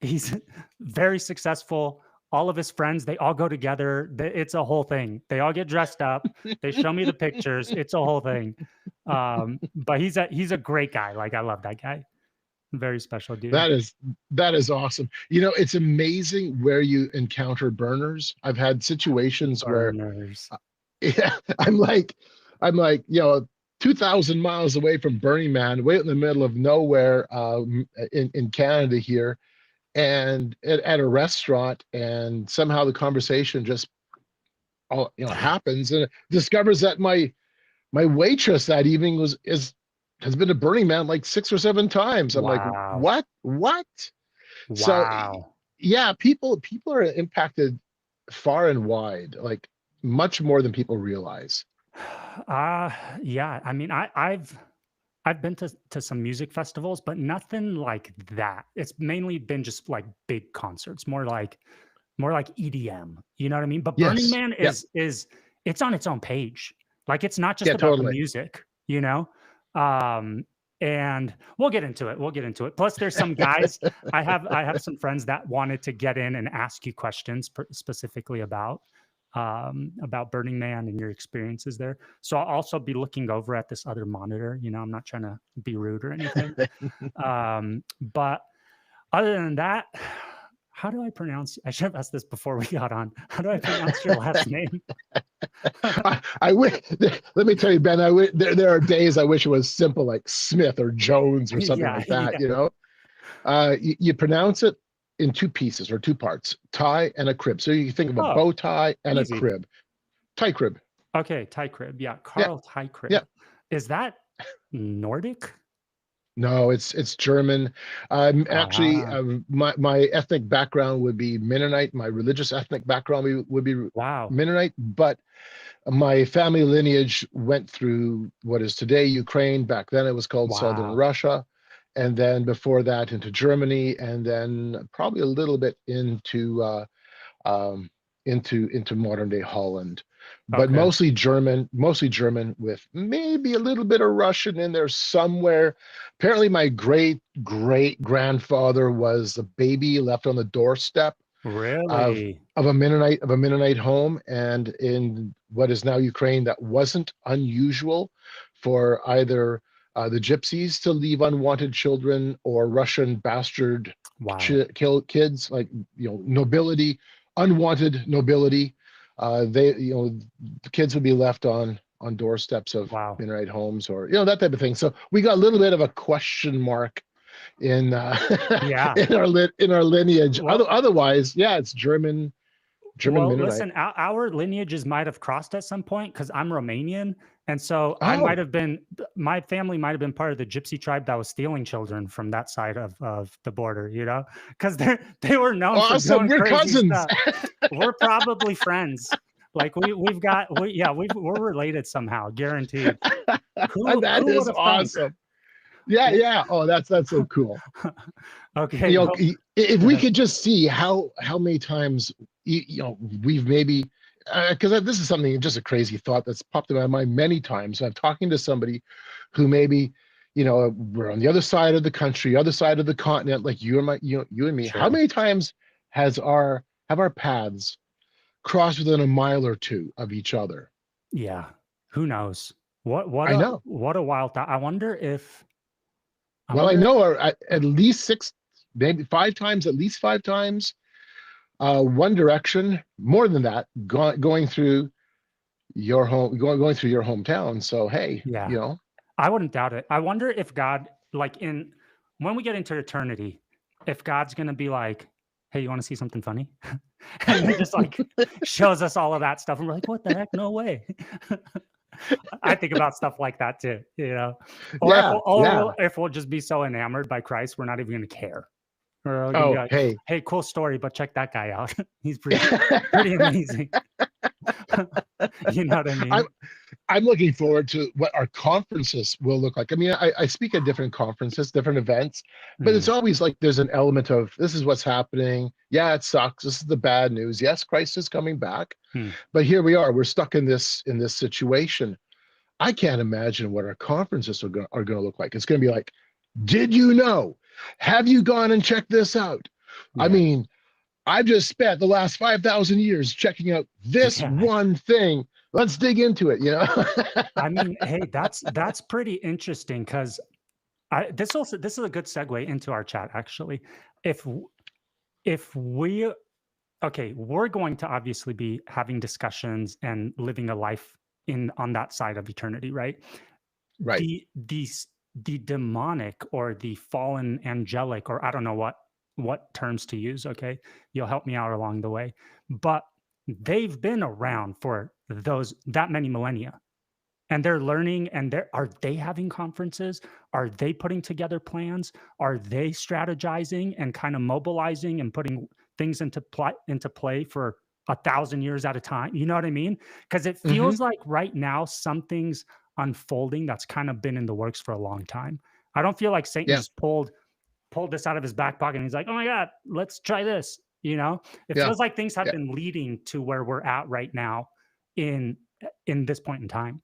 He's very successful. All of his friends, they all go together. It's a whole thing. They all get dressed up. They show me the pictures. It's a whole thing. But he's a great guy. Like, I love that guy. Very special dude. That is awesome. You know, it's amazing where you encounter burners. I've had situations Burners. where, yeah, I'm like, 2,000 miles away from Burning Man, way in the middle of nowhere, in Canada here, and at a restaurant, and somehow the conversation just happens, and it discovers that my waitress that evening has been to Burning Man like 6 or 7 times. I'm like, what? Wow. So yeah, people are impacted far and wide, like much more than people realize. Yeah. I mean, I've been to some music festivals, but nothing like that. It's mainly been just like big concerts, more like EDM. You know what I mean? But Burning Man is it's on its own page. Like, it's not just about the music, you know? And we'll get into it. Plus, there's some guys, I have some friends that wanted to get in and ask you questions specifically about Burning Man and your experiences there. So I'll also be looking over at this other monitor. You know, I'm not trying to be rude or anything. But other than that, how do I pronounce? I should have asked this before we got on. How do I pronounce your last name? I wish. Let me tell you, Ben. There are days I wish it was simple, like Smith or Jones or something like that. You know, you pronounce it in 2 pieces or 2 parts: tie and a crib. So you think of a bow tie and a crib. Teichrib. Okay, Teichrib. Yeah, Carl Teichrib. Yeah. Is that Nordic? No, it's German. Actually, my ethnic background would be Mennonite. My religious ethnic background would be Mennonite, but my family lineage went through what is today Ukraine. Back then it was called Southern Russia, and then before that into Germany, and then probably a little bit into modern day Holland. But mostly German with maybe a little bit of Russian in there somewhere. Apparently my great grandfather was a baby left on the doorstep of a Mennonite home, and in what is now Ukraine, that wasn't unusual for either the gypsies to leave unwanted children, or Russian bastard kill kids, like, nobility, unwanted nobility. The kids would be left on doorsteps of Mennonite homes, or that type of thing. So we got a little bit of a question mark in in our lineage. Otherwise, it's German Mennonite. Listen, our lineages might have crossed at some point, because I'm Romanian, and so my family might have been part of the gypsy tribe that was stealing children from that side of the border, because they were known for doing crazy stuff. We're probably friends. Like, we're related somehow, guaranteed. That is awesome. Yeah. Oh, that's so cool. Okay. If we could just see how many times we've maybe, because this is something, just a crazy thought that's popped in my mind many times. I'm talking to somebody who maybe, we're on the other side of the country, other side of the continent, like you and me. Sure. How many times have our paths crossed within a mile or 2 of each other? Yeah. Who knows? What I know. What a wild thought. I wonder if. I know at least 6, maybe 5 times, at least 5 times. One direction, more than that, going through your home, going through your hometown. So hey, I wouldn't doubt it. I wonder if God, like, when we get into eternity, if God's gonna be like, "Hey, you want to see something funny?" And he just like shows us all of that stuff, and we're like, "What the heck? No way!" I think about stuff like that too, or if we'll just be so enamored by Christ, we're not even going to care. Like, hey, cool story, but check that guy out. He's pretty amazing. You know what I mean? I'm looking forward to what our conferences will look like. I mean, I speak at different conferences, different events, but it's always like there's an element of, this is what's happening. Yeah, it sucks. This is the bad news. Yes, Christ is coming back. But here we are. We're stuck in this situation. I can't imagine what our conferences are going to look like. It's going to be like, did you know? Have you gone and checked this out? I Yeah. mean, I've just spent the last 5,000 years checking out this Yeah. one thing. Let's dig into it, you know? I mean, hey, that's pretty interesting because this is a good segue into our chat actually. If if we okay, we're going to obviously be having discussions and living a life in on that side of eternity, right? Right. The demonic or the fallen angelic, or I don't know what terms to use, okay? You'll help me out along the way. But they've been around for that many millennia. And they're learning, and are they having conferences? Are they putting together plans? Are they strategizing and kind of mobilizing and putting things into play for 1,000 years at a time? You know what I mean? Because it Mm-hmm. feels like right now something's unfolding that's kind of been in the works for a long time. I don't feel like Satan Yeah. just pulled this out of his back pocket and he's like, "Oh my God, let's try this." You know, it Yeah. feels like things have Yeah. been leading to where we're at right now in this point in time.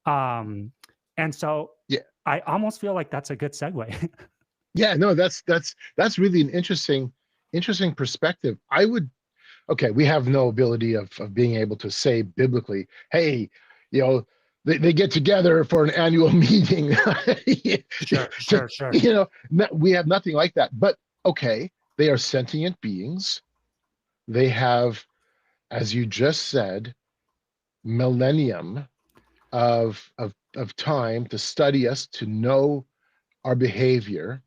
And so Yeah. I almost feel like that's a good segue. Yeah. No, that's really an interesting perspective. I would, okay, we have no ability of being able to say biblically, hey, you know, they get together for an annual meeting. Sure, To, sure, sure. you know, we have nothing like that. But okay, they are sentient beings. They have, as you just said, millennium of time to study us, to know our behavior.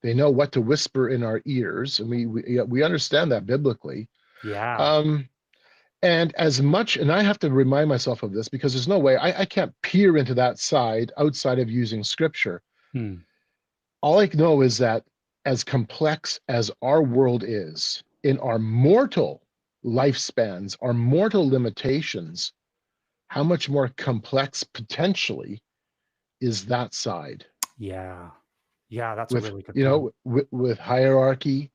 They know what to whisper in our ears, and we understand that biblically. Yeah. Um, and as much, and I have to remind myself of this because there's no way I can't peer into that side outside of using scripture. Hmm. All I know is that as complex as our world is in our mortal lifespans, our mortal limitations, how much more complex potentially is that side Yeah. Yeah, that's a with, really good you point. know, with hierarchy,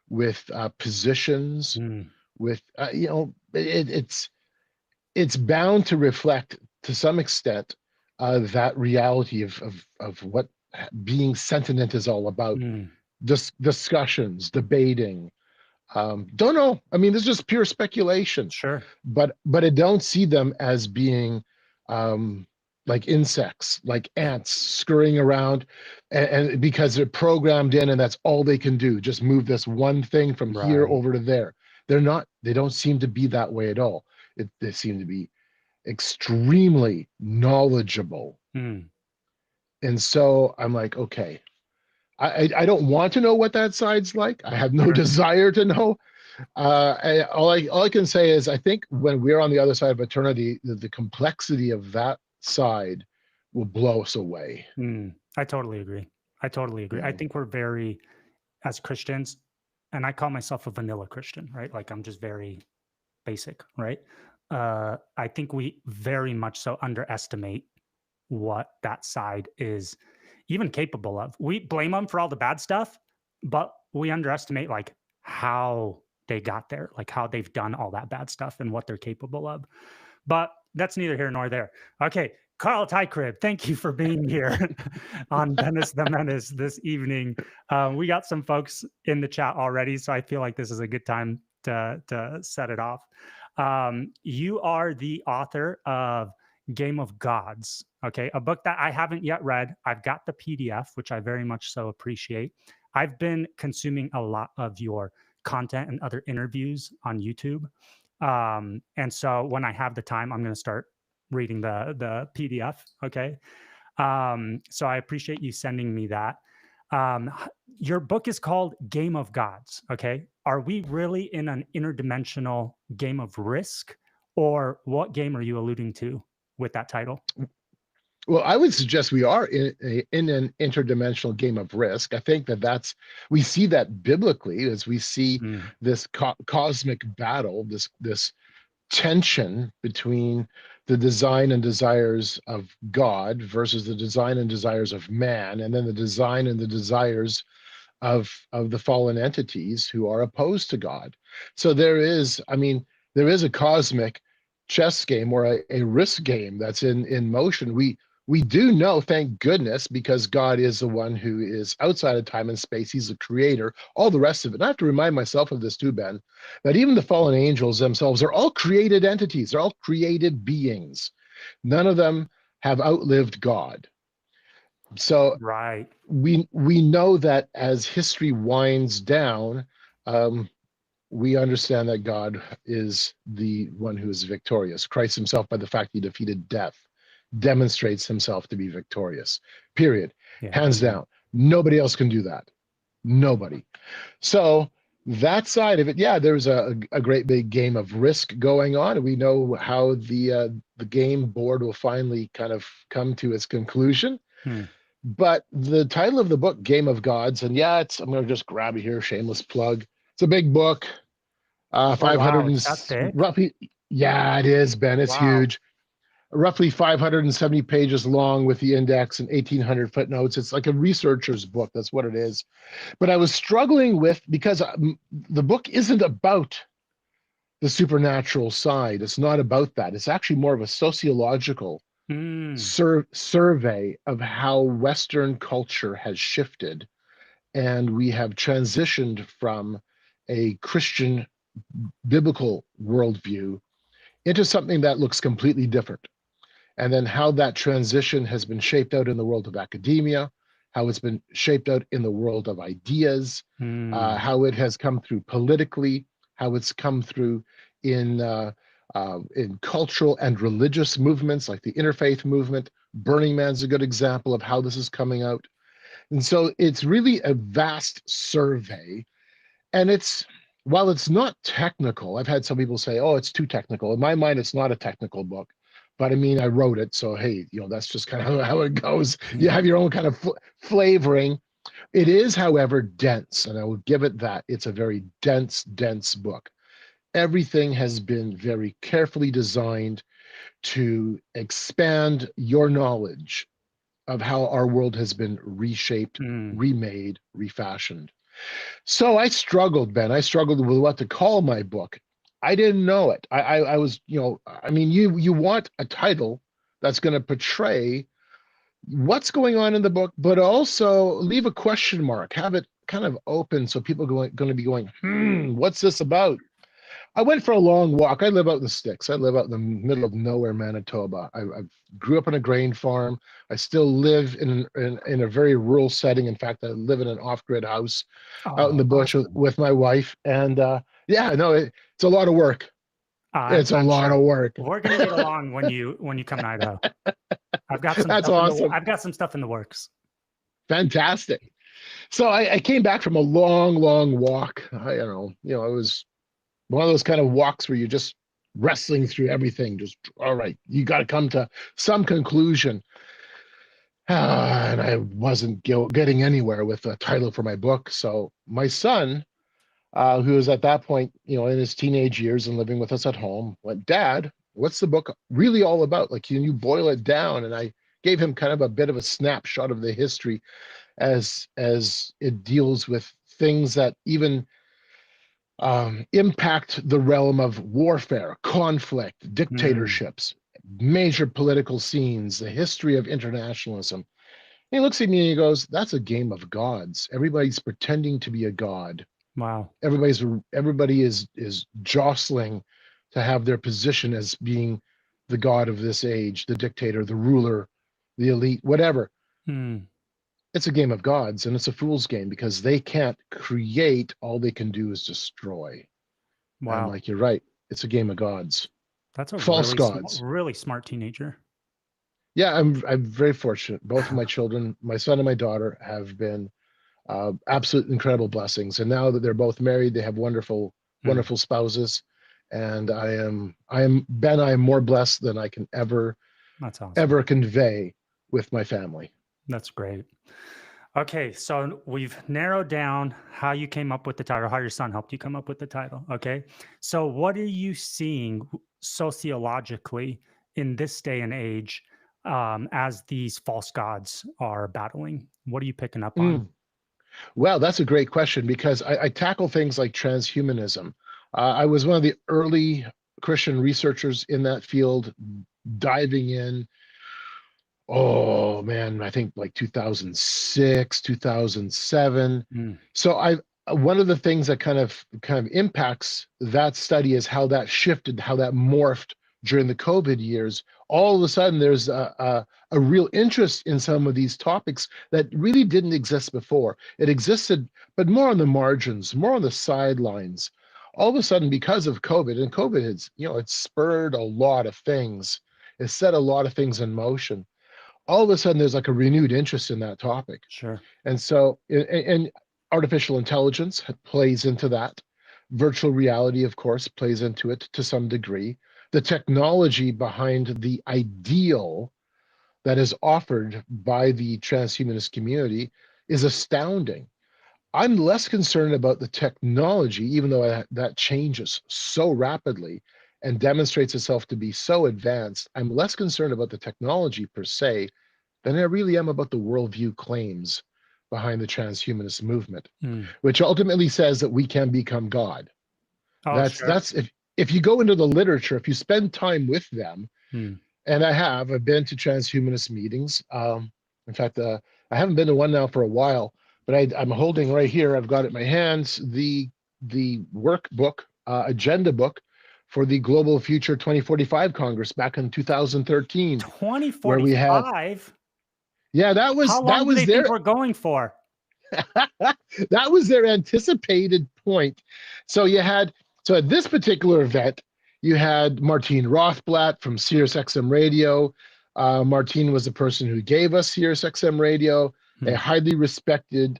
with positions, Hmm. with you know, it's bound to reflect to some extent that reality of what being sentient is all about. Hmm. Discussions, debating. Don't know. I mean, this is just pure speculation. Sure. But I don't see them as being um, like insects, like ants scurrying around, and because they're programmed in, and that's all they can do, just move this one thing from here Right. over to there. They're not. They don't seem to be that way at all. They seem to be extremely knowledgeable, Hmm. and so I'm like, okay, I don't want to know what that side's like. I have no Sure. desire to know. All I can say is I think when we're on the other side of eternity, the complexity of that side will blow us away. Hmm. I totally agree. I totally agree. I Mm. think we're very, as Christians, and I call myself a vanilla Christian, right? Like I'm just very basic, right? I think we very much so underestimate what that side is even capable of. We blame them for all the bad stuff, but we underestimate like how they got there, like how they've done all that bad stuff and what they're capable of. But that's neither here nor there. Okay, Carl Teichrib, thank you for being here on Dennis the Menace this evening. We got some folks in the chat already, so I feel like this is a good time to set it off. You are the author of Game of Gods, okay, a book that I haven't yet read. I've got the PDF, which I very much so appreciate. I've been consuming a lot of your content and other interviews on YouTube. And so when I have the time, I'm going to start reading the PDF. Okay. So I appreciate you sending me that. Um, your book is called Game of Gods. Okay. Are we really in an interdimensional game of risk, or what game are you alluding to with that title? Well, I would suggest we are in an interdimensional game of risk. I think we see that biblically as we see Mm, this cosmic battle, this tension between the design and desires of God versus the design and desires of man, and then the design and the desires of the fallen entities who are opposed to God. So there is, I mean, there is a cosmic chess game or a risk game that's in motion. We do know, thank goodness, because God is the one who is outside of time and space. He's the creator, all the rest of it. And I have to remind myself of this too, Ben, that even the fallen angels themselves are all created entities. They're all created beings. None of them have outlived God. So Right. we know that as history winds down, we understand that God is the one who is victorious. Christ himself, by the fact he defeated death, demonstrates himself to be victorious, period. Yeah. Hands down. Nobody else can do that. Nobody. So that side of it, yeah, there's a great big game of Risk going on. We know how the game board will finally kind of come to its conclusion. But the title of the book, Game of Gods, and yeah, I'm going to just grab it here, shameless plug. It's a big book, 500 wow, it's that thick? roughly. Yeah, it is, Ben. It's huge. Roughly 570 pages long with the index and 1,800 footnotes. It's like a researcher's book. That's what it is. But I was struggling with, because the book isn't about the supernatural side. It's not about that. It's actually more of a sociological survey of how Western culture has shifted. And we have transitioned from a Christian biblical worldview into something that looks completely different. And then how that transition has been shaped out in the world of academia, how it's been shaped out in the world of ideas, how it has come through politically, how it's come through in cultural and religious movements like the interfaith movement. Burning Man's a good example of how this is coming out. And so it's really a vast survey. And while it's not technical, I've had some people say, oh, it's too technical. In my mind, it's not a technical book. But I mean, I wrote it, so hey, that's just kind of how it goes. You have your own kind of flavoring. It is, however, dense, and I will give it that. It's a very dense book. Everything has been very carefully designed to expand your knowledge of how our world has been reshaped, remade, refashioned. So I struggled, Ben. I struggled with what to call my book. I didn't know it. I was, I mean, you want a title that's going to portray what's going on in the book, but also leave a question mark, have it kind of open so people are going to be going, what's this about? I went for a long walk. I live out in the sticks. I live out in the middle of nowhere, Manitoba. I grew up on a grain farm. I still live in a very rural setting. In fact, I live in an off-grid house out in the bush with my wife. And it's a lot of work. It's a lot of work. We're gonna get along when you come to Idaho. I've got some. That's awesome. I've got some stuff in the works. Fantastic. So I came back from a long walk. I don't know. It was one of those kind of walks where you're just wrestling through everything. Just, all right, you got to come to some conclusion. And I wasn't getting anywhere with the title for my book. So my son, who was at that point, in his teenage years and living with us at home, went, Dad, what's the book really all about? Like, can you boil it down? And I gave him kind of a bit of a snapshot of the history as it deals with things that even impact the realm of warfare, conflict, dictatorships, major political scenes, the history of internationalism. And he looks at me and he goes, that's a game of gods. Everybody's pretending to be a god. Wow. Everybody is jostling to have their position as being the god of this age, the dictator, the ruler, the elite, whatever. It's a game of gods, and it's a fool's game because they can't create. All they can do is destroy. Wow. I'm like, you're right. It's a game of gods. That's a false gods. Really smart teenager. Yeah, I'm very fortunate. Both of my children, my son and my daughter, have been absolute incredible blessings. And now that they're both married, they have wonderful spouses. And I am more blessed than I can ever convey with my family. That's great. Okay, so we've narrowed down how you came up with the title, how your son helped you come up with the title. Okay, so what are you seeing sociologically in this day and age as these false gods are battling? What are you picking up on? Well, that's a great question because I tackle things like transhumanism. I was one of the early Christian researchers in that field, diving in. oh man, I think like 2006, 2007. Mm, So I one of the things that kind of impacts that study is how that shifted, how that morphed during the COVID years. All of a sudden, there's a real interest in some of these topics that really didn't exist before. It existed, but more on the margins, more on the sidelines. All of a sudden, because of COVID, and COVID has, it's spurred a lot of things. It set a lot of things in motion. All of a sudden, there's like a renewed interest in that topic. sure. And so, and artificial intelligence plays into that. Virtual reality, of course, plays into it to some degree. The technology behind the ideal that is offered by the transhumanist community is astounding. I'm less concerned about the technology, even though that changes so rapidly and demonstrates itself to be so advanced. I'm less concerned about the technology per se than I really am about the worldview claims behind the transhumanist movement, Mm. which ultimately says that we can become God. Oh, sure. That's if you go into the literature, if you spend time with them, Mm. and I've been to transhumanist meetings. In fact, I haven't been to one now for a while, but I'm holding right here. I've got it in my hands the workbook, agenda book for the Global Future 2045 Congress back in 2013, where we had 2045? yeah How long that do was they think their we're going for? that was their anticipated point. So you had so at this particular event, you had Martine Rothblatt from SiriusXM Radio. Martine was the person who gave us SiriusXM Radio, a highly respected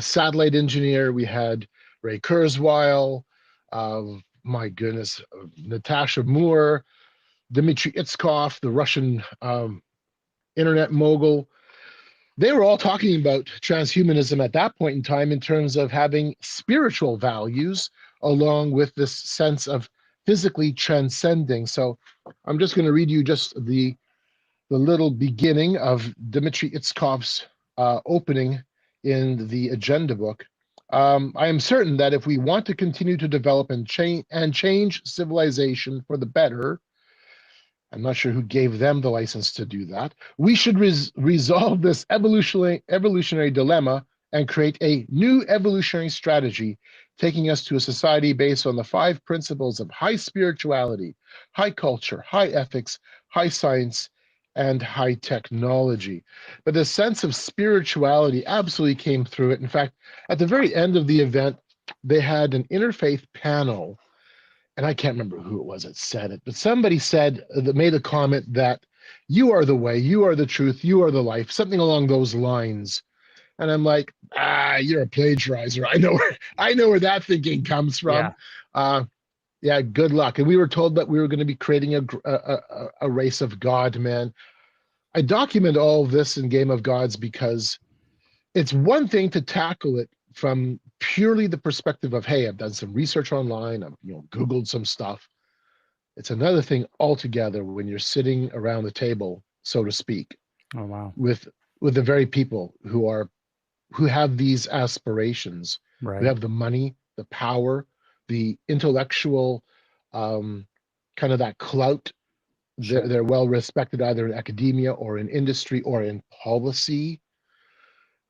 satellite engineer. We had Ray Kurzweil, my goodness, Natasha Moore, Dmitry Itskov, the Russian internet mogul. They were all talking about transhumanism at that point in time in terms of having spiritual values along with this sense of physically transcending. So I'm just going to read you just the little beginning of Dmitry Itskov's opening in the agenda book. I am certain that if we want to continue to develop and change civilization for the better, I'm not sure who gave them the license to do that. We should resolve this evolutionary dilemma and create a new evolutionary strategy, taking us to a society based on the 5 principles of high spirituality, high culture, high ethics, high science, and high technology. But the sense of spirituality absolutely came through it. In fact, at the very end of the event, they had an interfaith panel, and I can't remember who it was that said it, but somebody said that made a comment that you are the way, you are the truth, you are the life, something along those lines. And I'm like, you're a plagiarizer. I know where that thinking comes from. Yeah. Yeah, good luck. And we were told that we were going to be creating a race of God, man. I document all of this in Game of Gods because it's one thing to tackle it from purely the perspective of, hey, I've done some research online, I've Googled some stuff. It's another thing altogether when you're sitting around the table, so to speak, Oh, wow. with the very people who have these aspirations, who Right. have the money, the power, the intellectual kind of that clout. Sure. They're well respected either in academia or in industry or in policy,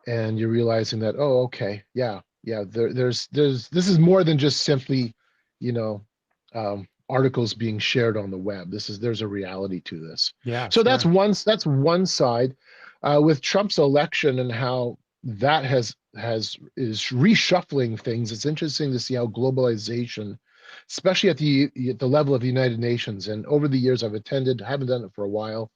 and you're realizing that, oh, okay, yeah, there's this is more than just simply, you know, articles being shared on the web. There's a reality to this. Yeah, So that's sure. one side. With Trump's election and how that is reshuffling things. It's interesting to see how globalization, especially at the level of the United Nations, and over the years I haven't done it for a while.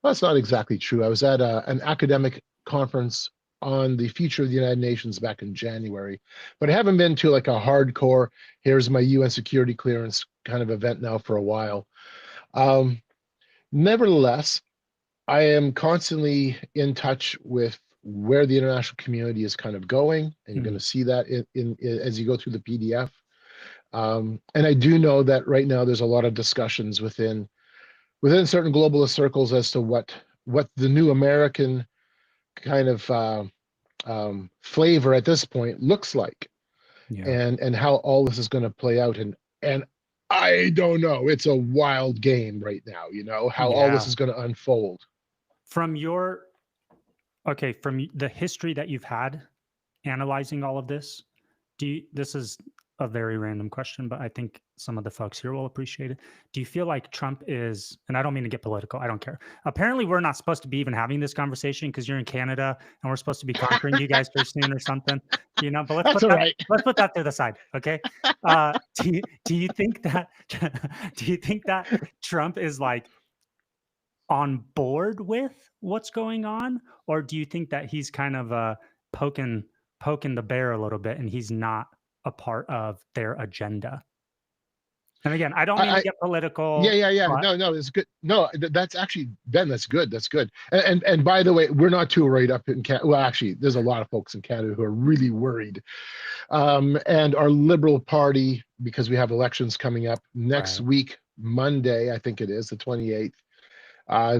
Well, that's not exactly true. I was at an academic conference on the future of the United Nations back in January, but I haven't been to like a hardcore, here's my UN security clearance kind of event now for a while. Nevertheless, I am constantly in touch with where the international community is kind of going, and you're going to see that in as you go through the PDF. And I do know that right now there's a lot of discussions within certain globalist circles as to what the new American kind of flavor at this point looks like, Yeah. and how all this is going to play out. And I don't know. It's a wild game right now. How all this Yeah. is going to unfold. from your from the history that you've had analyzing all of this, this is a very random question, but I think some of the folks here will appreciate it. Do you feel like Trump is, and I don't mean to get political, I don't care. Apparently we're not supposed to be even having this conversation because you're in Canada and we're supposed to be conquering you guys pretty soon or something, but let's put that to the side. Okay. Do you think that, Trump is like on board with what's going on? Or do you think that he's kind of poking the bear a little bit and he's not a part of their agenda? And again, I don't mean to get political. Yeah. But... No, it's good. No, that's actually, Ben, that's good. That's good. And by the way, we're not too worried up in Canada. Well, actually, there's a lot of folks in Canada who are really worried. And our Liberal Party, because we have elections coming up next week, Monday, I think it is, the 28th,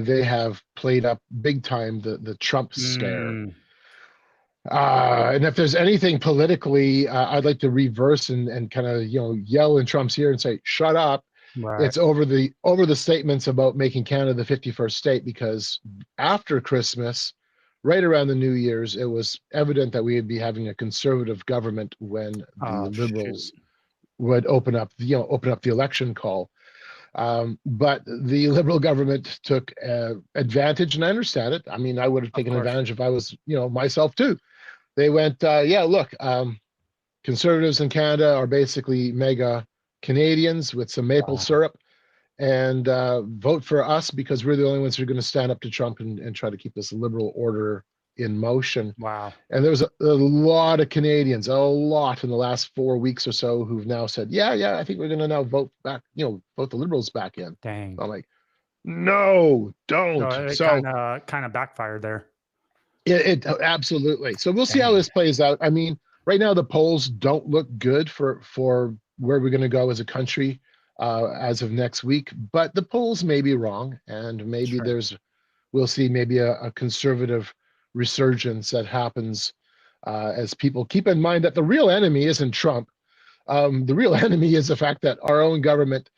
they have played up big time the Trump scare. And if there's anything politically, I'd like to reverse and kind of yell in Trump's ear and say, "Shut up!" Right. It's over the statements about making Canada the 51st state, because after Christmas, right around the New Year's, it was evident that we would be having a conservative government when the Liberals would open up the election call. But the Liberal government took advantage, and I understand it. I mean, I would have taken advantage if I was, myself too. They went, look, conservatives in Canada are basically mega Canadians with some maple syrup, and vote for us because we're the only ones who are going to stand up to Trump and try to keep this liberal order in motion. Wow. And there was a lot of Canadians, a lot in the last 4 weeks or so, who've now said, yeah, I think we're going to now vote back, vote the Liberals back in. Dang. So I'm like, no, don't. So it kind of backfired there. It absolutely. So we'll see how this plays out. I mean, right now the polls don't look good for where we're going to go as a country as of next week, but the polls may be wrong, and maybe we'll see maybe a conservative resurgence that happens as people keep in mind that the real enemy isn't Trump. The real enemy is the fact that our own government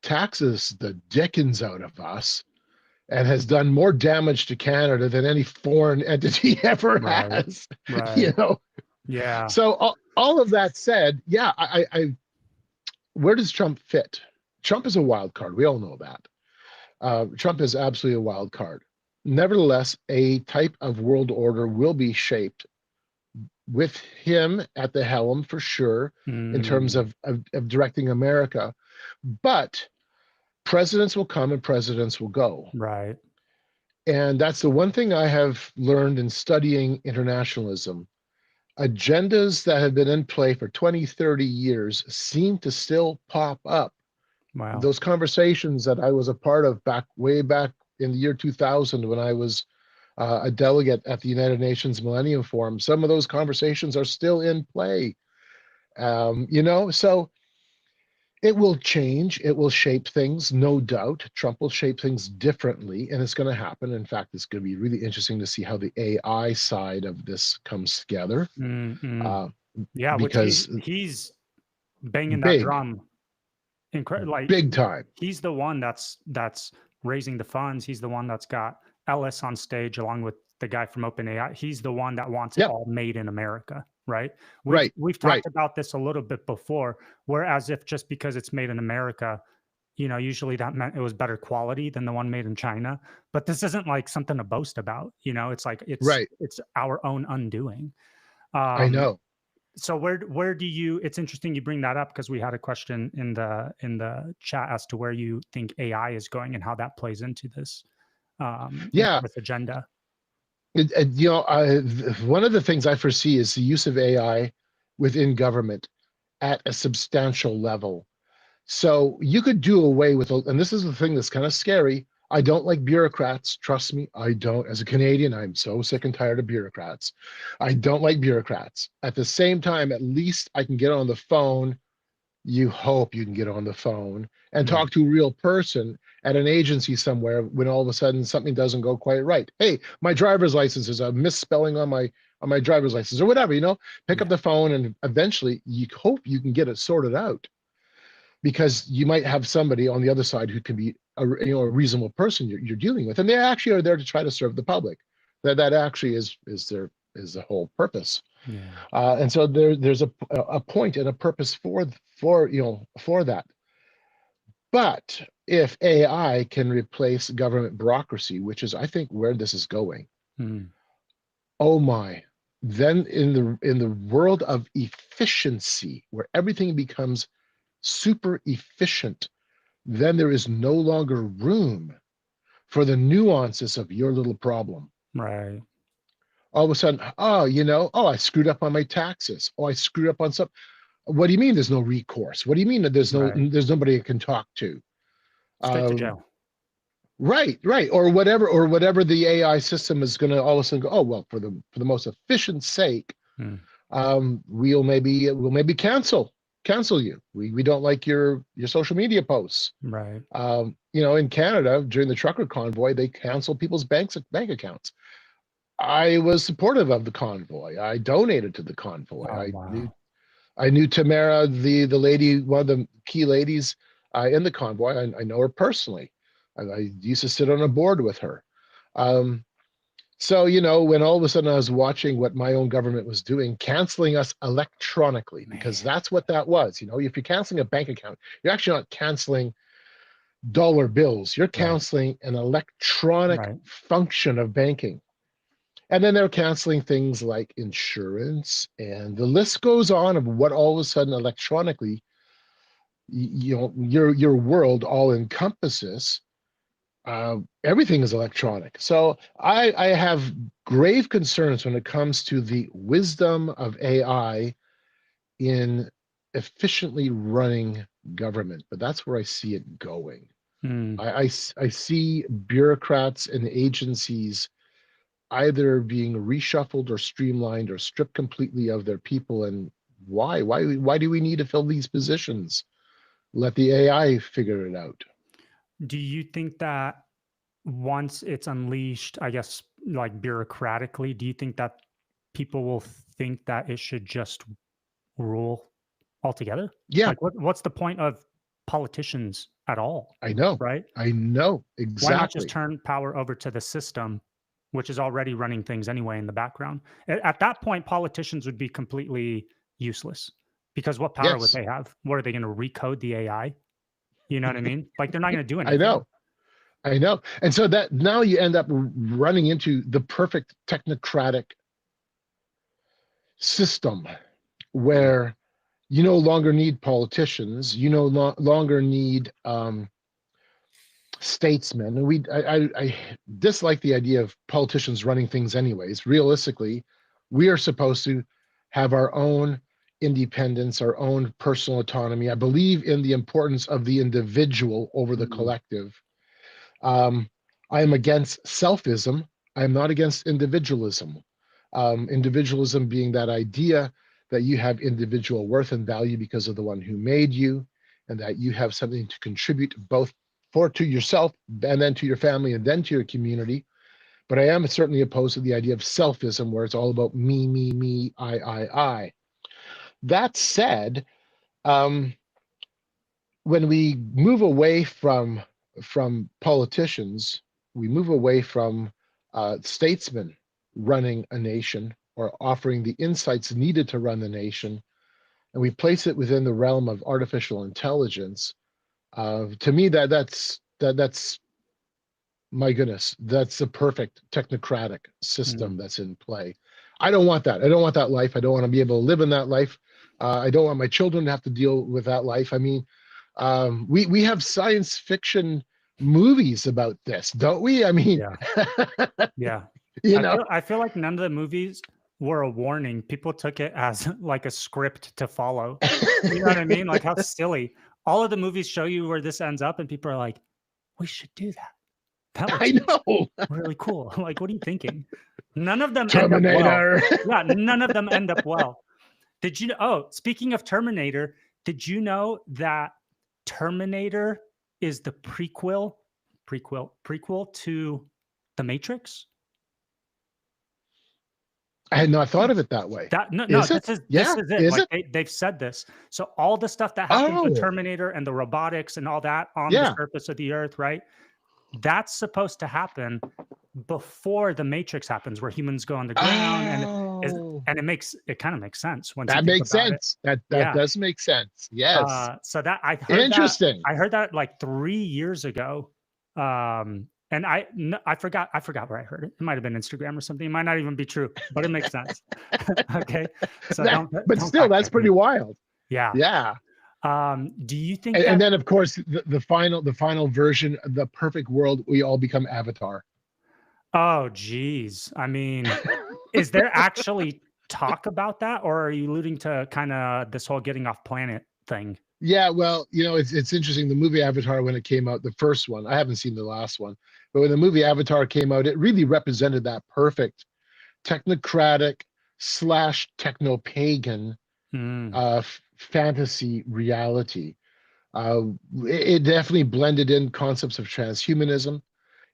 taxes the dickens out of us and has done more damage to Canada than any foreign entity ever has. Right. Yeah. So all of that said, I where does Trump fit? Trump is a wild card. We all know that. Trump is absolutely a wild card. Nevertheless, a type of world order will be shaped with him at the helm for sure, in terms of directing America. But presidents will come and presidents will go. Right. And that's the one thing I have learned in studying internationalism. Agendas that have been in play for 20, 30 years seem to still pop up. Wow. Those conversations that I was a part of way back in the year 2000, when I was a delegate at the United Nations Millennium Forum, some of those conversations are still in play. So it will change. It will shape things, no doubt. Trump will shape things differently, and it's going to happen. In fact, it's going to be really interesting to see how the AI side of this comes together. Because he's banging that drum, big time. He's the one that's raising the funds. He's the one that's got Ellis on stage along with the guy from OpenAI. He's the one that wants it all made in America. Right. We've talked about this a little bit before, whereas if just because it's made in America, usually that meant it was better quality than the one made in China. But this isn't like something to boast about. It's like it's our own undoing. I know. So where do you? It's interesting you bring that up, because we had a question in the chat as to where you think AI is going and how that plays into this. This agenda. One of the things I foresee is the use of AI within government at a substantial level. So you could do away with, and this is the thing that's kind of scary. I don't like bureaucrats. Trust me, I don't. As a Canadian, I'm so sick and tired of bureaucrats. I don't like bureaucrats. At the same time, at least I can get on the phone. You hope you can get on the phone and talk to a real person at an agency somewhere when all of a sudden something doesn't go quite right. Hey, my driver's license is a misspelling on my driver's license, or whatever, pick up the phone, and eventually you hope you can get it sorted out, because you might have somebody on the other side who can be a reasonable person you're dealing with, and they actually are there to try to serve the public. That actually is the whole purpose. Yeah. And so there's a point and a purpose for that. But if AI can replace government bureaucracy, which is I think where this is going, oh my, then in the world of efficiency, where everything becomes super efficient, then there is no longer room for the nuances of your little problem. Right. All of a sudden, I screwed up on my taxes. Oh, I screwed up on something. What do you mean there's no recourse? What do you mean that there's nobody I can talk to? Straight to jail. Right. Or whatever the AI system is going to all of a sudden go, oh, well, for the most efficient sake, we'll maybe cancel you. We don't like your social media posts. Right. In Canada during the trucker convoy, they canceled people's bank accounts. I was supportive of the convoy. I donated to the convoy. I knew Tamara, the lady, one of the key ladies in the convoy. I know her personally. I used to sit on a board with her. So, when all of a sudden I was watching what my own government was doing, canceling us electronically, because that's what that was. If you're canceling a bank account, you're actually not canceling dollar bills. You're canceling an electronic function of banking. And then they're canceling things like insurance, and the list goes on of what all of a sudden electronically, your world all encompasses. Everything is electronic. So I have grave concerns when it comes to the wisdom of AI in efficiently running government, but that's where I see it going. I see bureaucrats and agencies either being reshuffled or streamlined or stripped completely of their people. And why do we need to fill these positions? Let the AI figure it out. Do you think that once it's unleashed, I guess, like bureaucratically, do you think that people will think that it should just rule altogether? Yeah. Like what's the point of politicians at all? I know. Right? I know. Exactly. Why not just turn power over to the system, which is already running things anyway in the background? At that point, politicians would be completely useless, because what power would they have? What are they going to recode the AI? You know what I mean? Like they're not going to do anything. I know. And so that now you end up running into the perfect technocratic system where you no longer need politicians, you no longer need statesmen. And I dislike the idea of politicians running things anyways. Realistically, we are supposed to have our own independence, our own personal autonomy. I believe in the importance of the individual over the collective. I am against selfism. I am not against individualism. Individualism being that idea that you have individual worth and value because of the one who made you, and that you have something to contribute both to yourself and then to your family and then to your community. But I am certainly opposed to the idea of selfism, where it's all about me, I. That said, when we move away from politicians, we move away from statesmen running a nation or offering the insights needed to run the nation, and we place it within the realm of artificial intelligence. To me, that's my goodness, that's the perfect technocratic system that's in play. I don't want that. I don't want that life. I don't want to be able to live in that life. I don't want my children to have to deal with that life. I mean, we have science fiction movies about this, don't we? I mean, yeah. You I feel like none of the movies were a warning. People took it as like a script to follow. You know what I mean? Like how silly. All of the movies show you where this ends up, and people are like, we should do that. That looks really cool. Like, what are you thinking? None of them Terminator. end up well. Yeah, none of them end up well. Did you know? Oh, speaking of Terminator, did you know that Terminator is the prequel to The Matrix? I had not thought of it that way. No, Is it? this Yeah. is it. Is Like it? they've said this. So all the stuff that happens with Oh, Terminator and the robotics and all that on the yeah. surface of the earth, right? That's supposed to happen before the Matrix happens, where humans go on the ground, Oh, and it kind of makes sense once you that think makes about it. sense. That Yeah. does make sense. Yes. So that Interesting. I heard that like 3 years ago. And I forgot where I heard it. It might have been Instagram or something. It might not even be true, but it makes sense. Okay. So But don't still, fact that's check me. pretty wild. Yeah. Yeah. Do you think And that then of course the final version, the perfect world, we all become Avatar. oh geez. I mean, is there actually talk about that, or are you alluding to kind of this whole getting off planet thing? Yeah, well, it's interesting. The movie Avatar, when it came out, the first one, I haven't seen the last one, but when the movie Avatar came out, it really represented that perfect technocratic slash techno-pagan Mm, fantasy reality. Uh, it definitely blended in concepts of transhumanism.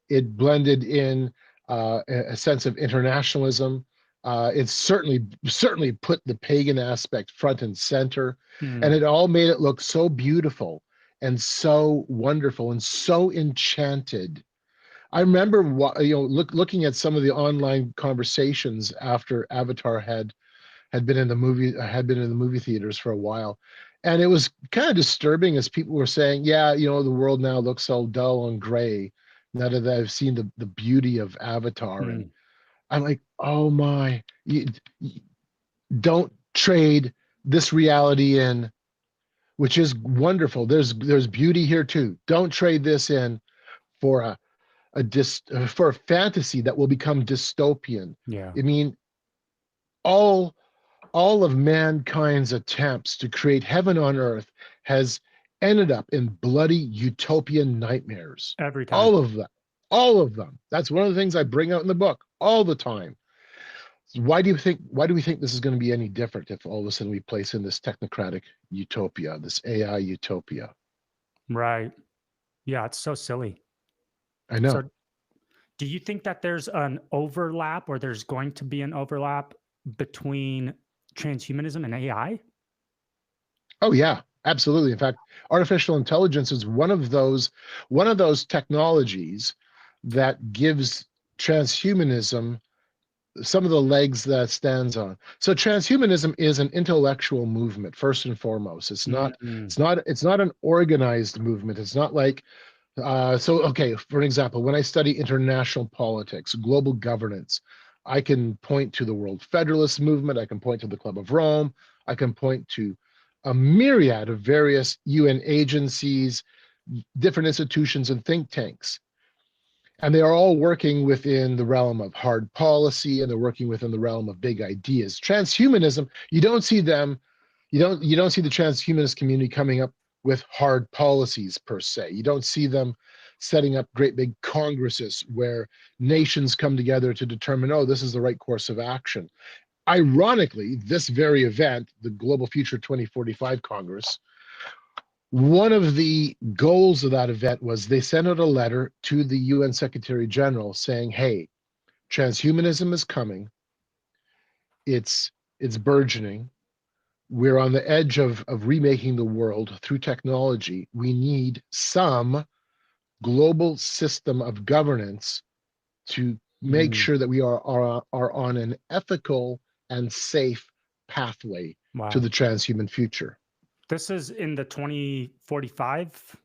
It blended in a sense of internationalism. It certainly put the pagan aspect front and center, and mm, it all made it look so beautiful and so wonderful and so enchanted. I remember looking at some of the online conversations after Avatar had been in the movie theaters for a while, and it was kind of disturbing as people were saying, yeah, the world now looks so dull and gray now that I've seen the beauty of Avatar. And mm. I'm like, oh my, you don't trade this reality in, which is wonderful. There's beauty here too. Don't trade this in for for a fantasy that will become dystopian. Yeah. I mean, all all of mankind's attempts to create heaven on earth has ended up in bloody utopian nightmares. Every time. All of them. All of them. That's one of the things I bring out in the book all the time. So why do we think this is going to be any different if all of a sudden we place in this technocratic utopia, this AI utopia? Right. Yeah, it's so silly. I know. So do you think that there's an overlap, or there's going to be an overlap between transhumanism and AI? Oh yeah, absolutely. In fact, artificial intelligence is one of those technologies that gives transhumanism some of the legs that it stands on. So transhumanism is an intellectual movement first and foremost. It's not Mm, it's not it's not an organized movement. It's not like okay, for example, when I study international politics, global governance, I can point to the World Federalist Movement, I can point to the Club of Rome, I can point to a myriad of various UN agencies, different institutions, and think tanks. And they are all working within the realm of hard policy, and they're working within the realm of big ideas. Transhumanism, you don't see the transhumanist community coming up with hard policies per se. You don't see them setting up great big congresses where nations come together to determine, oh, this is the right course of action. Ironically, this very event, the Global Future 2045 Congress, one of the goals of that event was they sent out a letter to the UN Secretary General saying, hey, transhumanism is coming. It's burgeoning. We're on the edge of remaking the world through technology. We need some global system of governance to make mm. sure that we are on an ethical and safe pathway to Wow. the transhuman future. This is in the 2045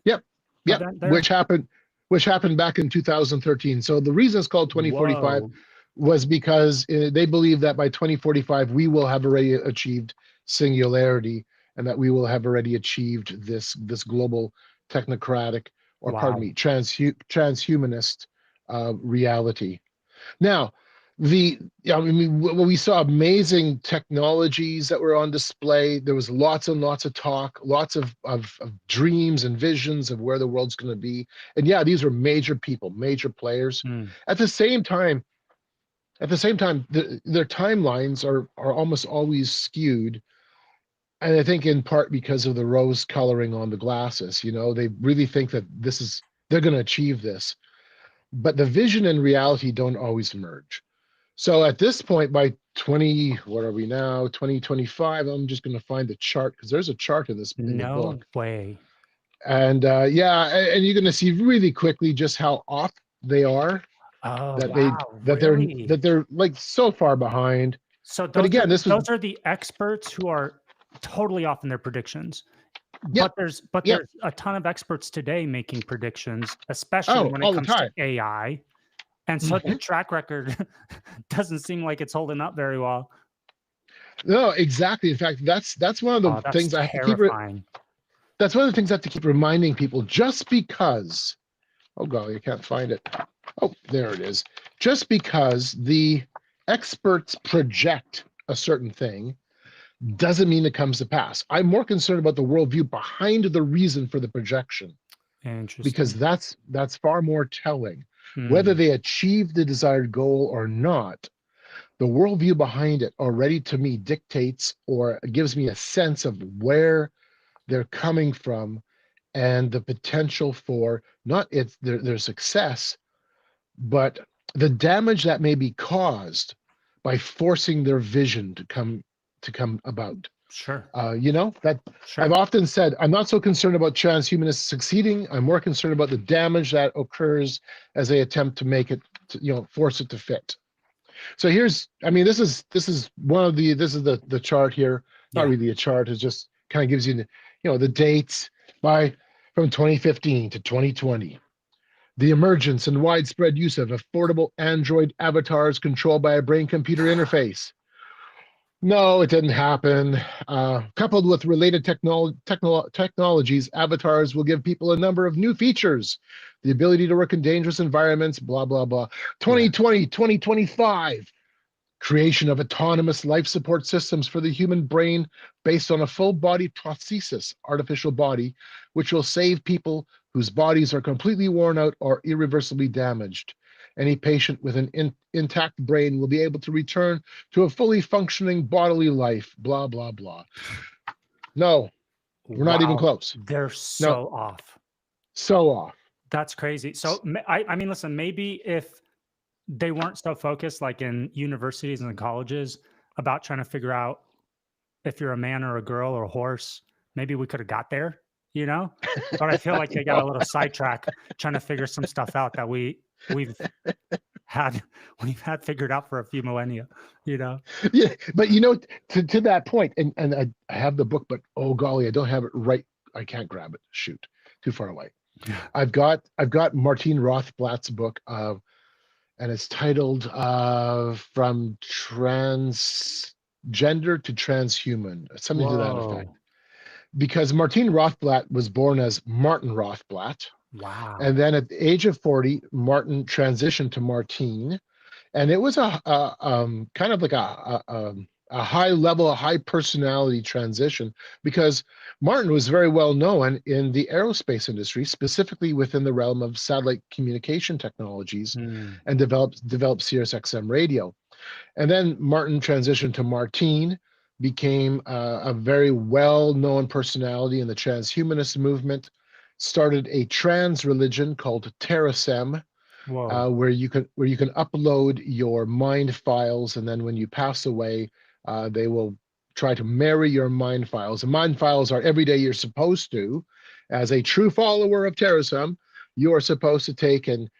Yep, yep. event there? Which happened back in 2013. So the reason it's called 2045 Whoa. was because they believe that by 2045 we will have already achieved singularity, and that we will have already achieved this global technocratic, or pardon Wow. me, transhumanist reality. Now, we saw amazing technologies that were on display. There was lots and lots of talk, lots of dreams and visions of where the world's going to be. And yeah, these are major people, major players. Mm, At the same time, their timelines are almost always skewed. And I think in part because of the rose coloring on the glasses. They really think that they're going to achieve this. But the vision and reality don't always merge. So at this point, by what are we now? 2025. I'm just going to find the chart because there's a chart in the No book. way. And yeah, and you're going to see really quickly just how off they are. Oh, That wow, really? they're like so far behind. So But again, those are the experts who are totally off in their predictions. yeah, But there's yeah. a ton of experts today making predictions, especially Oh, when it all the comes to time. AI. And so the track record doesn't seem like it's holding up very well. No, exactly. In fact, that's one of the That's things I have to keep. terrifying. That's one of the things I have to keep reminding people. Just because, oh golly, I can't find it. Oh, there it is. Just because the experts project a certain thing doesn't mean it comes to pass. I'm more concerned about the worldview behind the reason for the projection, because Interesting. that's far more telling. Whether Hmm. they achieve the desired goal or not, the worldview behind it already to me dictates or gives me a sense of where they're coming from and the potential for not their success, but the damage that may be caused by forcing their vision to come about. Sure. That Sure. I've often said, I'm not so concerned about transhumanists succeeding. I'm more concerned about the damage that occurs as they attempt to make it, force it to fit. So this is one of this is the chart here. Not Yeah. really a chart. It just kind of gives you the dates from 2015 to 2020. The emergence and widespread use of affordable Android avatars controlled by a brain-computer interface. No, it didn't happen. Coupled with related technologies, avatars will give people a number of new features, the ability to work in dangerous environments, blah, blah, blah. 2020, 2025, creation of autonomous life support systems for the human brain based on a full body prosthesis, artificial body, which will save people whose bodies are completely worn out or irreversibly damaged. Any patient with an intact brain will be able to return to a fully functioning bodily life, blah, blah, blah. No, we're not even Wow. close. They're No, so off. so off. That's crazy. So I mean, listen, maybe if they weren't so focused like in universities and colleges about trying to figure out if you're a man or a girl or a horse, maybe we could have got there, But I feel like they got a little sidetrack trying to figure some stuff out that we've had figured out for a few millennia, Yeah, but to that point, and I have the book, but oh golly, I don't have it right. I can't grab it. Shoot, too far away. I've got Martine Rothblatt's book, and it's titled "From Transgender to Transhuman," something to that effect. Whoa. Because Martine Rothblatt was born as Martin Rothblatt, Wow. and then at the age of 40, Martin transitioned to Martine, and it was a kind of like a high level, a high personality transition, because Martin was very well known in the aerospace industry, specifically within the realm of satellite communication technologies, and developed SiriusXM radio. And then Martin transitioned to Martine, became a very well-known personality in the transhumanist movement, started a trans religion called TerraSem, Whoa. where you can upload your mind files, and then when you pass away, they will try to marry your mind files. The mind files are every day you're supposed to, as a true follower of TerraSem, you are supposed to take and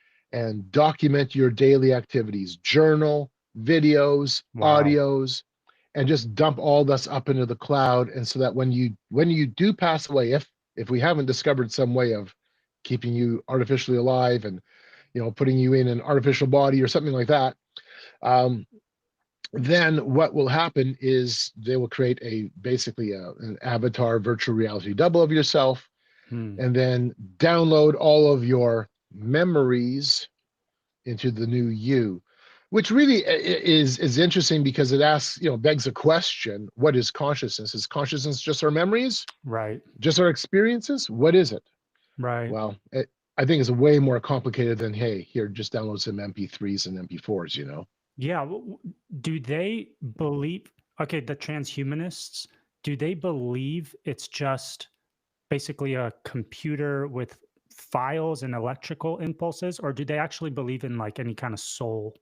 document your daily activities, journal, videos, Wow. audios, and just dump all this up into the cloud. And so that when you do pass away, if we haven't discovered some way of keeping you artificially alive and putting you in an artificial body or something like that, then what will happen is they will create basically an avatar virtual reality double of yourself, and then download all of your memories into the new you, which really is interesting, because it begs a question: what is consciousness? Is consciousness just our memories? Right. Just our experiences? What is it? Right. Well, I think it's way more complicated than, hey, here, just download some MP3s and MP4s. Yeah. Do they believe, okay, the transhumanists, do they believe it's just basically a computer with files and electrical impulses, or do they actually believe in like any kind of soul?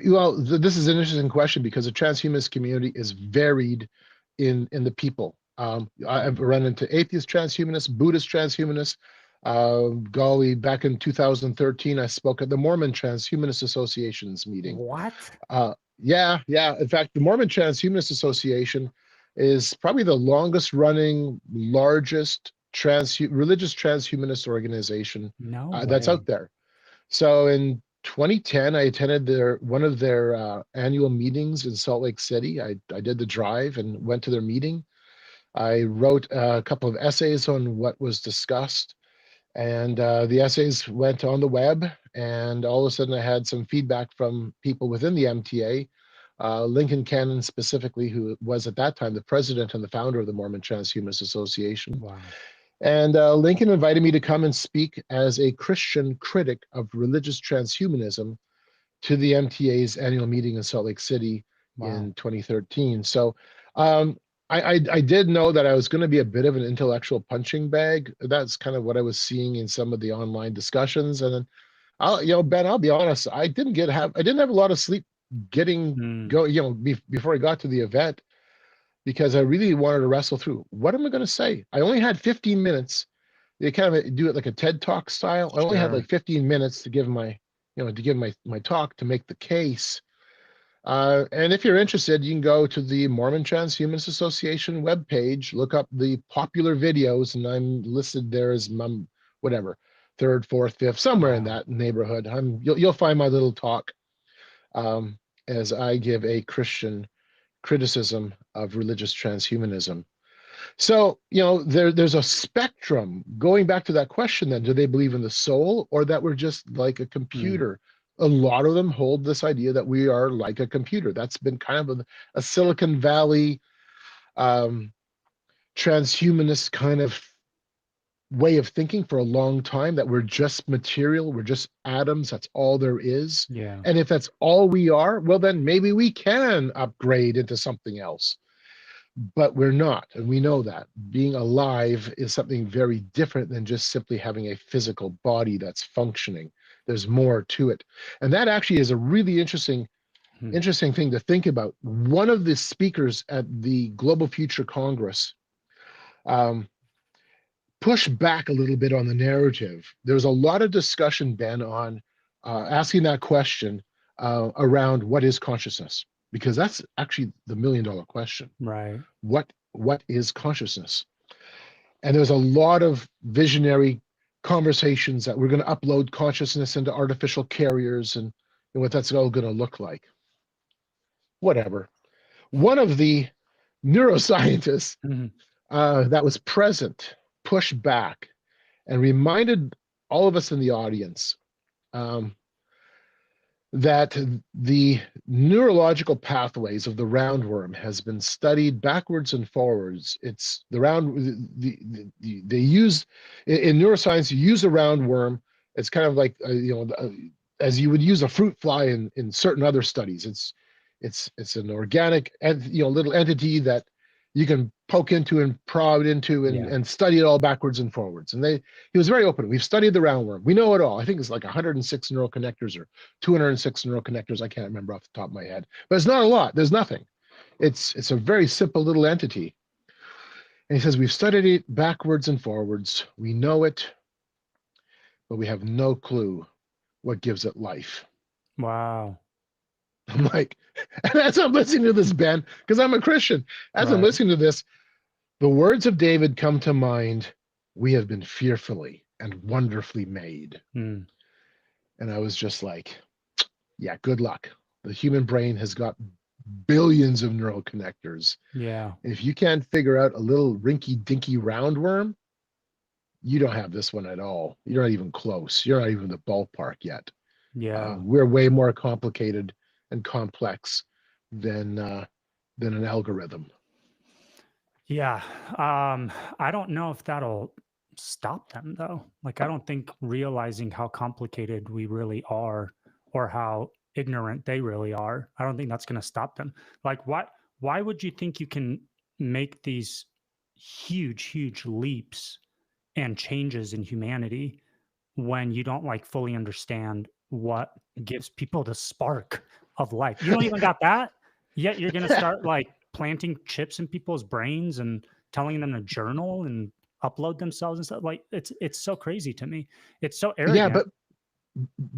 Well, this is an interesting question because the transhumanist community is varied in the people. I've run into atheist transhumanists, Buddhist transhumanists. Golly, back in 2013, I spoke at the Mormon Transhumanist Association's meeting. What? Yeah, yeah. In fact, the Mormon Transhumanist Association is probably the longest running, largest religious transhumanist organization No that's way. out there. So in 2010, I attended one of their annual meetings in Salt Lake City. I did the drive and went to their meeting. I wrote a couple of essays on what was discussed, and the essays went on the web. And all of a sudden, I had some feedback from people within the MTA. Lincoln Cannon, specifically, who was at that time the president and the founder of the Mormon Transhumanist Association. Wow. And Lincoln invited me to come and speak as a Christian critic of religious transhumanism to the MTA's annual meeting in Salt Lake City in 2013. So I did know that I was going to be a bit of an intellectual punching bag. That's kind of what I was seeing in some of the online discussions. And then, Ben, I'll be honest, I didn't have a lot of sleep before I got to the event, because I really wanted to wrestle through, what am I going to say? I only had 15 minutes. They kind of do it like a TED Talk style. I only had like 15 minutes to give my talk, to make the case. And if you're interested, you can go to the Mormon Transhumanist Association webpage, look up the popular videos, and I'm listed there as whatever, third, fourth, fifth, somewhere in that neighborhood. You'll find my little talk as I give a Christian criticism of religious transhumanism. So, there's a spectrum. Going back to that question then, do they believe in the soul, or that we're just like a computer? A lot of them hold this idea that we are like a computer. That's been kind of a Silicon Valley transhumanist kind of way of thinking for a long time, that we're just material, we're just atoms, that's all there is. Yeah. And if that's all we are, well, then maybe we can upgrade into something else. But we're not, and we know that. Being alive is something very different than just simply having a physical body that's functioning. There's more to it. And that actually is a really interesting thing to think about. One of the speakers at the Global Future Congress pushed back a little bit on the narrative. There's a lot of discussion, Ben, on asking that question around what is consciousness, because that's actually the million-dollar question. Right. What is consciousness? And there's a lot of visionary conversations that we're going to upload consciousness into artificial carriers, and what that's all going to look like. Whatever. One of the neuroscientists that was present pushed back and reminded all of us in the audience that the neurological pathways of the roundworm has been studied backwards and forwards. It's the they use in neuroscience, you use a roundworm. It's kind of like as you would use a fruit fly in certain other studies. It's an organic little entity that you can poke into and prod into and study it all backwards and forwards. And he was very open. We've studied the roundworm. We know it all. I think it's like 106 neural connectors or 206 neural connectors. I can't remember off the top of my head, but it's not a lot. There's nothing. It's a very simple little entity. And he says, we've studied it backwards and forwards. We know it, but we have no clue what gives it life. Wow. I'm like, and as I'm listening to this, Ben, because I'm a Christian, as I'm listening to this, the words of David come to mind. We have been fearfully and wonderfully made. And I was just like, yeah, good luck. The human brain has got billions of neural connectors. Yeah. And if you can't figure out a little rinky-dinky roundworm, you don't have this one at all. You're not even close. You're not even in the ballpark yet. Yeah. We're way more complicated and complex than an algorithm. Yeah. I don't know if that'll stop them though. Like, I don't think realizing how complicated we really are, or how ignorant they really are, I don't think that's going to stop them. Like, why would you think you can make these huge leaps and changes in humanity when you don't like fully understand what gives people the spark of life. You don't even got that yet. You're going to start like planting chips in people's brains and telling them to journal and upload themselves and stuff. Like it's so crazy to me. It's so arrogant. Yeah,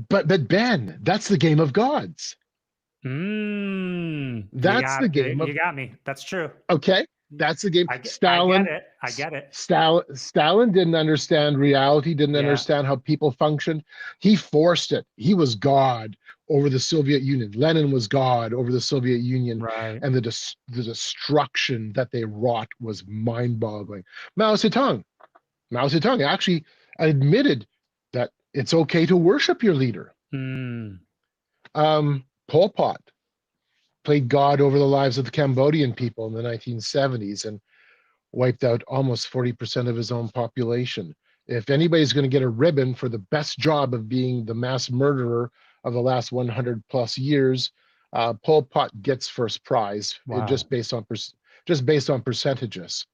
but Ben, that's the game of gods. That's the game of. You got me. That's true. Okay, that's the game. Stalin. I get it. Stalin didn't understand reality. Didn't understand how people functioned. He forced it. He was God over the Soviet Union. Lenin was God over the Soviet Union. Right. And the destruction that they wrought was mind-boggling. Mao Zedong actually admitted that it's okay to worship your leader. Pol Pot played God over the lives of the Cambodian people in the 1970s and wiped out almost 40% of his own population. If anybody's going to get a ribbon for the best job of being the mass murderer of the last 100 plus years, Pol Pot gets first prize. Wow. just based on percentages.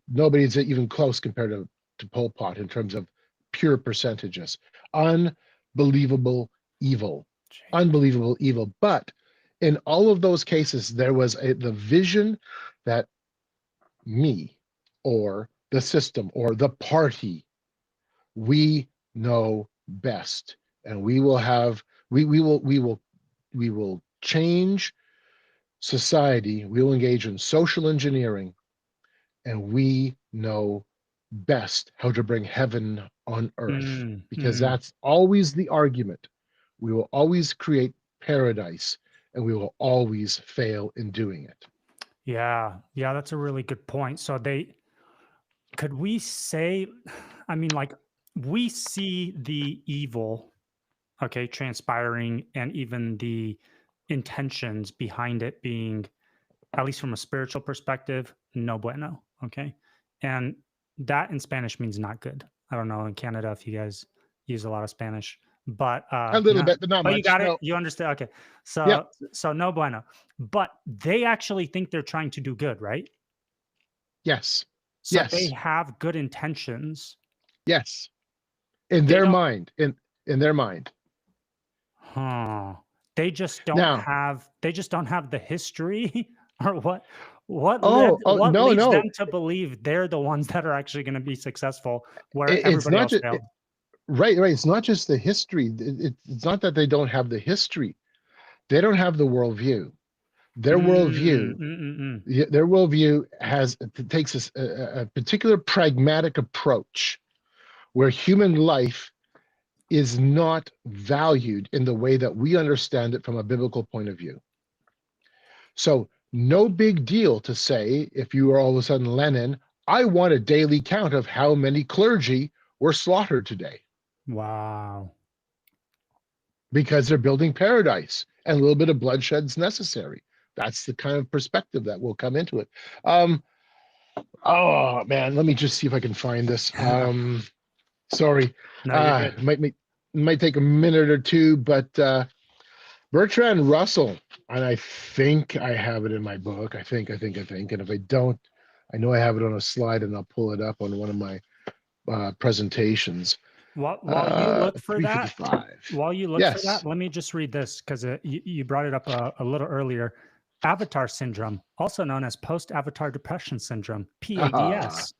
Nobody's even close compared to Pol Pot in terms of pure percentages. Unbelievable evil. Unbelievable evil. But in all of those cases, there was the vision that me or the system or the party, we know best, and we will change society. We will engage in social engineering, and we know best how to bring heaven on earth, because that's always the argument. We will always create paradise, and we will always fail in doing it. Yeah, that's a really good point. So could we say, I mean, like, we see the evil, okay, transpiring, and even the intentions behind it being, at least from a spiritual perspective, no bueno, okay? And that in Spanish means not good. I don't know in Canada if you guys use a lot of Spanish, but a little bit, but not much. You got it. You understand? Okay. So so no bueno. But they actually think they're trying to do good, right? Yes. So they have good intentions. Yes. In their mind. In their mind. Huh. They just don't have the history or what leads them to believe they're the ones that are actually going to be successful where everybody else failed. Right. It's not just the history. It's not that they don't have the history. They don't have the worldview. Their worldview takes a particular pragmatic approach where human life is not valued in the way that we understand it from a biblical point of view. So no big deal to say, if you are all of a sudden Lenin, I want a daily count of how many clergy were slaughtered today. Wow. Because they're building paradise and a little bit of bloodshed is necessary. That's the kind of perspective that will come into it. Oh man, let me just see if I can find this. Sorry. No, might take a minute or two, but Bertrand Russell, and I think I have it in my book. I think. And if I don't, I know I have it on a slide and I'll pull it up on one of my presentations. While you look for that, let me just read this because you brought it up a little earlier. Avatar syndrome, also known as post-avatar depression syndrome, PADS,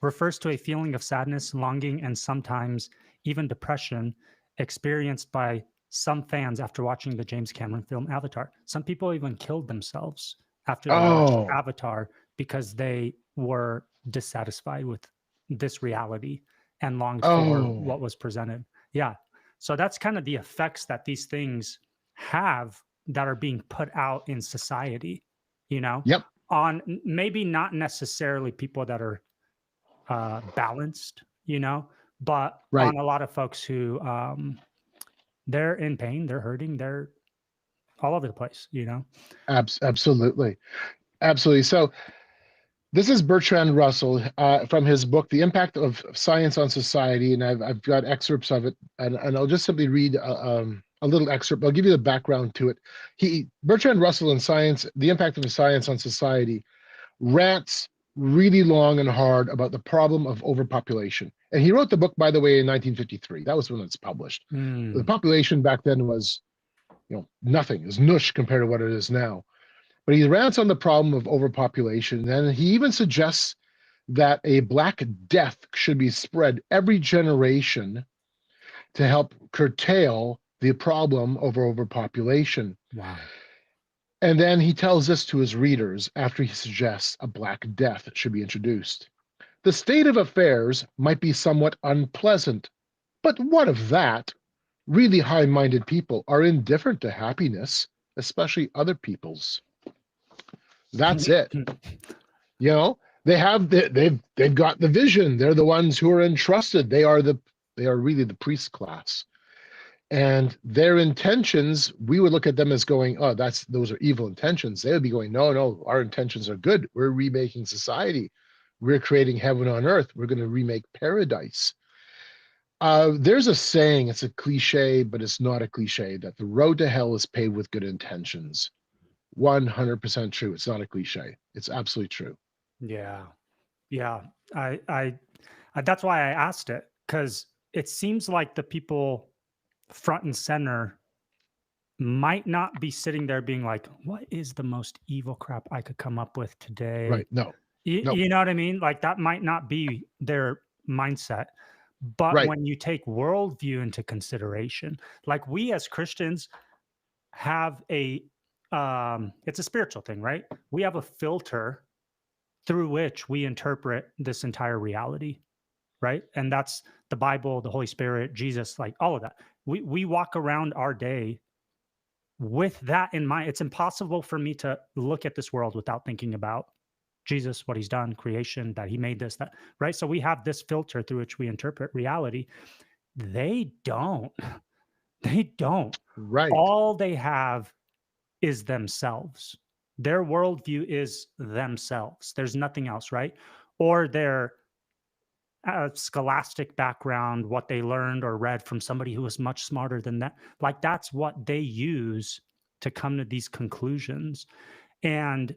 refers to a feeling of sadness, longing, and sometimes even depression experienced by some fans after watching the James Cameron film Avatar. Some people even killed themselves after they watched Avatar because they were dissatisfied with this reality and longed for what was presented. Yeah. So that's kind of the effects that these things have that are being put out in society, on maybe not necessarily people that are balanced, but on a lot of folks who they're in pain, they're hurting, they're all over the place, Absolutely. So this is Bertrand Russell from his book, The Impact of Science on Society, and I've got excerpts of it, and I'll just simply read a little excerpt. I'll give you the background to it. Bertrand Russell in Science, The Impact of Science on Society, rants really long and hard about the problem of overpopulation. And he wrote the book, by the way, in 1953. That was when it's published. The Mm. population back then was, nothing. It was nush compared to what it is now. But he rants on the problem of overpopulation, and he even suggests that a Black Death should be spread every generation to help curtail the problem of overpopulation. Wow. And then he tells this to his readers after he suggests a Black Death should be introduced. The state of affairs might be somewhat unpleasant, but what of that? Really high-minded people are indifferent to happiness, especially other people's. That's it. They've got the vision. They're the ones who are entrusted. They are really the priest class. And their intentions, we would look at them as going, oh, those are evil intentions. They would be going, no, our intentions are good. We're remaking society. We're creating heaven on earth. We're going to remake paradise. There's a saying, it's a cliche, but it's not a cliche, that the road to hell is paved with good intentions. 100% true. It's not a cliche. It's absolutely true. Yeah. I that's why I asked it, because it seems like the people front and center might not be sitting there being like, what is the most evil crap I could come up with today? Right. No. You know what I mean? Like, that might not be their mindset. But right. when you take worldview into consideration, like, we as Christians have it's a spiritual thing, right? We have a filter through which we interpret this entire reality, right? And that's the Bible, the Holy Spirit, Jesus, like all of that. We walk around our day with that in mind. It's impossible for me to look at this world without thinking about Jesus, what he's done, creation, that he made this, that, right? So we have this filter through which we interpret reality. They don't. Right. All they have is themselves. Their worldview is themselves. There's nothing else, right? Or their scholastic background, what they learned or read from somebody who was much smarter than that. Like, that's what they use to come to these conclusions. And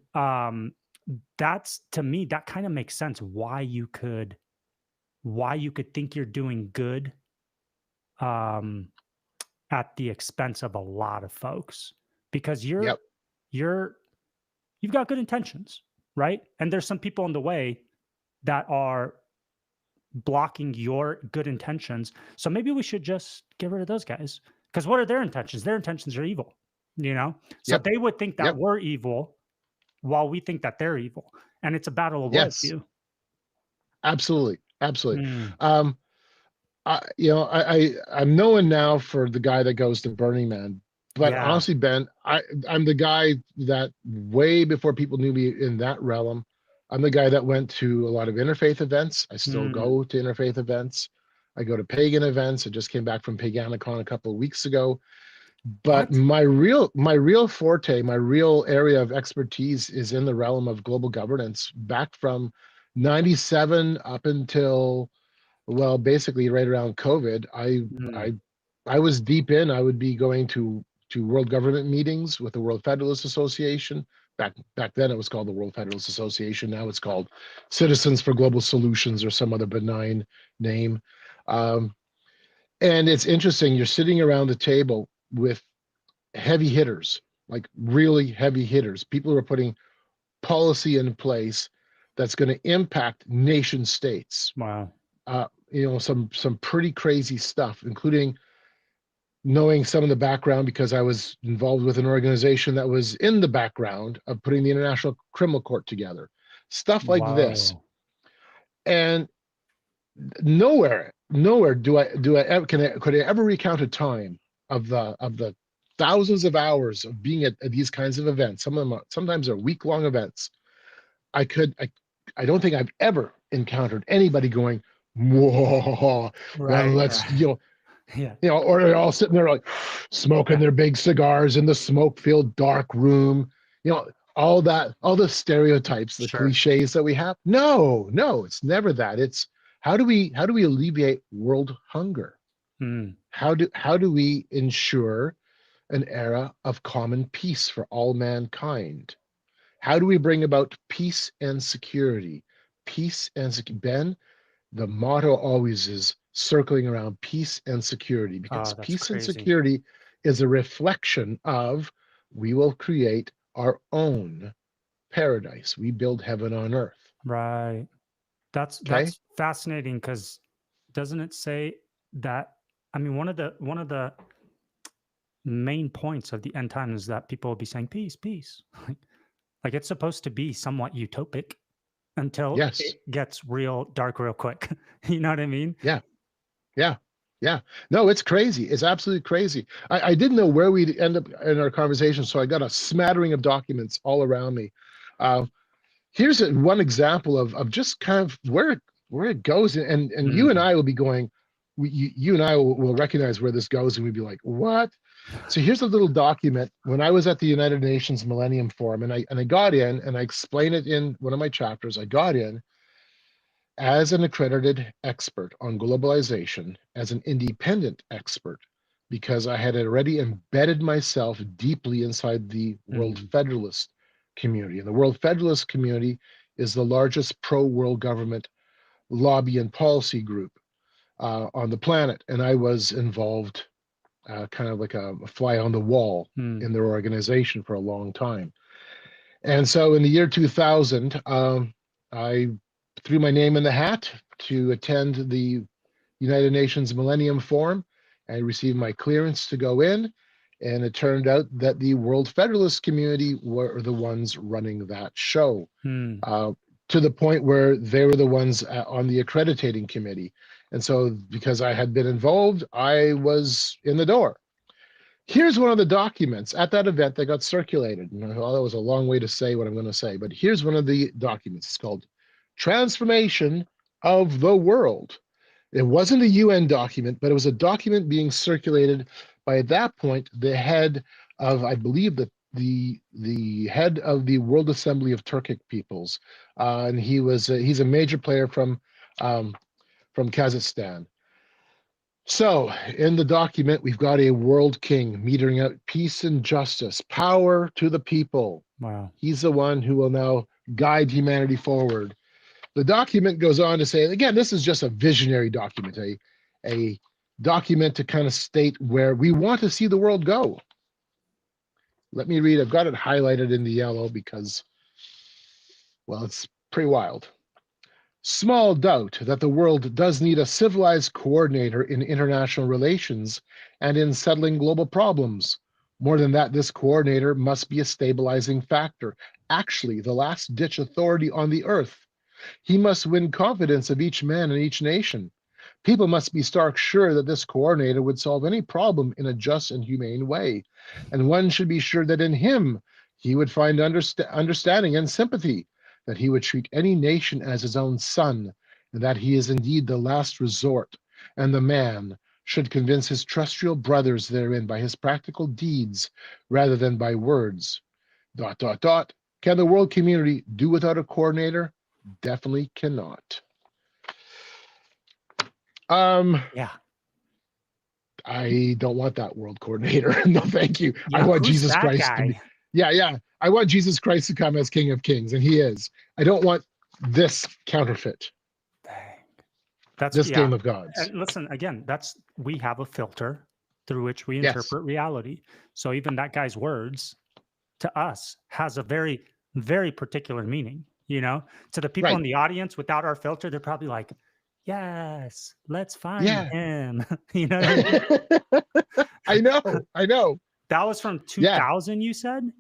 that's, to me, that kind of makes sense why you could think you're doing good at the expense of a lot of folks, because you've got good intentions, right? And there's some people in the way that are blocking your good intentions. So maybe we should just get rid of those guys, because what are their intentions? Their intentions are evil, So they would think that we're evil while we think that they're evil. And it's a battle of worldview. Absolutely. I'm known now for the guy that goes to Burning Man, but honestly, Ben, I'm the guy that way before people knew me in that realm. I'm the guy that went to a lot of interfaith events. I still go to interfaith events. I go to pagan events. I just came back from Paganicon a couple of weeks ago. But my real forte, my real area of expertise is in the realm of global governance, back from 97 up until, well, basically right around COVID. I was deep in. I would be going to world government meetings with the World Federalist Association. Back then it was called the World Federalist Association. Now it's called Citizens for Global Solutions, or some other benign name. And it's interesting. You're sitting around the table with heavy hitters, like really heavy hitters, people who are putting policy in place that's going to impact nation states. Wow. Some pretty crazy stuff, including knowing some of the background, because I was involved with an organization that was in the background of putting the International Criminal Court together, stuff like this. And nowhere could I ever recount a time of the thousands of hours of being at these kinds of events. Some of them sometimes are week-long events. I don't think I've ever encountered anybody going, whoa, let's or they're all sitting there like smoking their big cigars in the smoke-filled dark room, all the stereotypes, the cliches that we have. No, it's never that. It's how do we alleviate world hunger? How do we ensure an era of common peace for all mankind? How do we bring about peace and security? Peace and Ben, the motto always is circling around peace and security, because Oh, that's peace and crazy. security is a reflection of we will create our own paradise. We build heaven on earth. Right. Okay. That's fascinating, because doesn't it say that, I mean, one of the main points of the end times is that people will be saying peace, peace. Like it's supposed to be somewhat utopic until Yes. it gets real dark real quick. You know what I mean? Yeah. Yeah. Yeah. No, it's crazy. It's absolutely crazy. I didn't know where we'd end up in our conversation, so I got a smattering of documents all around me. Here's one example of just kind of where it goes, and you and I will be going. You and I will recognize where this goes, and we'd be like, "What?" So here's a little document. When I was at the United Nations Millennium Forum, and I got in, and I explained it in one of my chapters. I got in as an accredited expert on globalization, as an independent expert, because I had already embedded myself deeply inside the World Federalist community. And the World Federalist community is the largest pro-world government lobby and policy group on the planet. And I was involved kind of like a fly on the wall in their organization for a long time. And so in the year 2000, I threw my name in the hat to attend the United Nations Millennium Forum. I received my clearance to go in, and it turned out that the World Federalist community were the ones running that show, to the point where they were the ones on the accrediting committee. And so because I had been involved, I was in the door. Here's one of the documents at that event that got circulated. Well, that was a long way to say what I'm going to say, but here's one of the documents. It's called Transformation of the World. It wasn't a UN document, but it was a document being circulated by, at that point, the head of, I believe, the head of the World Assembly of Turkic Peoples, and he's a major player from Kazakhstan. So in the document, we've got a world king metering out peace and justice, power to the people. Wow. He's the one who will now guide humanity forward. The document goes on to say, again, this is just a visionary document, a document to kind of state where we want to see the world go. Let me read. I've got it highlighted in the yellow because, well, it's pretty wild. Small doubt that the world does need a civilized coordinator in international relations and in settling global problems. More than that, this coordinator must be a stabilizing factor, actually the last-ditch authority on the earth. He must win confidence of each man and each nation. People must be stark sure that this coordinator would solve any problem in a just and humane way, and one should be sure that in him he would find understanding and sympathy, that he would treat any nation as his own son, and that he is indeed the last resort, and the man should convince his terrestrial brothers therein by his practical deeds rather than by words. ... Can the world community do without a coordinator? Definitely cannot. Yeah. I don't want that world coordinator. No, thank you. Yeah, I want who's Jesus that Christ guy? to be. Yeah. I want Jesus Christ to come as King of Kings, and he is. I don't want this counterfeit. Dang. That's this game of gods. And listen, again, we have a filter through which we Yes. interpret reality. So even that guy's words to us has a very, very particular meaning, you know? To the people Right. in the audience without our filter, they're probably like, yes, let's find him. You know what I mean? I know. That was from 2000, you said?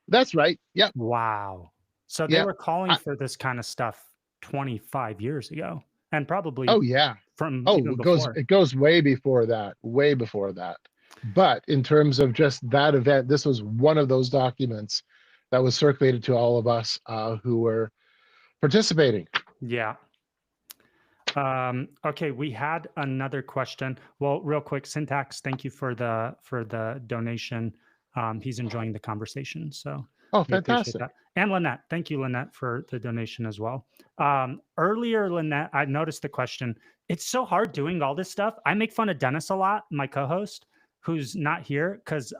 That's right. Yep. Wow. So they were calling for this kind of stuff 25 years ago, and probably from even before. It goes way before that, But in terms of just that event, this was one of those documents that was circulated to all of us who were participating. Yeah. Okay, we had another question. Well, real quick, Syntax, thank you for the donation. He's enjoying the conversation, so fantastic. That. And Lynette, thank you, Lynette, for the donation as well. Earlier, Lynette, I noticed the question. It's so hard doing all this stuff. I make fun of Dennis a lot, my co-host, who's not here, because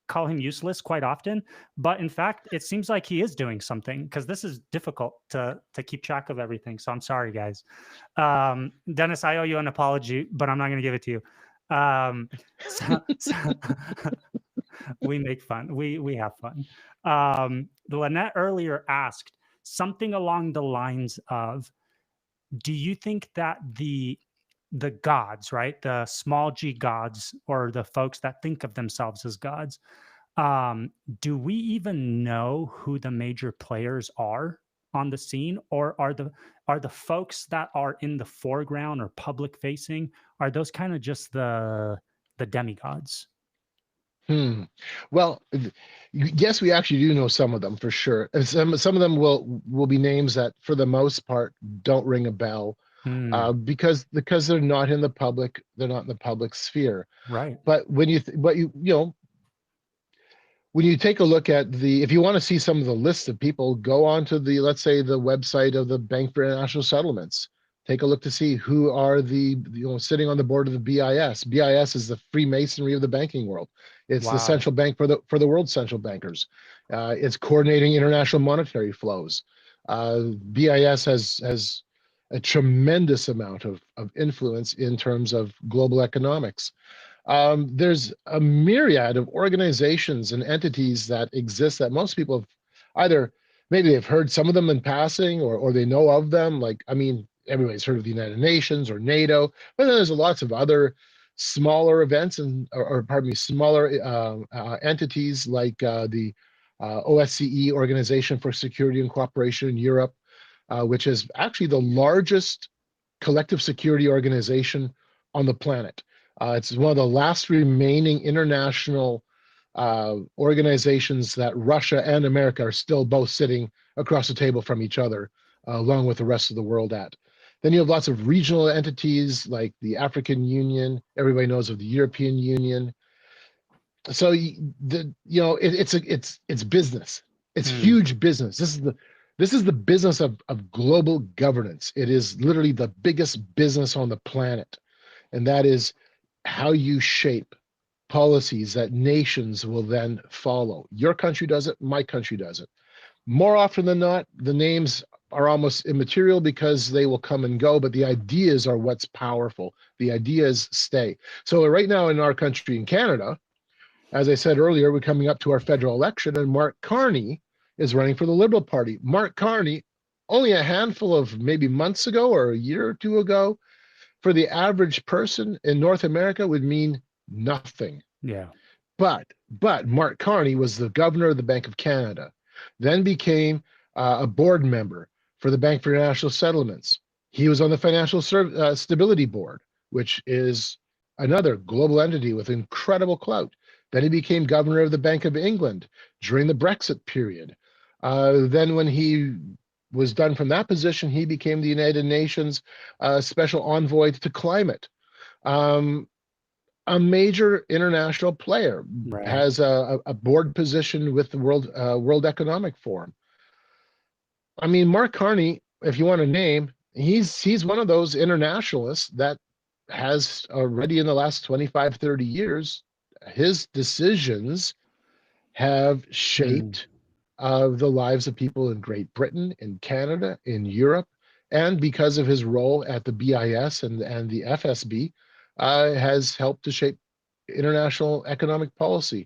call him useless quite often, but in fact, it seems like he is doing something, because this is difficult to keep track of everything. So I'm sorry, guys. Dennis, I owe you an apology, but I'm not going to give it to you. So we make fun. We have fun. Lynette earlier asked something along the lines of, do you think that the gods, right, the small g gods, or the folks that think of themselves as gods, do we even know who the major players are on the scene, or are the folks that are in the foreground or public facing, are those kind of just the demigods? Well, yes, we actually do know some of them for sure. And some of them will be names that, for the most part, don't ring a bell, because they're not in the public. They're not in the public sphere. Right. But when you when you take a look at if you want to see some of the lists of people, go on to let's say the website of the Bank for International Settlements. Take a look to see who are sitting on the board of the BIS. BIS is the Freemasonry of the banking world. It's the central bank for the world's central bankers. It's coordinating international monetary flows. BIS has a tremendous amount of influence in terms of global economics. There's a myriad of organizations and entities that exist that most people have either, maybe they've heard some of them in passing, or they know of them. Like, I mean, everybody's heard of the United Nations or NATO, but then there's lots of other smaller events smaller entities like the OSCE, Organization for Security and Cooperation in Europe, which is actually the largest collective security organization on the planet. It's one of the last remaining international organizations that Russia and America are still both sitting across the table from each other, along with the rest of the world at. Then you have lots of regional entities like the African Union. Everybody knows of the European Union. So it's business. It's huge business. This is the business of global governance. It is literally the biggest business on the planet, and that is how you shape policies that nations will then follow. Your country does it, my country does it. More often than not, the names are almost immaterial because they will come and go, but the ideas are what's powerful. The ideas stay. So right now in our country, in Canada, as I said earlier, we're coming up to our federal election, and Mark Carney is running for the Liberal Party. Mark Carney, only a handful of maybe months ago or a year or two ago, for the average person in North America would mean nothing. Yeah. But Mark Carney was the governor of the Bank of Canada, then became a board member for the Bank for International Settlements. He was on the Financial Stability Board, which is another global entity with incredible clout. Then he became governor of the Bank of England during the Brexit period. Then when he was done from that position, he became the United Nations Special Envoy to Climate. A major international player, has a board position with the World Economic Forum. I mean, Mark Carney, if you want to name, he's one of those internationalists that has already in the last 25, 30 years, his decisions have shaped the lives of people in Great Britain, in Canada, in Europe, and because of his role at the BIS and the FSB, has helped to shape international economic policy,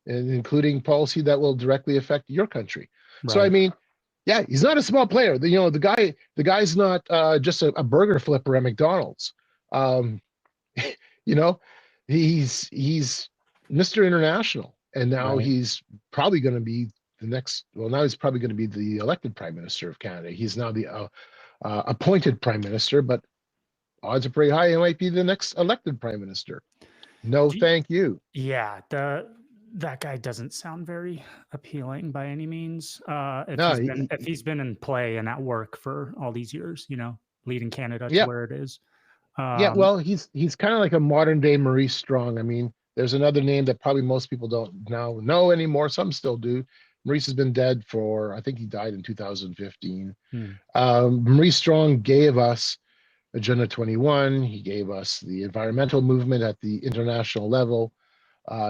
and including policy that will directly affect your country. Right. So I mean, yeah, he's not a small player. The guy's not just a burger flipper at McDonald's. He's Mr. International, and now he's probably going to be he's probably going to be the elected Prime Minister of Canada. He's now the appointed Prime Minister, but odds are pretty high he might be the next elected Prime Minister. No, thank you. Yeah, that guy doesn't sound very appealing by any means. If he's been in play and at work for all these years, leading Canada to where it is. Well, he's kind of like a modern day Maurice Strong. I mean, there's another name that probably most people don't now know anymore. Some still do. Maurice has been dead I think he died in 2015. Maurice Strong gave us Agenda 21. He gave us the environmental movement at the international level.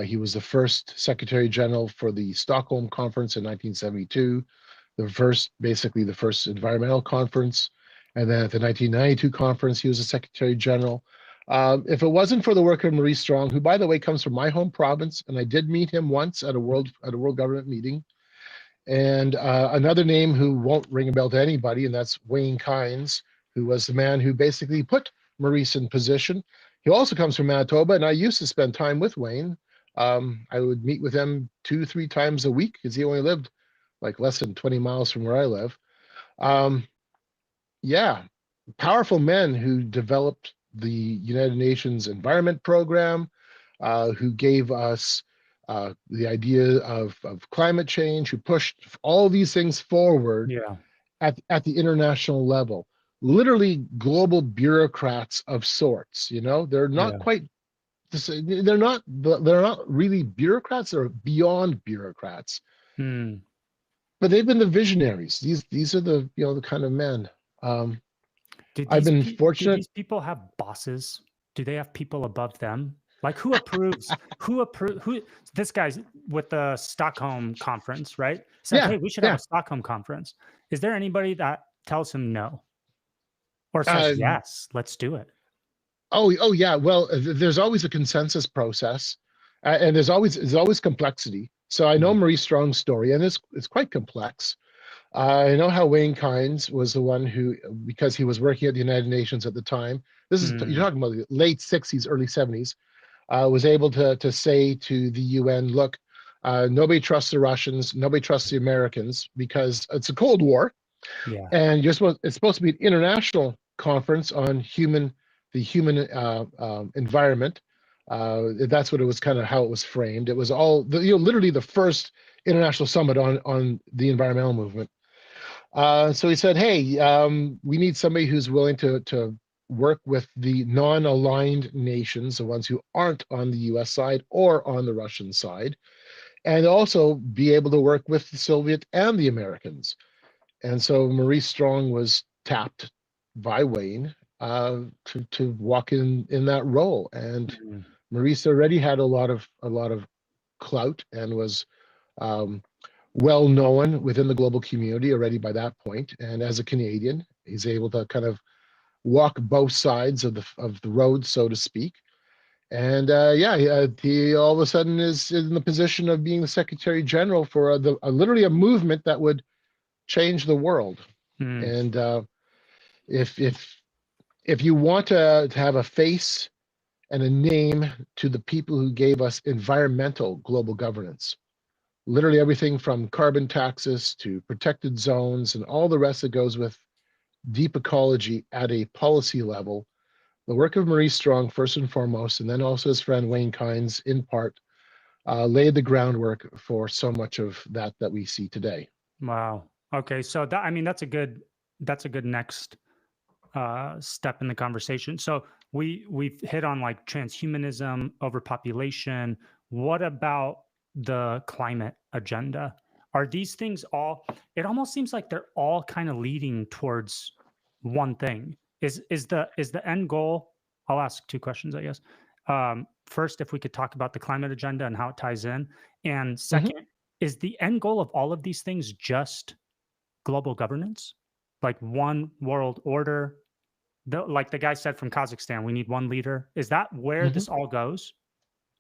He was the first Secretary General for the Stockholm Conference in 1972, basically the first environmental conference. And then at the 1992 conference, he was the Secretary General. If it wasn't for the work of Maurice Strong, who, by the way, comes from my home province, and I did meet him once at a world government meeting, and another name who won't ring a bell to anybody, and that's Wayne Kynes, who was the man who basically put Maurice in position. He also comes from Manitoba, and I used to spend time with Wayne. I would meet with him 2-3 times a week because he only lived like less than 20 miles from where I live. Yeah, powerful men who developed the United Nations Environment Program, who gave us the idea of climate change, who pushed all these things forward at the international level. Literally global bureaucrats of sorts. They're not quite. They're not really bureaucrats. They're beyond bureaucrats. But they've been the visionaries. These are the the kind of men. I've been fortunate. Do these people have bosses? Do they have people above them? Like who approves? Who this guy's with the Stockholm conference, right? Said, hey, we should have a Stockholm conference. Is there anybody that tells him no? Or says, yes, let's do it? Oh yeah. Well, there's always a consensus process, and there's always complexity. So I know Maurice Strong's story, and it's quite complex. I know how Wayne Kynes was the one who, because he was working at the United Nations at the time. This is you're talking about the late 60s, early 70s. Was able to say to the UN, look, nobody trusts the Russians, nobody trusts the Americans because it's a Cold War, and it's supposed to be an international conference on the human environment. That's what it was, kind of how it was framed. It was all literally the first international summit on the environmental movement. So he said, hey, we need somebody who's willing to work with the non-aligned nations, the ones who aren't on the US side or on the Russian side, and also be able to work with the Soviet and the Americans. And so Maurice Strong was tapped by Wayne to walk in that role. And Maurice already had a lot of clout and was well known within the global community already by that point. And as a Canadian, he's able to kind of walk both sides of the road, so to speak. And he all of a sudden is in the position of being the Secretary General for literally a movement that would change the world. And if you want to have a face and a name to the people who gave us environmental global governance, literally everything from carbon taxes to protected zones and all the rest that goes with deep ecology at a policy level, the work of Maurice Strong, first and foremost, and then also his friend Wayne Kynes, in part, laid the groundwork for so much of that we see today. Wow. Okay, so that's a good next step in the conversation. So we've hit on like transhumanism, overpopulation. What about the climate agenda? Are these things all? It almost seems like they're all kind of leading towards one thing. Is the end goal? I'll ask two questions, I guess. First, if we could talk about the climate agenda and how it ties in, and second, is the end goal of all of these things just global governance, like one world order? Like the guy said from Kazakhstan, we need one leader. Is that where this all goes?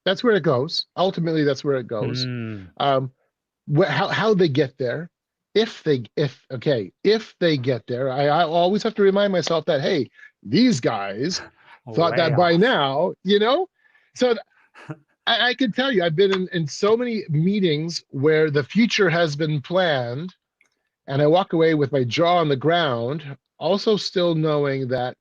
That's where it goes. Ultimately, that's where it goes. How they get there, if they get there, I always have to remind myself that, hey, these guys thought that by now, So I can tell you, I've been in so many meetings where the future has been planned, and I walk away with my jaw on the ground, also still knowing that,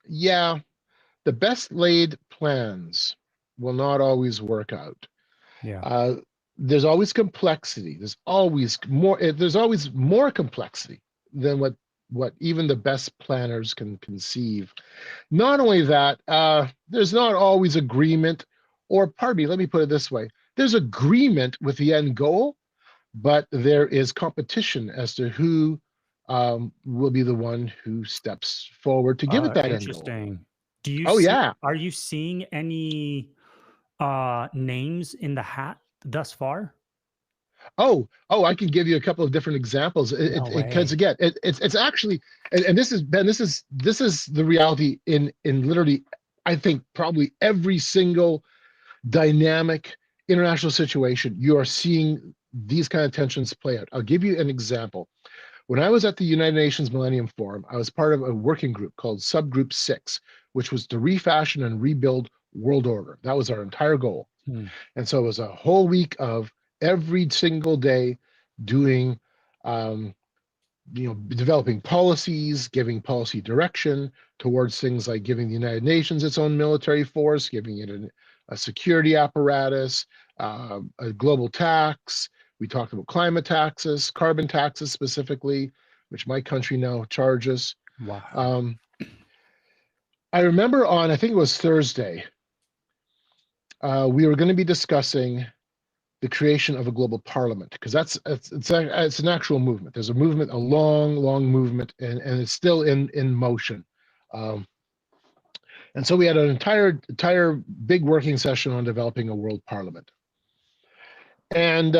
the best laid plans will not always work out. There's always complexity. There's always more complexity than what even the best planners can conceive. Not only that, there's not always agreement, or pardon me, let me put it this way. There's agreement with the end goal, but there is competition as to who will be the one who steps forward to give it that end goal. Interesting. Do you? Oh, yeah. Are you seeing any names in the hat thus far? Oh, I can give you a couple of different examples. No Because way. again, it's actually, and this is Ben. This is the reality in literally, I think probably every single dynamic international situation. You are seeing these kind of tensions play out. I'll give you an example. When I was at the United Nations Millennium Forum, I was part of a working group called Subgroup 6, which was to refashion and rebuild world order. That was our entire goal. And so it was a whole week of every single day doing, developing policies, giving policy direction towards things like giving the United Nations its own military force, giving it a security apparatus, a global tax. We talked about climate taxes, carbon taxes specifically, which my country now charges. Wow. I remember I think it was Thursday, we were going to be discussing the creation of a global parliament, because it's an actual movement. There's a movement, a long movement, and it's still in motion. And so we had an entire big working session on developing a world parliament. And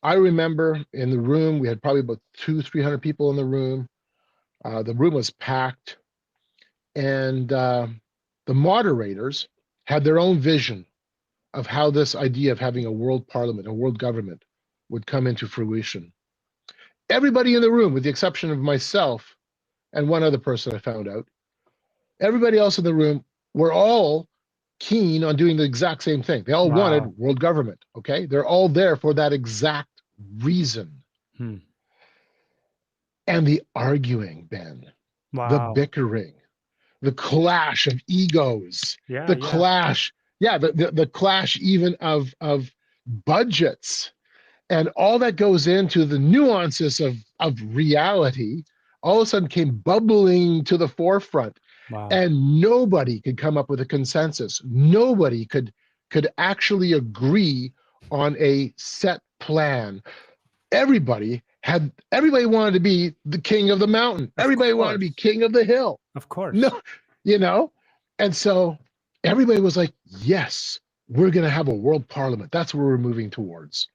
I remember in the room, we had probably about 200-300 people in the room. The room was packed, and the moderators had their own vision of how this idea of having a world parliament, a world government, would come into fruition. Everybody in the room, with the exception of myself and one other person I found out, everybody else in the room were all keen on doing the exact same thing. They all wanted world government, okay? They're all there for that exact reason. And the arguing, Ben, the bickering, the clash of egos, the clash, the clash even of budgets, and all that goes into the nuances of reality, all of a sudden came bubbling to the forefront. And nobody could come up with a consensus. Nobody could actually agree on a set plan. Everybody wanted to be the king of the mountain. Everybody wanted to be king of the hill. Of course. No, and so everybody was like, yes, we're going to have a world parliament. That's where we're moving towards.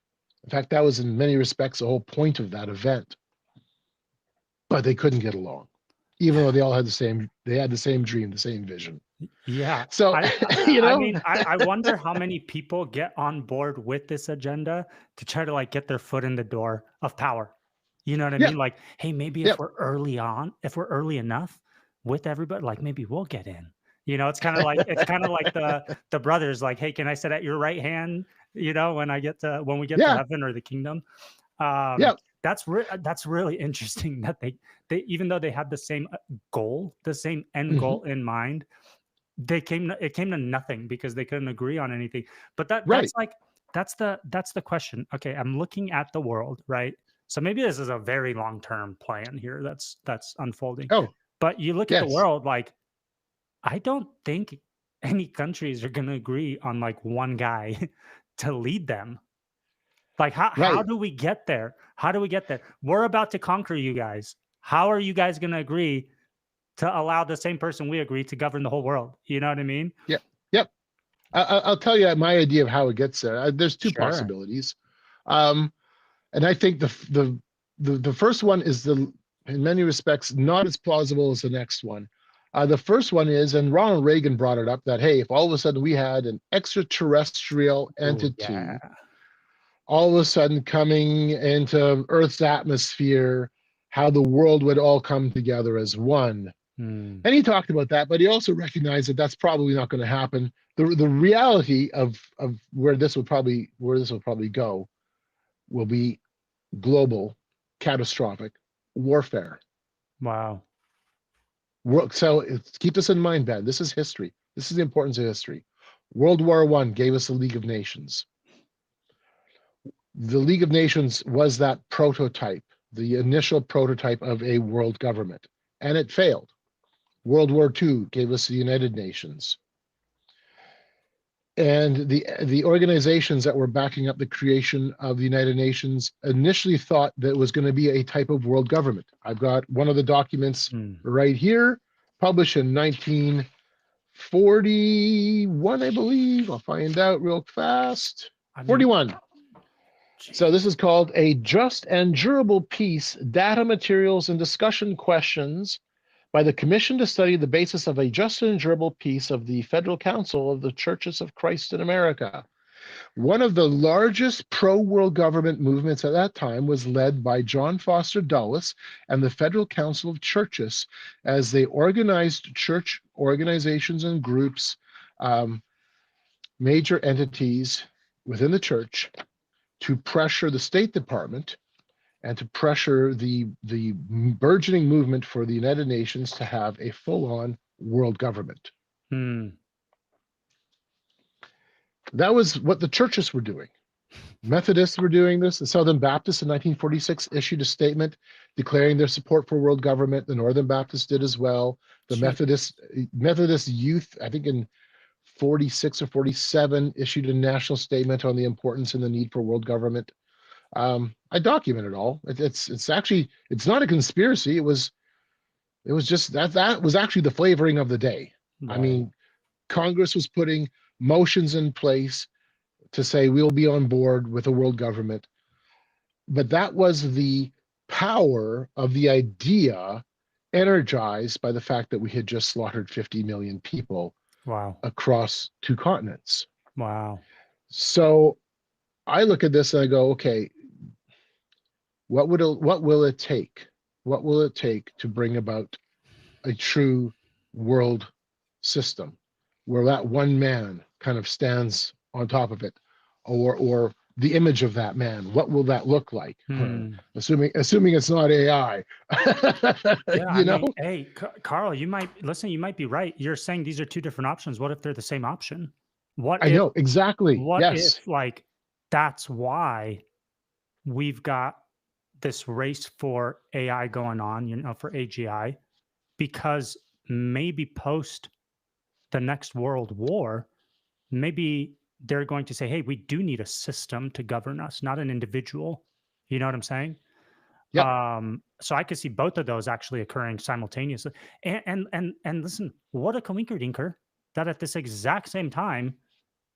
In fact, that was in many respects the whole point of that event. But they couldn't get along, even though they all had the same dream, the same vision. Yeah. So, I wonder how many people get on board with this agenda to try to like get their foot in the door of power. You know what I mean? Like, hey, maybe if we're early enough with everybody, like maybe we'll get in. It's kind of like the brothers, like, hey, can I sit at your right hand? When we get to heaven or the kingdom. That's really interesting that they even though they had the same goal, the same end goal in mind, it came to nothing because they couldn't agree on anything. But that's the question. Okay, I'm looking at the world, right? So maybe this is a very long-term plan here that's unfolding. But you look at the world, like, I don't think any countries are going to agree on like one guy to lead them. Like, how do we get there? How do we get there? We're about to conquer you guys. How are you guys going to agree to allow the same person we agree to govern the whole world? You know what I mean? Yep. I'll tell you my idea of how it gets there. There's two possibilities. And I think the first one is in many respects not as plausible as the next one. The first one is, and Ronald Reagan brought it up, that, hey, if all of a sudden we had an extraterrestrial entity all of a sudden coming into Earth's atmosphere, how the world would all come together as one. And he talked about that, but he also recognized that that's probably not going to happen. The reality of where this will probably go will be global, catastrophic warfare. Wow. So keep this in mind, Ben. This is history. This is the importance of history. World War I gave us the League of Nations. The League of Nations was that prototype, the initial prototype of a world government, and it failed. World War II gave us the United Nations. And the organizations that were backing up the creation of the United Nations initially thought that it was going to be a type of world government. I've got one of the documents right here, published in 19 41, I believe. I'll find out real fast. 41. So this is called A Just and Durable Peace, Data, Materials, and Discussion Questions by the Commission to Study the Basis of a Just and Durable Peace of the Federal Council of the Churches of Christ in America. One of the largest pro-world government movements at that time was led by John Foster Dulles and the Federal Council of Churches as they organized church organizations and groups, major entities within the church, to pressure the State Department and to pressure the burgeoning movement for the United Nations to have a full-on world government. That was what the churches were doing. Methodists were doing this. The Southern Baptists in 1946 issued a statement declaring their support for world government. The Northern Baptists did as well. The Methodist Youth, I think in 46 or 47, issued a national statement on the importance and the need for world government. I document it all. It's actually, it's not a conspiracy. It was just that was actually the flavoring of the day. Right. I mean, Congress was putting motions in place to say we'll be on board with a world government. But that was the power of the idea energized by the fact that we had just slaughtered 50 million people. Wow. Across 2 continents. Wow. So I look at this and I go, okay, what will it take? What will it take to bring about a true world system where that one man kind of stands on top of it, or the image of that man? What will that look like? Assuming it's not AI. Yeah, you know? Mean, hey, Carl, you might be right. You're saying these are 2 different options. What if they're the same option? I know exactly. What if, like, that's why we've got this race for AI going on, you know, for AGI, because maybe post the next world war, maybe they're going to say, hey, we do need a system to govern us, not an individual. You know what I'm saying? Yeah. So I could see both of those actually occurring simultaneously. And listen, what a coinkydinker that at this exact same time,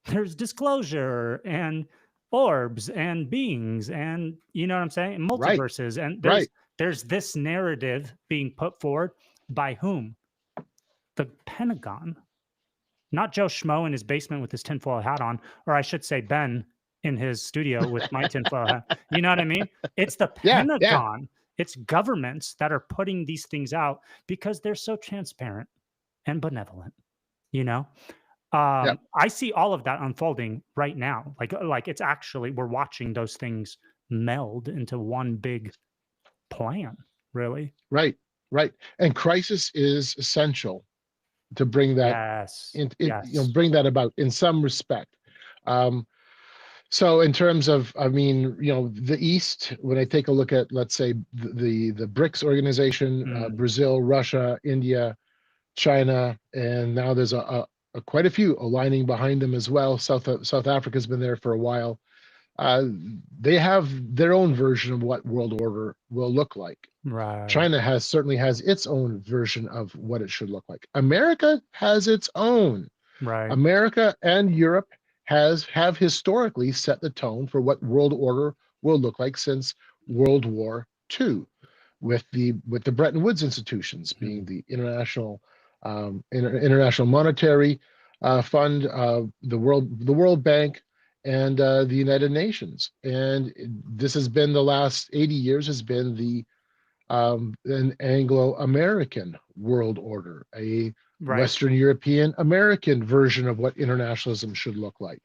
there's disclosure and orbs and beings and, you know what I'm saying? Multiverses. Right. And there's this narrative being put forward by whom? The Pentagon. Not Joe Schmo in his basement with his tinfoil hat on, or I should say Ben in his studio with my tinfoil hat. You know what I mean? It's the Pentagon. Yeah. It's governments that are putting these things out because they're so transparent and benevolent, you know? I see all of that unfolding right now. Like it's actually, we're watching those things meld into one big plan, really. Right. And crisis is essential to bring that, bring that about in some respect. So in terms of, I mean, you know, the East, when I take a look at, let's say, the BRICS organization, Brazil, Russia, India, China, and now there's quite a few aligning behind them as well. South Africa's been there for a while. They have their own version of what world order will look like. Right. China certainly has its own version of what it should look like. America has its own. Right. America and Europe have historically set the tone for what world order will look like since World War II, with the Bretton Woods institutions being the International Monetary Fund, the World Bank, and the United Nations. And this has been the last 80 years has been an Anglo-American world order, a Western European American version of what internationalism should look like.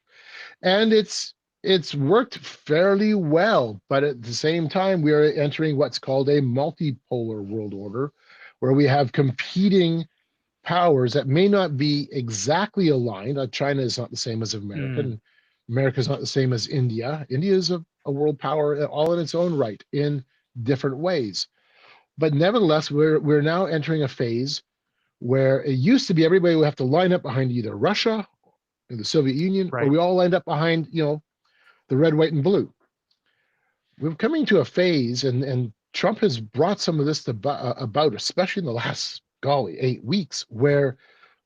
And it's worked fairly well, but at the same time, we are entering what's called a multipolar world order, where we have competing powers that may not be exactly aligned. China is not the same as America, and America is not the same as India. India is a world power all in its own right in different ways. But nevertheless, we're now entering a phase where it used to be everybody would have to line up behind either Russia or the Soviet Union, or we all lined up behind, you know, the red, white, and blue. We're coming to a phase, and Trump has brought some of this about, especially in the last, 8 weeks, where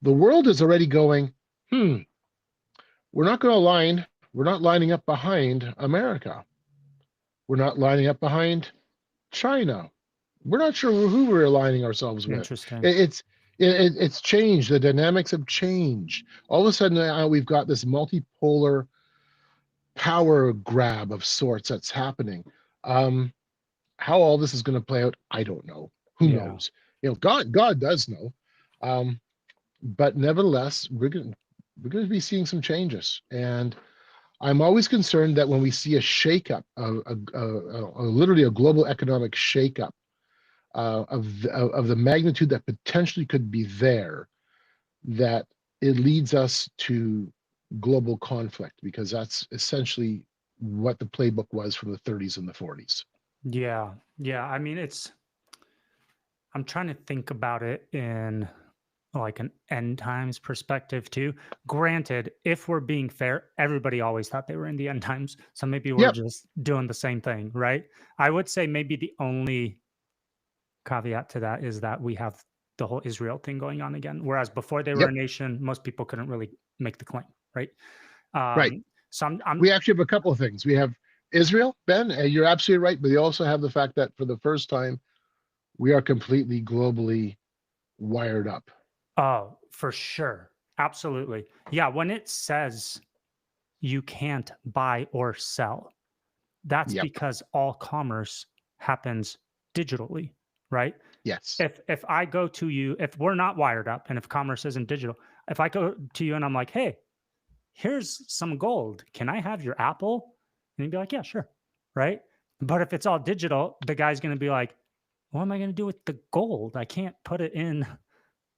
the world is already going, we're not going to align. We're not lining up behind America. We're not lining up behind China. We're not sure who we're aligning ourselves with. Interesting. It's changed. The dynamics have changed. All of a sudden now we've got this multipolar power grab of sorts that's happening. How all this is going to play out, I don't know. Who knows? God does know. But nevertheless, we're going to be seeing some changes, and I'm always concerned that when we see a shakeup, literally a global economic shakeup of the magnitude that potentially could be there, that it leads us to global conflict, because that's essentially what the playbook was from the 30s and the 40s. Yeah. I mean, I'm trying to think about it in like an end times perspective too. Granted, if we're being fair, everybody always thought they were in the end times. So maybe we're just doing the same thing, right? I would say maybe the only caveat to that is that we have the whole Israel thing going on again. Whereas before they were a nation, most people couldn't really make the claim, right? Right. So we actually have a couple of things. We have Israel, Ben, you're absolutely right, but you also have the fact that for the first time, we are completely globally wired up. Oh, for sure. Absolutely. Yeah. When it says you can't buy or sell, that's because all commerce happens digitally, right? Yes. If I go to you, if we're not wired up and if commerce isn't digital, if I go to you and I'm like, hey, here's some gold, can I have your apple? And you'd be like, yeah, sure. Right. But if it's all digital, the guy's going to be like, what am I going to do with the gold? I can't put it in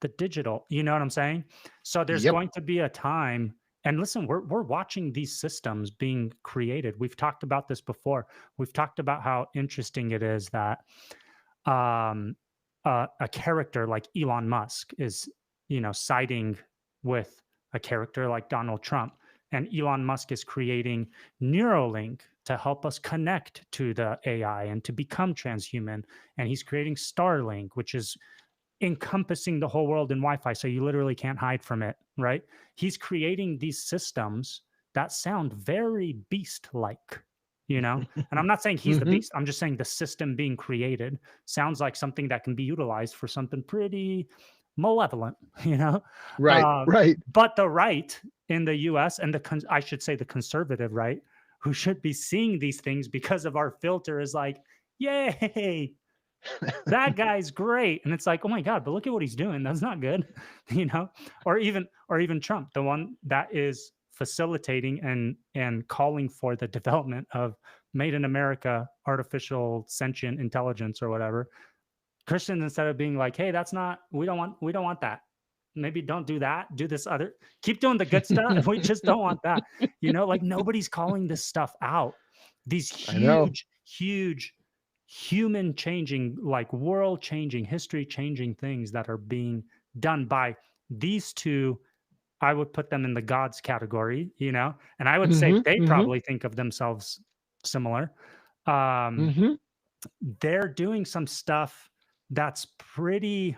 the digital. You know what I'm saying? So there's going to be a time, and listen, we're watching these systems being created. We've talked about this before. We've talked about how interesting it is that a character like Elon Musk is, siding with a character like Donald Trump. And Elon Musk is creating Neuralink to help us connect to the AI and to become transhuman. And he's creating Starlink, which is encompassing the whole world in Wi-Fi, so you literally can't hide from it, right? He's creating these systems that sound very beast-like, and I'm not saying he's the beast. I'm just saying the system being created sounds like something that can be utilized for something pretty malevolent, Right. But the right in the US and I should say the conservative right, who should be seeing these things because of our filter, is like, yay, that guy's great. And it's like, oh my God, but look at what he's doing. That's not good. Or even Trump, the one that is facilitating and calling for the development of made in America artificial sentient intelligence or whatever. Christians, instead of being like, hey, we don't want that. Maybe don't do that. Do this other, keep doing the good stuff. We just don't want that. Like nobody's calling this stuff out. These huge human changing, like world changing, history changing things that are being done by these two. I would put them in the gods category, and I would say they probably think of themselves similar. They're doing some stuff that's pretty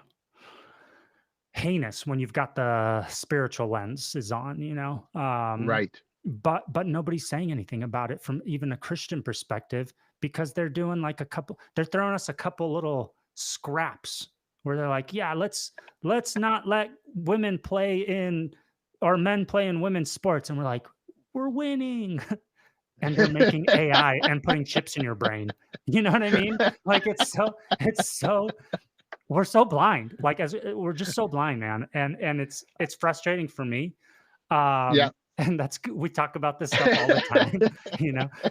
heinous when you've got the spiritual lenses on, Right. But nobody's saying anything about it from even a Christian perspective, because they're doing like they're throwing us a couple little scraps where they're like, yeah, let's not let women play in, or men play in women's sports. And we're like, we're winning. And they're making AI and putting chips in your brain. You know what I mean? Like it's so, we're so blind. Like we're just so blind, man. And it's frustrating for me. And we talk about this stuff all the time,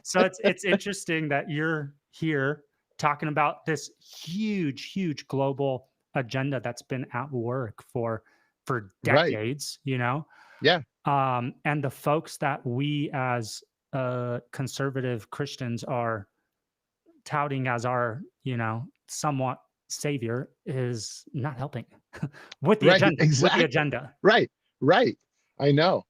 So it's interesting that you're here talking about this huge global agenda that's been at work for decades, Yeah. And the folks that we as conservative Christians are touting as our, somewhat savior is not helping with the agenda. Exactly. With the agenda. Right. I know.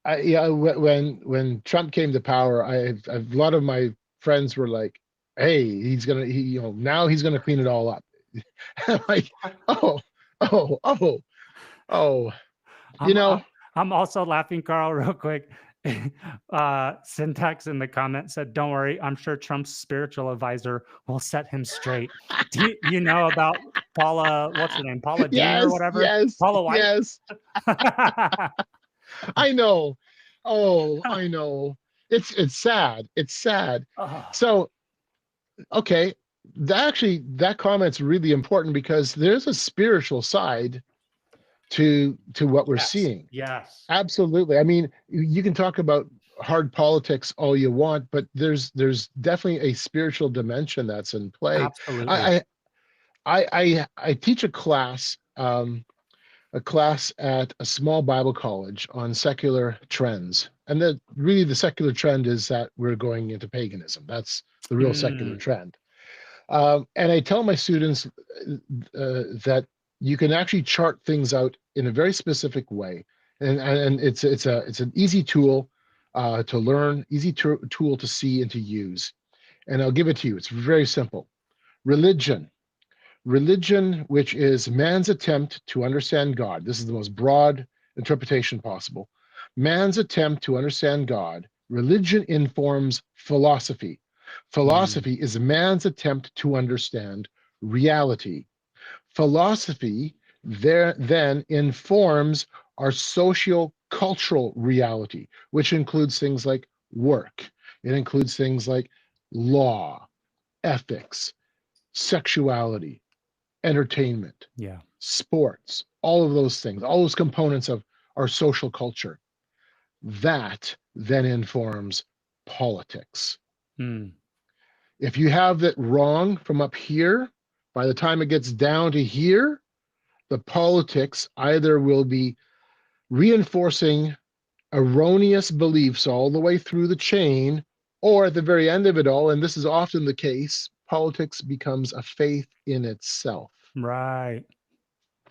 When Trump came to power, a lot of my friends were like, "Hey, now he's gonna clean it all up." I'm like, oh. Oh, you I'm, know, I'm, I'm also laughing, Carl, real quick. Syntax in the comment said, "Don't worry, I'm sure Trump's spiritual advisor will set him straight." Do you know about Paula? What's her name? Paula Dean or yes, whatever? yes, Paula White. yes. I know. Oh, I know. It's sad. It's sad. Oh, So, okay, that comment's really important because there's a spiritual side to what we're yes, seeing. yes, Absolutely. I mean, you can talk about hard politics all you want, but there's definitely a spiritual dimension that's in play. absolutely. I teach a class at a small Bible college on secular trends. And really the secular trend is that we're going into paganism. That's the real secular Mm, trend. And I tell my students that you can actually chart things out in a very specific way. And it's an easy tool to learn, easy tool to see and to use. And I'll give it to you. It's very simple. Religion. Religion, which is man's attempt to understand God. This is the most broad interpretation possible. Man's attempt to understand God. Religion informs philosophy. mm, Philosophy is man's attempt to understand reality. Philosophy then informs our socio-cultural reality, which includes things like work. It includes things like law, ethics, sexuality, entertainment, yeah. sports, all of those things, all those components of our social culture. That then informs politics. Mm, If you have it wrong from up here, by the time it gets down to here, the politics either will be reinforcing erroneous beliefs all the way through the chain, or at the very end of it all, and this is often the case, politics becomes a faith in itself. right.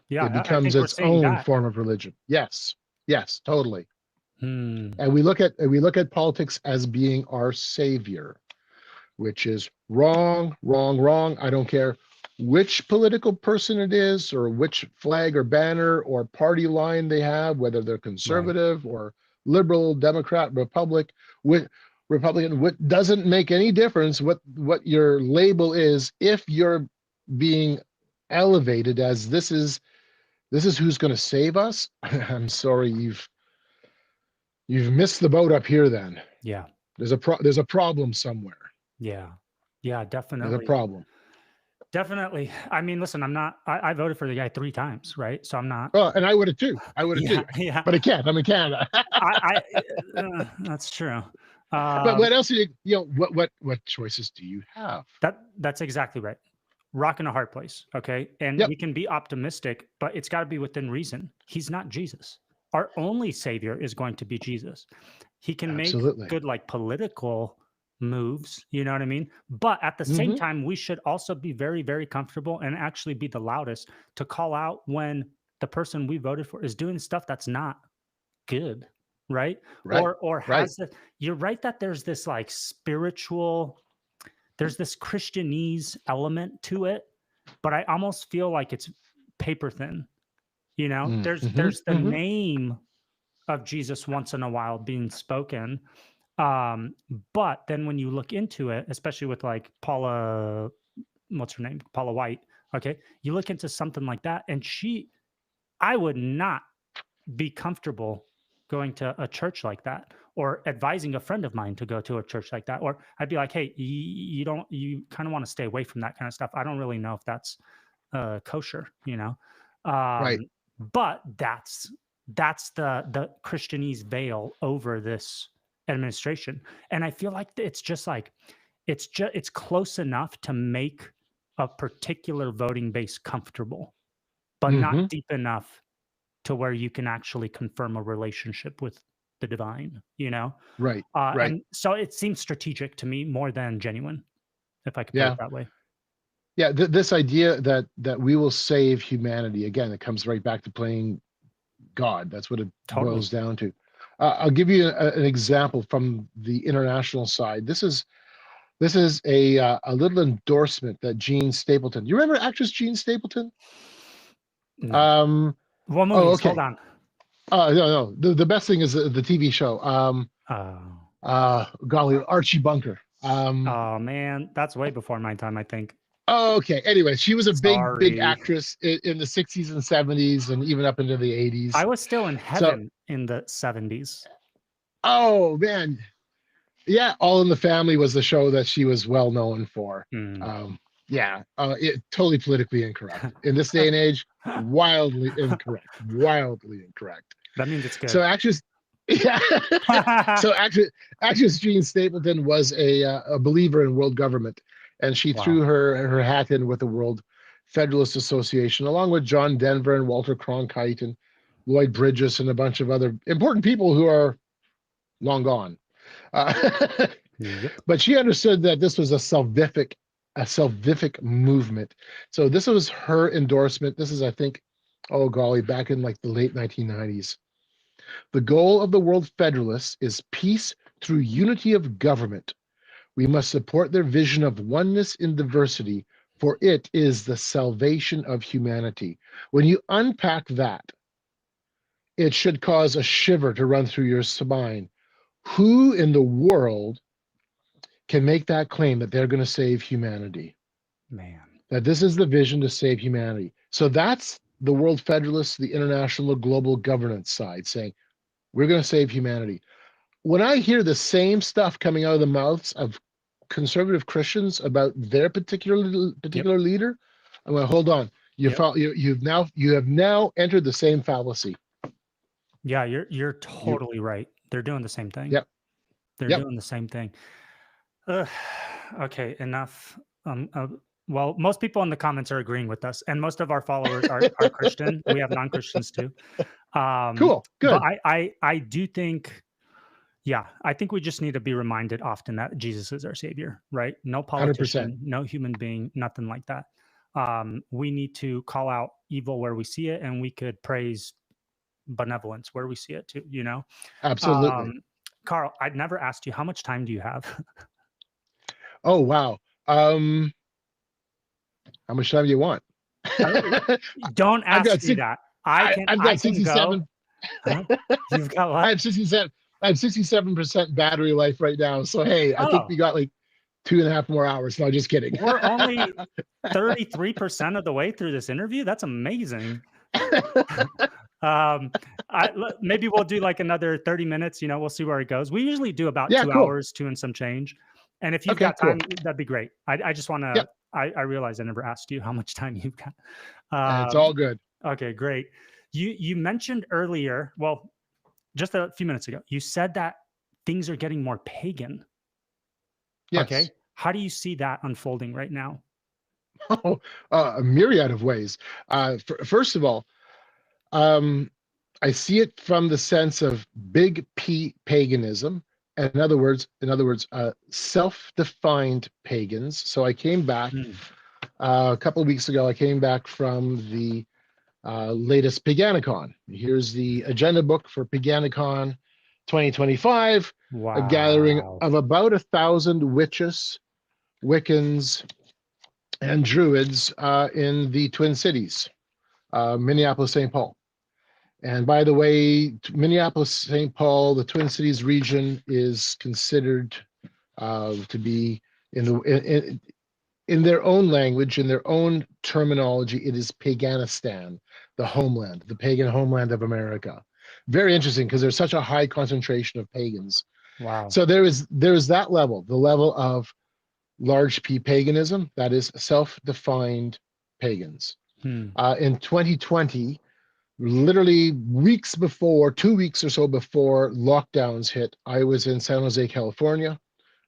Yeah, It I becomes think we're its seeing own that. form of religion. Yes, yes, totally. Mm, And we look at politics as being our savior, which is wrong, wrong, wrong. I don't care which political person it is or which flag or banner or party line they have, whether they're right. conservative or liberal, Democrat, Republican. What doesn't make any difference what your label is if you're being elevated as this is who's going to save us. I'm sorry, you've missed the boat up here. Then Yeah. there's a problem somewhere. Yeah. Yeah, There's a definitely. problem. Definitely. I mean, listen, I voted for the guy 3 times, right? So I'm not. Well, and I would have too. I would have Yeah, too. yeah. But I can't. I'm in Canada. That's true. But what else? What choices do you have? That's exactly right. Rock in a hard place. Okay. And Yep. we can be optimistic, but it's got to be within reason. He's not Jesus. Our only savior is going to be Jesus. He can make Absolutely. good, like, political moves, you know what I mean? But at the same Mm-hmm. time, we should also be very, very comfortable and actually be the loudest to call out when the person we voted for is doing stuff that's not good, right? Right. Or Right. has the, you're right that there's this like spiritual, there's this Christianese element to it, but I almost feel like it's paper thin. You know, Mm-hmm. there's the Mm-hmm. name of Jesus once in a while being spoken. But then when you look into it, especially with like Paula, what's her name? Paula White. Okay. You look into something like that, and I would not be comfortable going to a church like that or advising a friend of mine to go to a church like that. Or I'd be like, hey, you kind of want to stay away from that kind of stuff. I don't really know if that's kosher, you know? Right. But that's the Christianese veil over this administration. And I feel like it's just like, it's close enough to make a particular voting base comfortable, but not Mm-hmm. deep enough to where you can actually confirm a relationship with the divine, you know? Right. Right. And so it seems strategic to me more than genuine, if I could put it Yeah. that way. Yeah. This idea that we will save humanity, again, it comes right back to playing God. That's what it Totally. boils down to. I'll give you an example from the international side. This is a little endorsement that Jean Stapleton. You remember actress Jean Stapleton? No. Um, What Oh, movies? Hold okay. on. No. The best thing is the TV show. Oh. Golly, Archie Bunker. Oh man, that's way before my time, I think. Oh, okay. Anyway, she was a big Sorry. actress in the 60s and 70s and even up into the 80s. I was still in So, heaven in the 70s. oh man, yeah, All in the Family was the show that she was well known for. Hmm. Yeah, it totally politically incorrect in this day and age. Wildly incorrect. Wildly incorrect. That means it's good. So actress, yeah. So actress Jean Stapleton was a believer in world government, and she Wow. threw her hat in with the World Federalist Association, along with John Denver and Walter Cronkite and Lloyd Bridges and a bunch of other important people who are long gone. Yep. But she understood that this was a salvific movement. So this was her endorsement. This is, I think, oh golly, back in like the late 1990s. The goal of the World Federalists is peace through unity of government. We must support their vision of oneness in diversity, for it is the salvation of humanity. When you unpack that, it should cause a shiver to run through your spine. Who in the world can make that claim that they're going to save humanity? Man. That this is the vision to save humanity. So that's the World Federalists, the international global governance side saying, we're going to save humanity. When I hear the same stuff coming out of the mouths of conservative Christians about their particular leader, I'm going, hold on. You have now entered the same fallacy. Yeah, you're totally right. They're doing the same thing. Yep. They're doing the same thing. Okay, enough. Well, most people in the comments are agreeing with us, and most of our followers are Christian. We have non-Christians too. Cool. Good. But I do think, yeah, I think we just need to be reminded often that Jesus is our savior, right? No politician, 100%. no human being, nothing like that. We need to call out evil where we see it, and we could praise benevolence where we see it too, you know? Absolutely. Carl, I'd never asked you, how much time do you have? Oh, wow. How much time do you want? Don't ask me that. I've got 67. You've got what? I have 67. I have 67% battery life right now. So hey, I think we got like 2.5 more hours. No, just kidding. We're only 33% of the way through this interview. That's amazing. Maybe we'll do like another 30 minutes. You know, we'll see where it goes. We usually do about 2 hours, 2 and some change. And if you've got time, that'd be great. I just want to. I realize I never asked you how much time you've got. It's all good. Okay, great. You mentioned earlier, well, just a few minutes ago, you said that things are getting more pagan. Yes. Okay. How do you see that unfolding right now? Oh, a myriad of ways. First of all, I see it from the sense of big P paganism. In other words, self-defined pagans. So I came back a couple of weeks ago. I came back from the latest Paganicon. Here's the agenda book for Paganicon 2025. Wow. A gathering of about 1,000 witches, Wiccans, and Druids in the Twin Cities, Minneapolis, St. Paul. And by the way, Minneapolis, St. Paul, the Twin Cities region is considered to be in their own language, in their own terminology, it is Paganistan, the homeland, the pagan homeland of America. Very interesting because there's such a high concentration of pagans. Wow. So there is that level, the level of large P paganism, that is self-defined pagans. In 2020, literally weeks before, 2 weeks or so before lockdowns hit, I was in San Jose, California,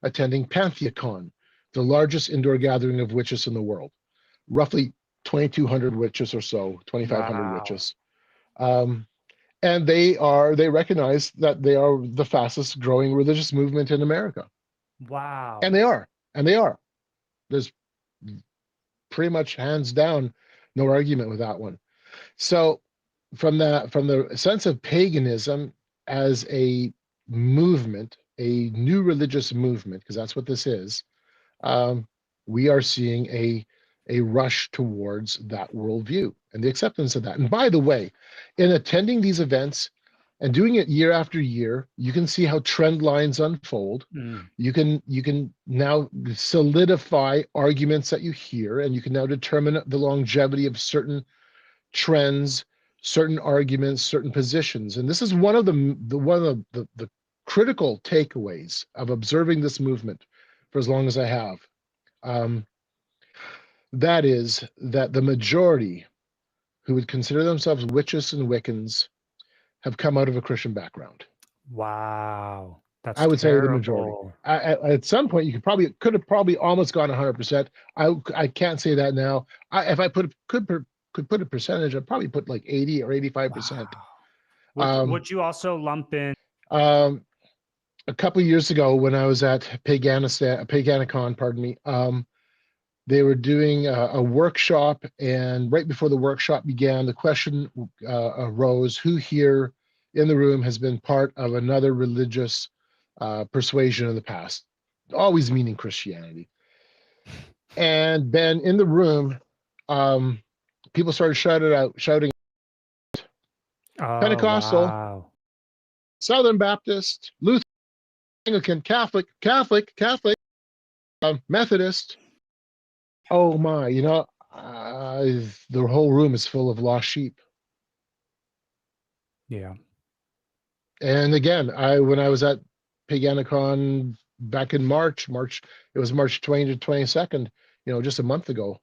attending PantheaCon, the largest indoor gathering of witches in the world. Roughly 2,200 witches or so, 2,500 witches. And they recognize that they are the fastest growing religious movement in America. Wow. And they are. There's pretty much hands down, no argument with that one. So from the sense of paganism as a movement, a new religious movement, because that's what this is, we are seeing a a rush towards that worldview and the acceptance of that. And by the way, in attending these events and doing it year after year, you can see how trend lines unfold. You can now solidify arguments that you hear, and you can now determine the longevity of certain trends, certain arguments, certain positions. And this is one of the critical takeaways of observing this movement for as long as I have. That is that the majority who would consider themselves witches and Wiccans have come out of a Christian background. Wow. That's I would say the majority. terrible. At some point, you could have probably almost gone 100%. I can't say that now. If I could put a percentage, I'd probably put like 80 or 85%. Wow. Would you also lump in? A couple of years ago, when I was at Paganisticon, pardon me, they were doing a workshop, and right before the workshop began, the question arose: who here in the room has been part of another religious persuasion in the past, always meaning Christianity? And then in the room, people started shouting, Pentecostal, wow. Southern Baptist, Lutheran, Anglican, Catholic, Methodist. Oh my, the whole room is full of lost sheep. Yeah. And again, when I was at Paganisticon back in March, it was March 20 to 22nd, just a month ago.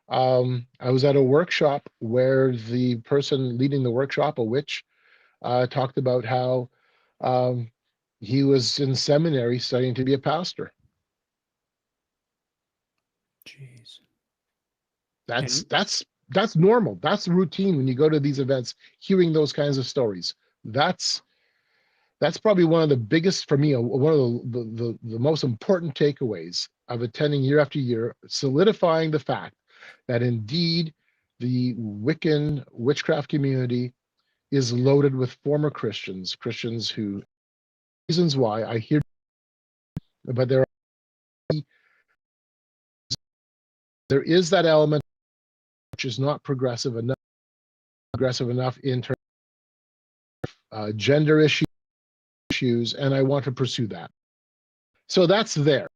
I was at a workshop where the person leading the workshop, a witch, talked about how he was in seminary studying to be a pastor. Jeez. That's normal. That's routine when you go to these events, hearing those kinds of stories. That's probably one of the biggest, for me, one of the most important takeaways of attending year after year, solidifying the fact that indeed the Wiccan witchcraft community is loaded with former Christians who, reasons why I hear, but there is that element which is not progressive enough in terms of gender issues, and I want to pursue that. So that's there.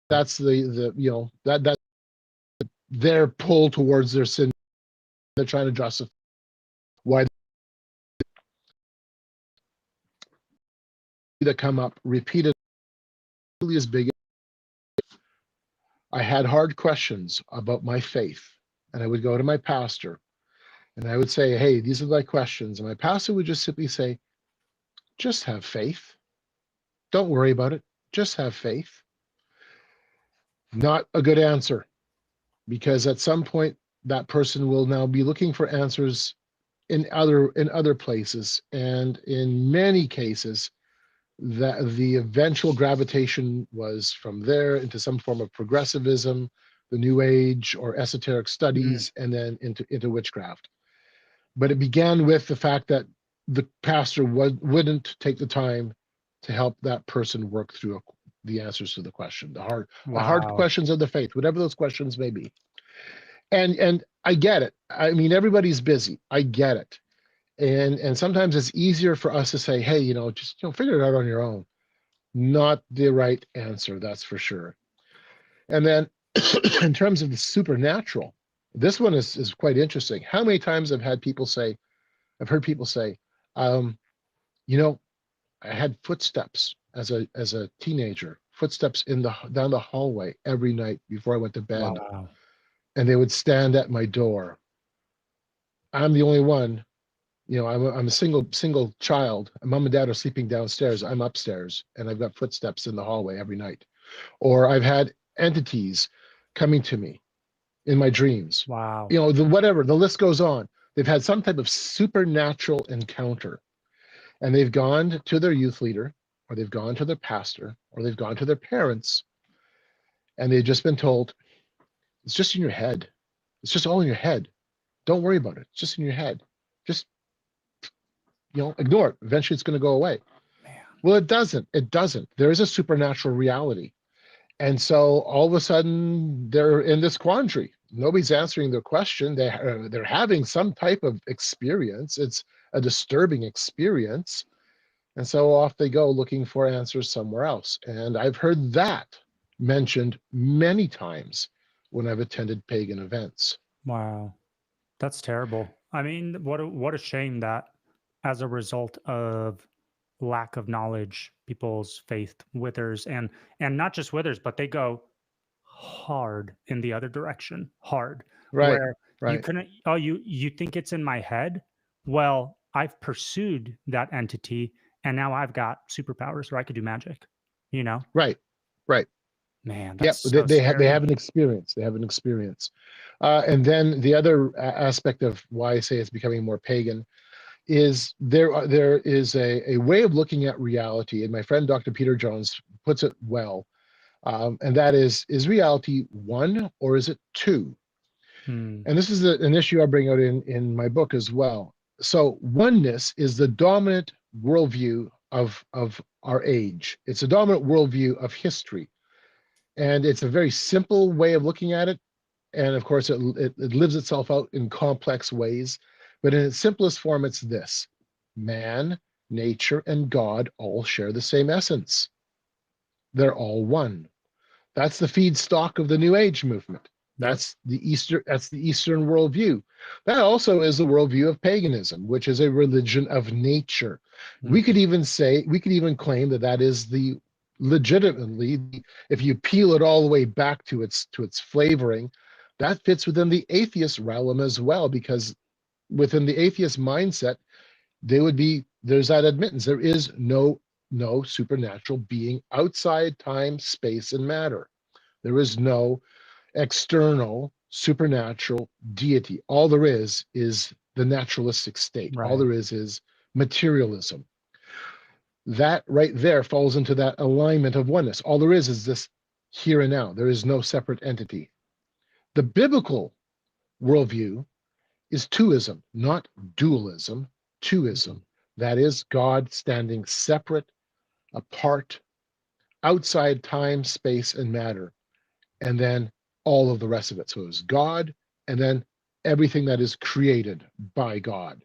That's that their pull towards their sin. They're trying to justify why that come up repeatedly as big. I had hard questions about my faith, and I would go to my pastor and I would say, hey, these are my questions. And my pastor would just simply say, just have faith. Don't worry about it. Just have faith. Not a good answer, because at some point that person will now be looking for answers in other places, and in many cases that the eventual gravitation was from there into some form of progressivism, the New Age or esoteric studies, and then into witchcraft. But it began with the fact that the pastor wouldn't take the time to help that person work through the answers to the question, the hard questions of the faith, whatever those questions may be. And I get it. I mean, everybody's busy. I get it. And sometimes it's easier for us to say, hey, just figure it out on your own. Not the right answer, that's for sure. And then in terms of the supernatural, this one is quite interesting. How many times I've heard people say, I had footsteps as a teenager, footsteps down the hallway every night before I went to bed. Wow. And they would stand at my door. I'm the only one. I'm a single child. Mom and dad are sleeping downstairs. I'm upstairs, and I've got footsteps in the hallway every night. Or I've had entities coming to me in my dreams. Wow. Whatever, the list goes on. They've had some type of supernatural encounter, and they've gone to their youth leader, or they've gone to their pastor, or they've gone to their parents, and they've just been told, it's just in your head. It's just all in your head. Don't worry about it. It's just in your head. Just ignore it. Eventually it's going to go away. Man. Well, it doesn't. There is a supernatural reality. And so all of a sudden they're in this quandary. Nobody's answering their question. They're having some type of experience. It's a disturbing experience. And so off they go looking for answers somewhere else. And I've heard that mentioned many times when I've attended pagan events. Wow. That's terrible. I mean, what a shame that as a result of lack of knowledge, people's faith withers, and not just withers, but they go hard in the other direction, hard, Right, where you right. couldn't, oh, you think it's in my head? Well, I've pursued that entity and now I've got superpowers or I could do magic, you know? Right, right. Man, that's Yep, so they scary. have an experience. They have an experience. And then the other aspect of why I say it's becoming more pagan is there is a way of looking at reality, and my friend Dr. Peter Jones puts it well, and that is reality one or is it two? Hmm. And this is an issue I bring out in my book as well. So oneness is the dominant worldview of our age. It's a dominant worldview of history. And it's a very simple way of looking at it. And of course, it lives itself out in complex ways. But in its simplest form, it's this: man, nature, and God all share the same essence. They're all one. That's the feedstock of the New Age movement. Yep. That's the Eastern worldview. That also is the worldview of paganism, which is a religion of nature. Hmm. We could even claim that that is the legitimately, if you peel it all the way back to its flavoring, that fits within the atheist realm as well, because within the atheist mindset, there's that admittance there is no supernatural being outside time, space, and matter. There is no external supernatural deity. All there is the naturalistic state. All Right. there is materialism. That right there falls into that alignment of oneness. All there is this here and now. There is no separate entity. The biblical worldview is twoism, not dualism, Mhm. twoism. That is God standing separate, apart, outside time, space, and matter, and then all of the rest of it. So it was God, and then everything that is created by God.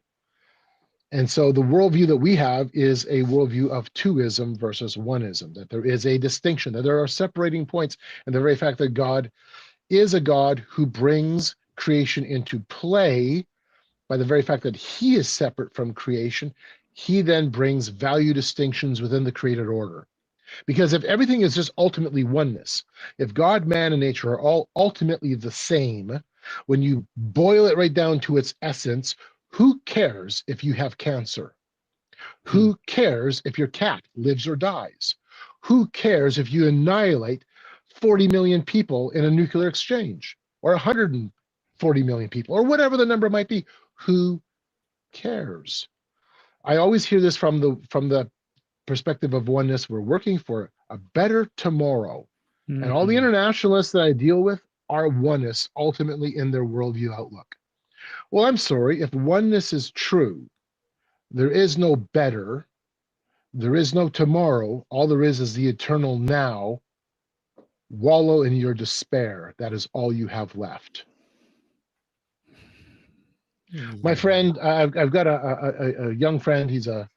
And so the worldview that we have is a worldview of twoism versus oneism, that there is a distinction, that there are separating points, and the very fact that God is a God who brings creation into play by the very fact that he is separate from creation, he then brings value distinctions within the created order. Because if everything is just ultimately oneness, if God, man, and nature are all ultimately the same, when you boil it right down to its essence, who cares if you have cancer? Hmm. Who cares if your cat lives or dies? Who cares if you annihilate 40 million people in a nuclear exchange, or 140 million people, or whatever the number might be? Who cares? I always hear this from the perspective of oneness. We're working for a better tomorrow. And all the Mhm. internationalists that I deal with are oneness ultimately in their worldview outlook. Well, I'm sorry, if oneness is true, there is no better, there is no tomorrow. All there is the eternal now. Wallow in your despair. That is all you have left. My Yeah. friend, I've got a young friend. He's a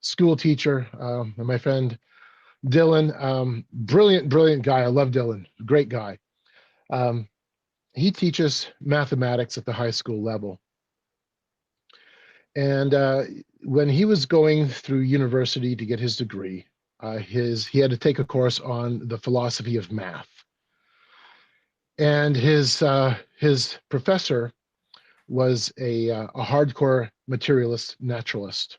school teacher. And my friend Dylan, brilliant guy. I love Dylan. Great guy. Um, he teaches mathematics at the high school level. And when he was going through university to get his degree, he had to take a course on the philosophy of math. And his professor was a hardcore materialist naturalist.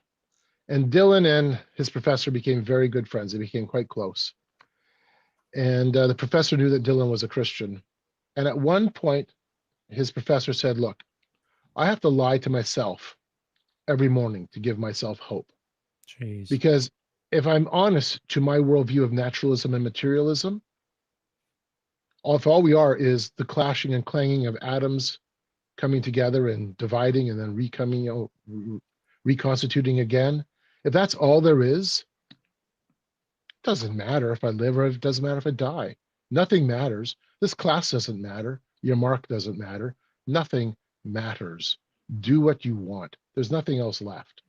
And Dylan and his professor became very good friends. They became quite close. And the professor knew that Dylan was a Christian. And at one point, his professor said, "Look, I have to lie to myself every morning to give myself hope. Jeez. Because if I'm honest to my worldview of naturalism and materialism, if all we are is the clashing and clanging of atoms coming together and dividing and then reconstituting again, if that's all there is, it doesn't matter if I live or it doesn't matter if I die. Nothing matters. This class doesn't matter. Your mark doesn't matter. Nothing matters. Do what you want. There's nothing else left.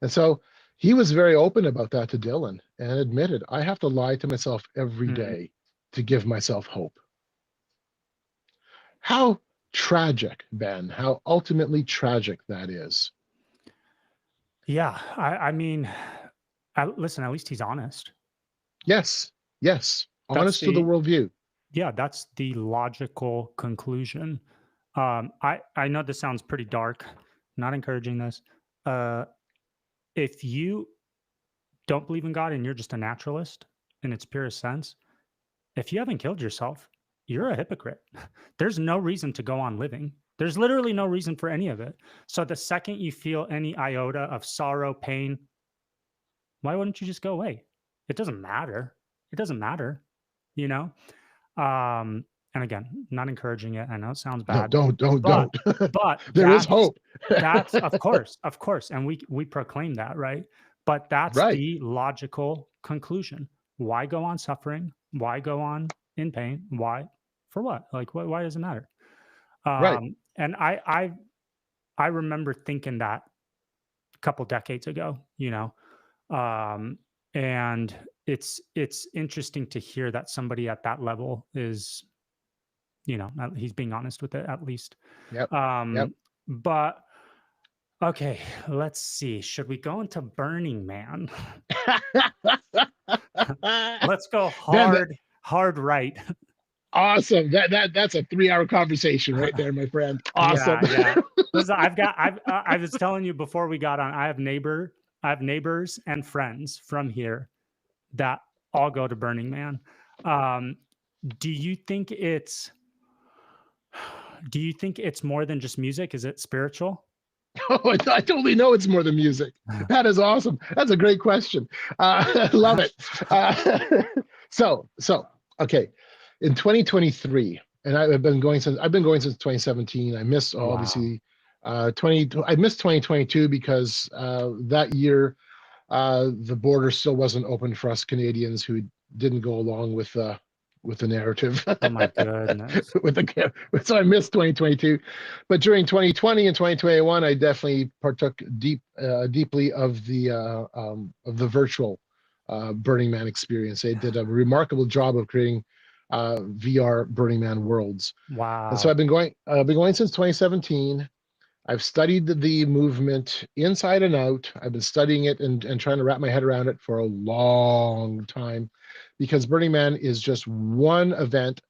And so he was very open about that to Dylan and admitted, I have to lie to myself every day to give myself hope. How tragic, Ben, how ultimately tragic that is. Yeah. I mean, listen, at least he's honest. Yes. Yes. Honest to the worldview. Yeah. That's the logical conclusion. I know this sounds pretty dark, not encouraging this. If you don't believe in God and you're just a naturalist in its purest sense, if you haven't killed yourself, you're a hypocrite. There's no reason to go on living. There's literally no reason for any of it. So the second you feel any iota of sorrow, pain, why wouldn't you just go away? It doesn't matter. It doesn't matter, you know? And again, not encouraging it. I know it sounds bad. No, don't. But there is hope. That's of course. And we proclaim that, right? But that's the logical conclusion. Why go on suffering? Why go on in pain? Why? For what? Like, why does it matter? And I remember thinking that a couple decades ago, you know, and it's interesting to hear that somebody at that level is, you know, he's being honest with it at least. Yep. But okay, let's see. Should we go into Burning Man? Let's go hard right. Awesome. That's a 3-hour conversation right there, my friend. Awesome. Yeah. Listen, I was telling you before we got on, I have neighbors and friends from here that all go to Burning Man. Do you think it's more than just music? Is it spiritual? Oh, I totally know it's more than music. That is awesome. That's a great question. Love it. So okay. In 2023, and I've been going since 2017. I missed obviously I missed 2022 because that year the border still wasn't open for us Canadians who didn't go along with the narrative. Oh my goodness. So I missed 2022, but during 2020 and 2021, I definitely partook deeply of the virtual Burning Man experience. They did a remarkable job of creating VR Burning Man worlds. Wow. And so I've been going since 2017. I've studied the movement inside and out. I've been studying it and trying to wrap my head around it for a long time, because Burning Man is just one event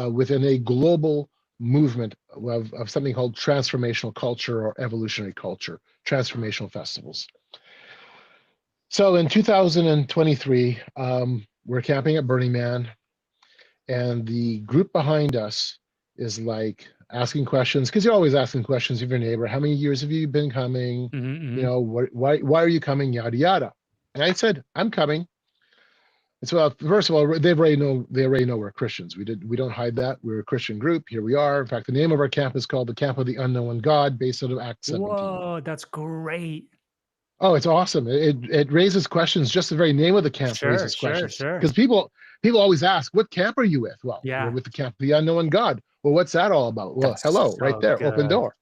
within a global movement of something called transformational culture or evolutionary culture, transformational festivals. So in 2023, we're camping at Burning Man, and the group behind us is like asking questions, because you're always asking questions of your neighbor. How many years have you been coming? You know, why are you coming? Yada yada. And I said, I'm coming. And so, first of all, they already know we're Christians. We don't hide that. We're a Christian group. Here we are. In fact, the name of our camp is called the Camp of the Unknown God, based out of Acts 17. Whoa, that's great. Oh, it's awesome. It raises questions. Just the very name of the camp raises questions. Because people always ask, what camp are you with? Well, we're with the Camp of the Unknown God. Well, what's that all about? Well, hello, so right there, good. Open door.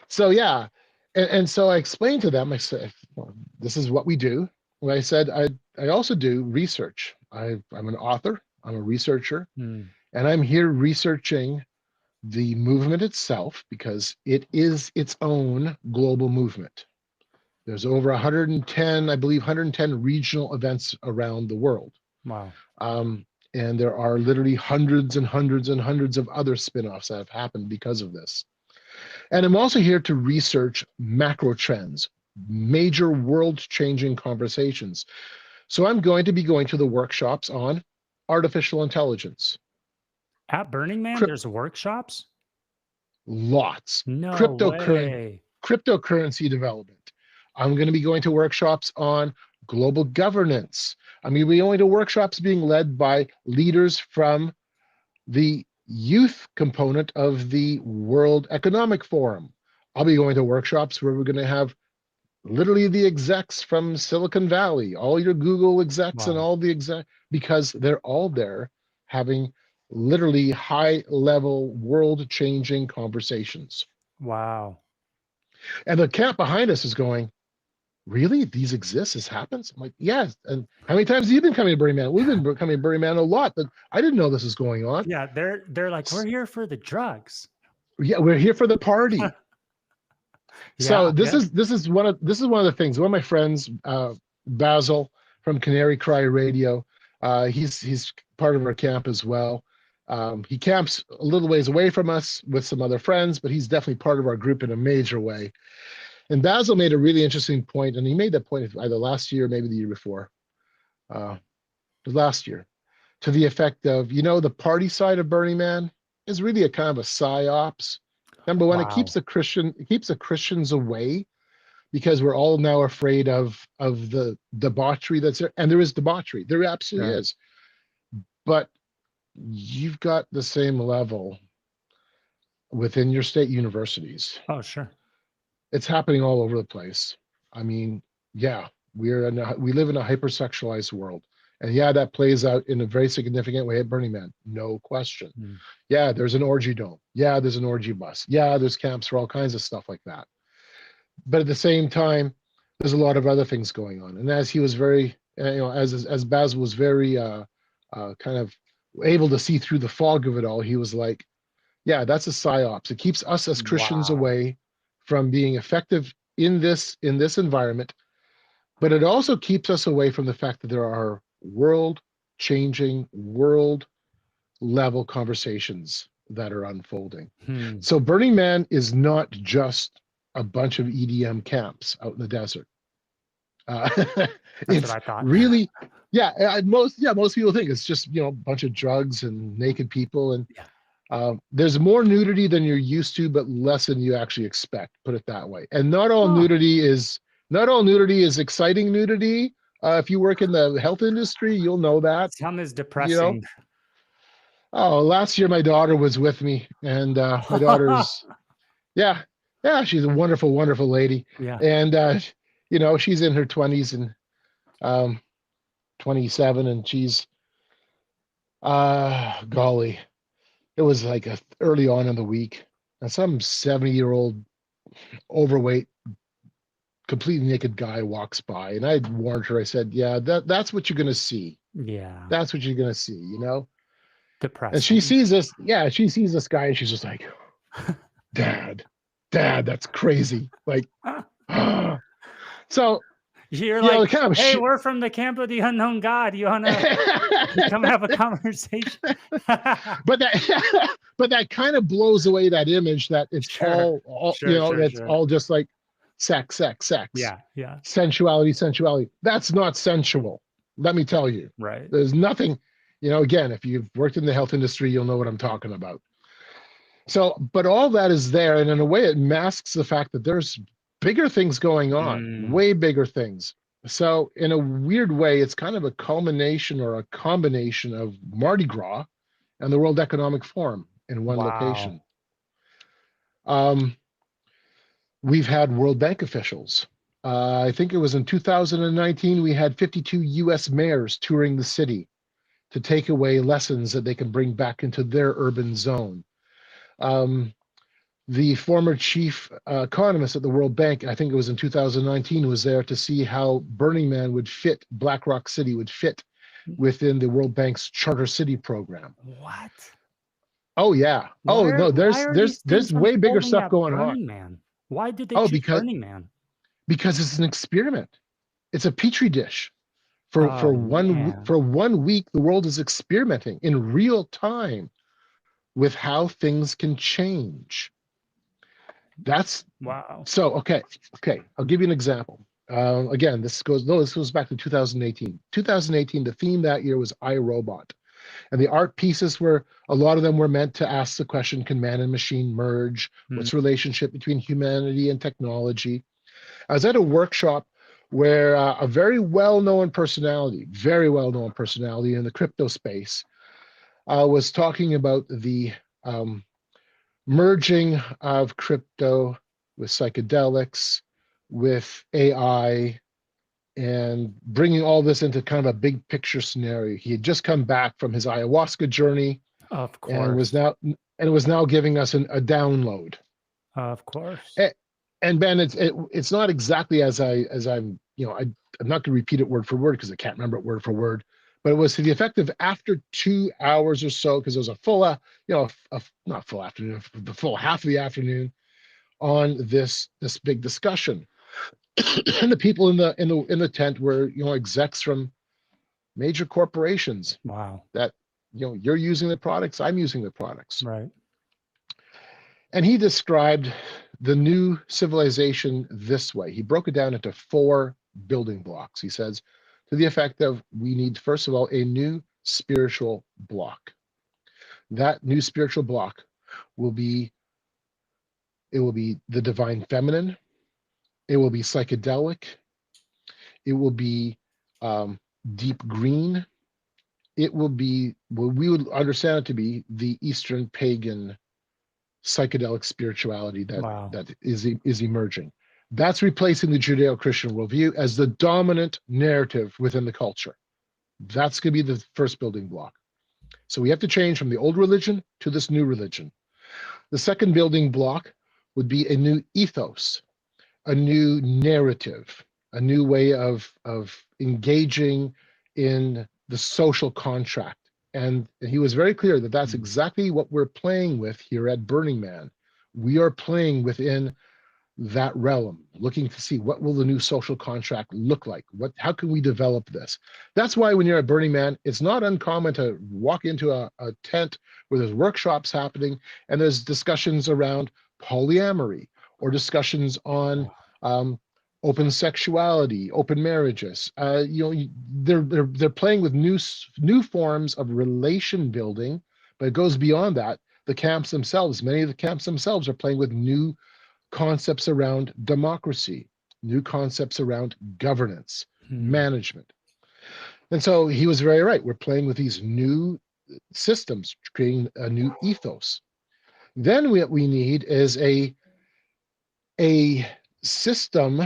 So yeah, and so I explained to them, I said, well, this is what we do. Well, I said, I also do research. I'm an author, I'm a researcher, and I'm here researching the movement itself, because it is its own global movement. There's over 110, I believe, 110 regional events around the world. Wow. And there are literally hundreds and hundreds and hundreds of other spin-offs that have happened because of this. And I'm also here to research macro trends, major world-changing conversations. So I'm going to be going to the workshops on artificial intelligence. At Burning Man, there's workshops? Lots. No way. Cryptocurrency development. I'm going to be going to workshops on global governance. I'm going to be going to workshops being led by leaders from the youth component of the World Economic Forum. I'll be going to workshops where we're going to have literally the execs from Silicon Valley, all your Google execs and all the execs, because they're all there having literally high-level, world-changing conversations. Wow. And the camp behind us is going, really? These exist? This happens? I'm like, yes. And how many times have you been coming to Burning Man? We've been coming to Burning Man a lot, but I didn't know this was going on. Yeah, they're like, we're here for the drugs. Yeah, we're here for the party. So Yeah, this is one of the things. One of my friends, Basil from Canary Cry Radio, he's part of our camp as well. He camps a little ways away from us with some other friends, but he's definitely part of our group in a major way. And Basil made a really interesting point, and he made that point either last year or maybe the year before, last year, to the effect of, the party side of Burning Man is really a kind of a psyops. Number one, wow. it keeps the Christians away, because we're all now afraid of the debauchery that's there, and there is debauchery. There absolutely is. But you've got the same level within your state universities. Oh, sure. It's happening all over the place. I mean, yeah, we live in a hypersexualized world. And yeah, that plays out in a very significant way at Burning Man, no question. Yeah, there's an orgy dome. Yeah, there's an orgy bus. Yeah, there's camps for all kinds of stuff like that. But at the same time, there's a lot of other things going on. And as he was very, as Baz was very kind of able to see through the fog of it all, he was like, yeah, that's a psyops. It keeps us as Christians away from being effective in this environment. But it also keeps us away from the fact that there are world-changing, world-level conversations that are unfolding. So Burning Man is not just a bunch of EDM camps out in the desert. That's it's what I thought. Really, most people think it's just a bunch of drugs and naked people, and there's more nudity than you're used to, but less than you actually expect. Put it that way. And not all nudity is exciting nudity. If you work in the health industry, you'll know that. Some is depressing. Oh, last year my daughter was with me, and my daughter's, yeah, she's a wonderful, wonderful lady. Yeah. And she's in her 20s and 27, and she's, golly, it was like early on in the week, and some 70-year-old overweight, completely naked guy walks by, and I warned her. I said, yeah, that's what you're going to see. Yeah. That's what you're going to see, Depressing. And she sees this guy, and she's just like, Dad, that's crazy. Like, so you're like, hey, we're from the camp of the unknown God. You want to come have a conversation? but that kind of blows away that image that it's all just like sex. Yeah. Sensuality. That's not sensual. Let me tell you. Right. There's nothing, again, if you've worked in the health industry, you'll know what I'm talking about. So, but all that is there, and in a way it masks the fact that there's bigger things going on, way bigger things. So in a weird way, it's kind of a culmination or a combination of Mardi Gras and the World Economic Forum in one location. We've had World Bank officials. I think it was in 2019, we had 52 US mayors touring the city to take away lessons that they can bring back into their urban zone. The former chief economist at the World Bank, I think it was in 2019, was there to see how Burning Man would fit, Black Rock City would fit within the World Bank's Charter City program. What? Oh yeah. No, there's way bigger stuff going on. Man? Why did they choose Burning Man? Because it's an experiment. It's a petri dish. For 1 week, the world is experimenting in real time with how things can change. That's wow. So okay. I'll give you an example. Again, this goes back to 2018. 2018, the theme that year was iRobot, and the art pieces a lot of them were meant to ask the question: can man and machine merge? What's the relationship between humanity and technology? I was at a workshop where a very well-known personality in the crypto space was talking about the merging of crypto with psychedelics, with AI, and bringing all this into kind of a big picture scenario. He had just come back from his ayahuasca journey Of and course. was now giving us a download. Of course. And Ben, it's not exactly as I'm, I'm not going to repeat it word for word because I can't remember it word for word, but it was to the effect of after 2 hours or so, because it was a full, not full afternoon, the full half of the afternoon on this big discussion. And the people in the tent were, execs from major corporations. Wow. That, you're using the products, I'm using the products. Right. And he described the new civilization this way. He broke it down into 4 building blocks. He says, to the effect of, we need, first of all, a new spiritual block. That new spiritual block will be the divine feminine. It will be psychedelic. It will be deep green. It will be what we would understand it to be the Eastern pagan psychedelic spirituality that is emerging. That's replacing the Judeo-Christian worldview as the dominant narrative within the culture. That's going to be the first building block. So we have to change from the old religion to this new religion. The second building block would be a new ethos, a new narrative, a new way of engaging in the social contract. And he was very clear that that's exactly what we're playing with here at Burning Man. We are playing within that realm, looking to see what will the new social contract look like? How can we develop this? That's why when you're at Burning Man, it's not uncommon to walk into a tent where there's workshops happening and there's discussions around polyamory or discussions on open sexuality, open marriages. They're playing with new forms of relation building, but it goes beyond that. The camps themselves, many of the camps themselves are playing with new concepts around democracy, new concepts around governance, management. And so he was very right. We're playing with these new systems, creating a new ethos. Then what we need is a system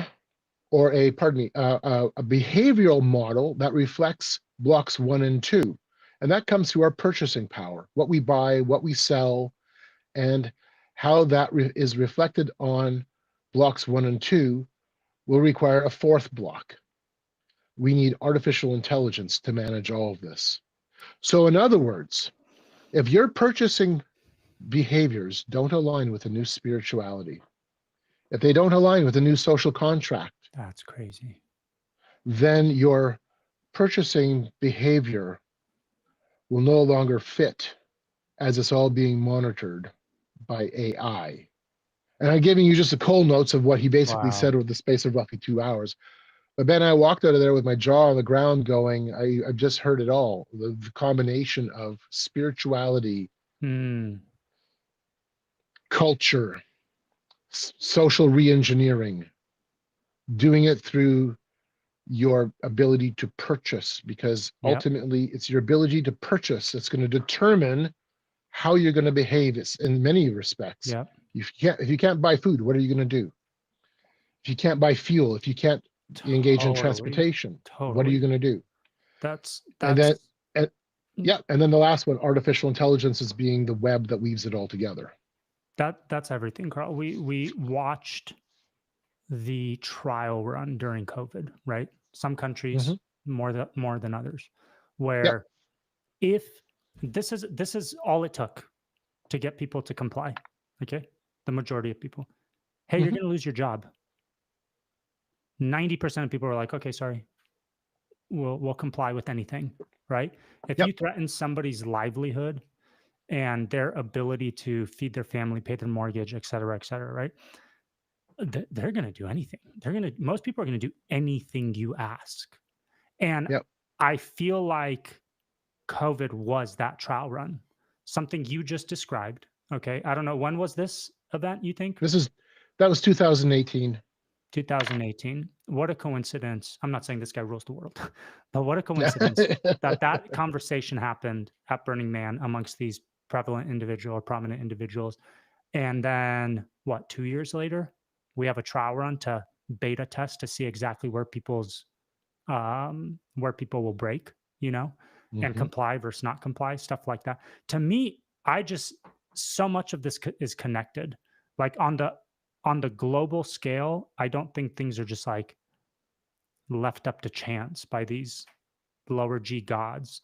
or a behavioral model that reflects blocks 1 and 2. And that comes through our purchasing power, what we buy, what we sell, and how that is reflected on blocks 1 and 2 will require a 4th block. We need artificial intelligence to manage all of this. So in other words, if your purchasing behaviors don't align with a new spirituality, if they don't align with a new social contract, that's crazy, then your purchasing behavior will no longer fit as it's all being monitored by AI. And I'm giving you just the cold notes of what he basically said over the space of roughly 2 hours. But Ben, I walked out of there with my jaw on the ground going, I've just heard it all. The combination of spirituality, culture, social re-engineering, doing it through your ability to purchase, because ultimately it's your ability to purchase that's going to determine how you're going to behave. It's in many respects. If you can't buy food, what are you going to do? If you can't buy fuel, if you can't engage in transportation, what are you going to do? And then the last one, artificial intelligence, is being the web that weaves it all together. That's everything, Carl. We watched the trial run during COVID, right? Some countries more than others, where if this is all it took to get people to comply, okay? The majority of people, hey, you're going to lose your job. 90% of people are like, okay, sorry, we'll comply with anything, right? If you threaten somebody's livelihood and their ability to feed their family, pay their mortgage, et cetera, right? They're going to do anything. Most people are going to do anything you ask. And I feel like COVID was that trial run, something you just described. Okay. I don't know. When was this event, you think? That was 2018. 2018. What a coincidence. I'm not saying this guy rules the world, but what a coincidence that conversation happened at Burning Man amongst these prevalent individual or prominent individuals. And then 2 years later, we have a trial run to beta test to see exactly where people's where people will break, you know, and Mm-hmm. comply versus not comply, stuff like that. To me, so much of this is connected. Like on the global scale, I don't think things are just like left up to chance by these lower G gods.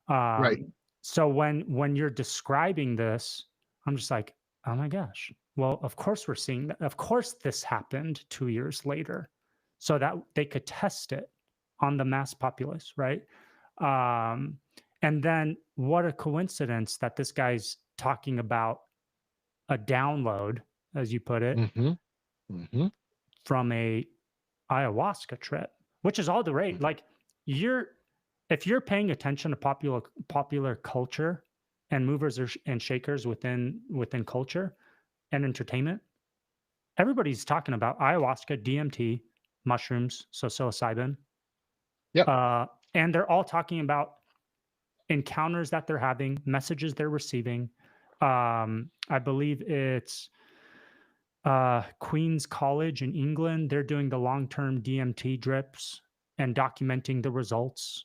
Right. So when you're describing this, I'm just like, oh my gosh. Well, of course we're seeing that. Of course this happened 2 years later, so that they could test it on the mass populace, right? And then what a coincidence that this guy's talking about a download, as you put it, Mm-hmm. Mm-hmm. from a ayahuasca trip, which is all the rage. Like if you're paying attention to popular culture and movers and shakers within culture and entertainment, everybody's talking about ayahuasca, DMT, mushrooms, so psilocybin, Yep. and they're all talking about encounters that they're having, messages they're receiving. I believe it's Queen's College in England. They're doing the long-term DMT drips and documenting the results.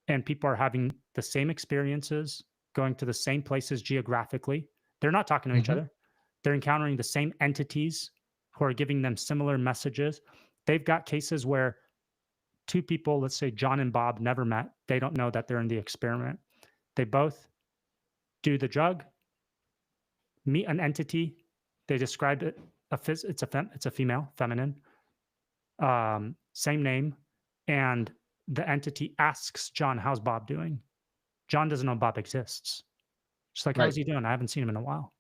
And people are having the same experiences, going to the same places geographically. They're not talking to each Mm-hmm. other. They're encountering the same entities who are giving them similar messages. They've got cases where two people, let's say John and Bob, never met. They don't know that they're in the experiment. They both do the drug, meet an entity. They described it. It's a female, feminine, same name, and the entity asks John, "How's Bob doing?" John doesn't know Bob exists. She's like, Right. "How's he doing? I haven't seen him in a while."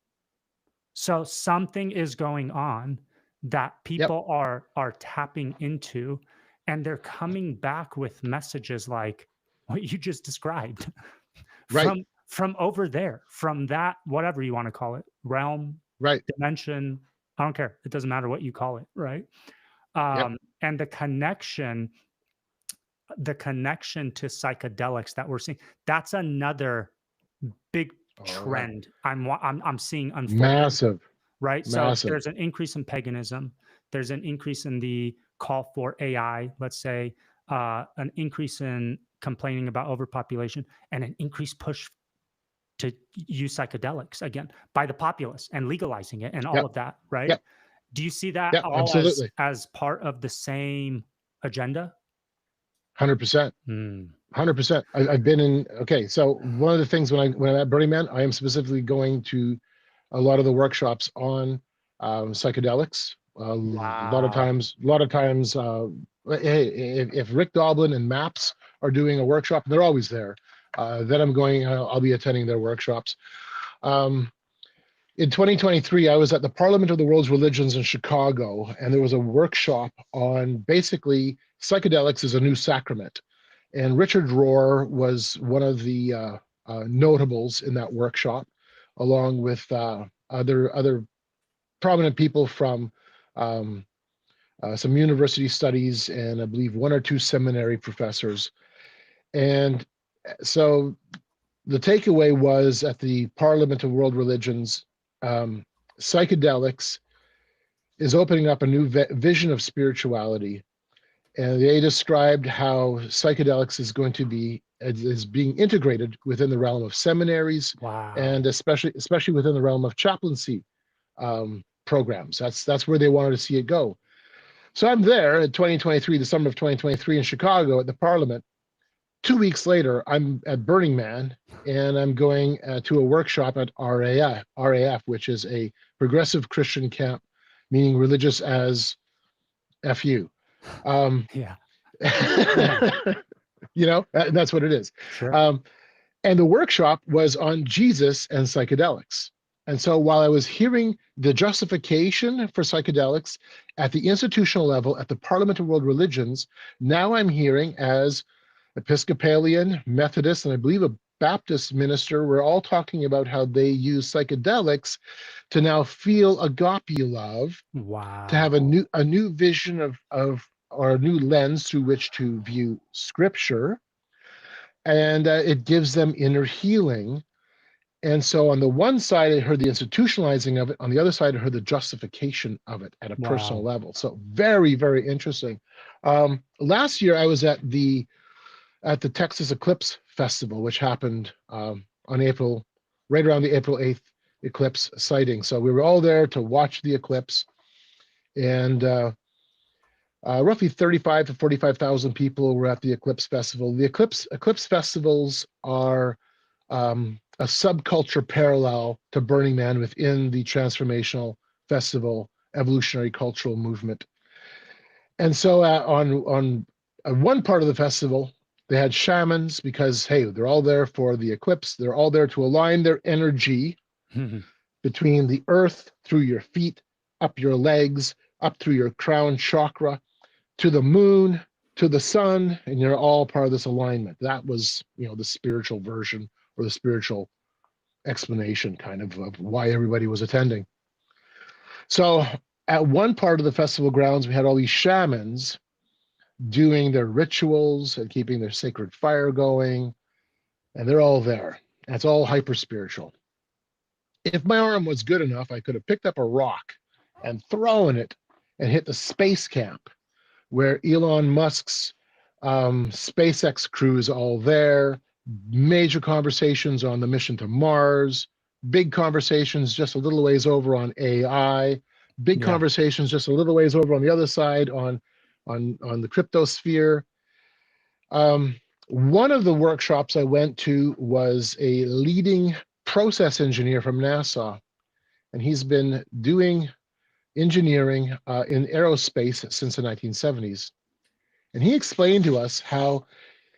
So something is going on that Yep. people are tapping into, and they're coming back with messages like what you just described Right. from over there, from that, whatever you want to call it, realm, Right. dimension. I don't care. It doesn't matter what you call it, right? Yep. And the connection to psychedelics that we're seeing, that's another big Oh, yeah. trend I'm seeing unfolding, Massive. right? So Massive. there's an increase in paganism, there's an increase in the call for AI, let's say, an increase in complaining about overpopulation, and an increased push to use psychedelics again by the populace and legalizing it and all Yep. of that, right? Yep. Do you see that Yep. all Absolutely. as part of the same agenda? 100%. Hmm. 100%. I've been in. Okay, so one of the things when I'm at Burning Man, I am specifically going to a lot of the workshops on psychedelics. A lot of Wow. times, hey, if Rick Doblin and Maps are doing a workshop, they're always there. Then I'm going. I'll be attending their workshops. Um, in 2023, I was at the Parliament of the World's Religions in Chicago, and there was a workshop on basically psychedelics as a new sacrament. And Richard Rohr was one of the notables in that workshop, along with other prominent people from um, some university studies and I believe one or two seminary professors. And so the takeaway was at the Parliament of World Religions, psychedelics is opening up a new vision of spirituality. And they described how psychedelics is going to be is being integrated within the realm of seminaries, Wow. and especially within the realm of chaplaincy programs. That's where they wanted to see it go. So I'm there in 2023, the summer of 2023 in Chicago at the Parliament. 2 weeks later, I'm at Burning Man, and I'm going to a workshop at RAF, which is a progressive Christian camp, meaning religious as FU. Yeah. You know, that's what it is. Sure. And the workshop was on Jesus and psychedelics. And so while I was hearing the justification for psychedelics at the institutional level at the Parliament of World Religions, now I'm hearing as Episcopalian, Methodist, and I believe a Baptist minister, we're all talking about how they use psychedelics to now feel agape love, Wow. to have a new vision of or a new lens through which to view scripture, and it gives them inner healing. And so on the one side, I heard the institutionalizing of it. On the other side, I heard the justification of it at a personal Wow. level. So very, very interesting. Last year, I was at the Texas Eclipse Festival, which happened on April, right around the April 8th eclipse sighting. So we were all there to watch the eclipse, and roughly 35 to 45,000 people were at the Eclipse Festival. The Eclipse Festivals are a subculture parallel to Burning Man within the Transformational Festival evolutionary cultural movement. And so on one part of the festival, they had shamans because, hey, they're all there for the eclipse. They're all there to align their energy between the earth, through your feet, up your legs, up through your crown chakra, to the moon, to the sun, and you're all part of this alignment. That was, the spiritual version or the spiritual explanation kind of why everybody was attending. So at one part of the festival grounds, we had all these shamans doing their rituals and keeping their sacred fire going, and they're all there. And it's all hyper spiritual. If my arm was good enough, I could have picked up a rock and thrown it and hit the space camp where Elon Musk's SpaceX crew is all there, major conversations on the mission to Mars, big conversations just a little ways over on AI, big conversations just a little ways over on the other side on the cryptosphere. One of the workshops I went to was a leading process engineer from NASA, and he's been doing engineering in aerospace since the 1970s. And he explained to us how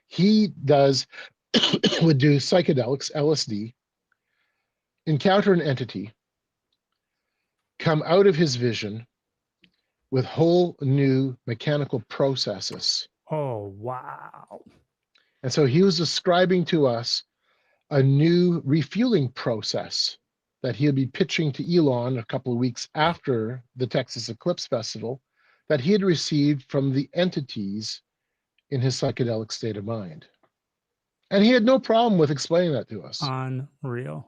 he would do psychedelics, LSD, encounter an entity, come out of his vision with whole new mechanical processes. Oh, wow. And so he was describing to us a new refueling process that he'll be pitching to Elon a couple of weeks after the Texas Eclipse Festival that he had received from the entities in his psychedelic state of mind. And he had no problem with explaining that to us. Unreal.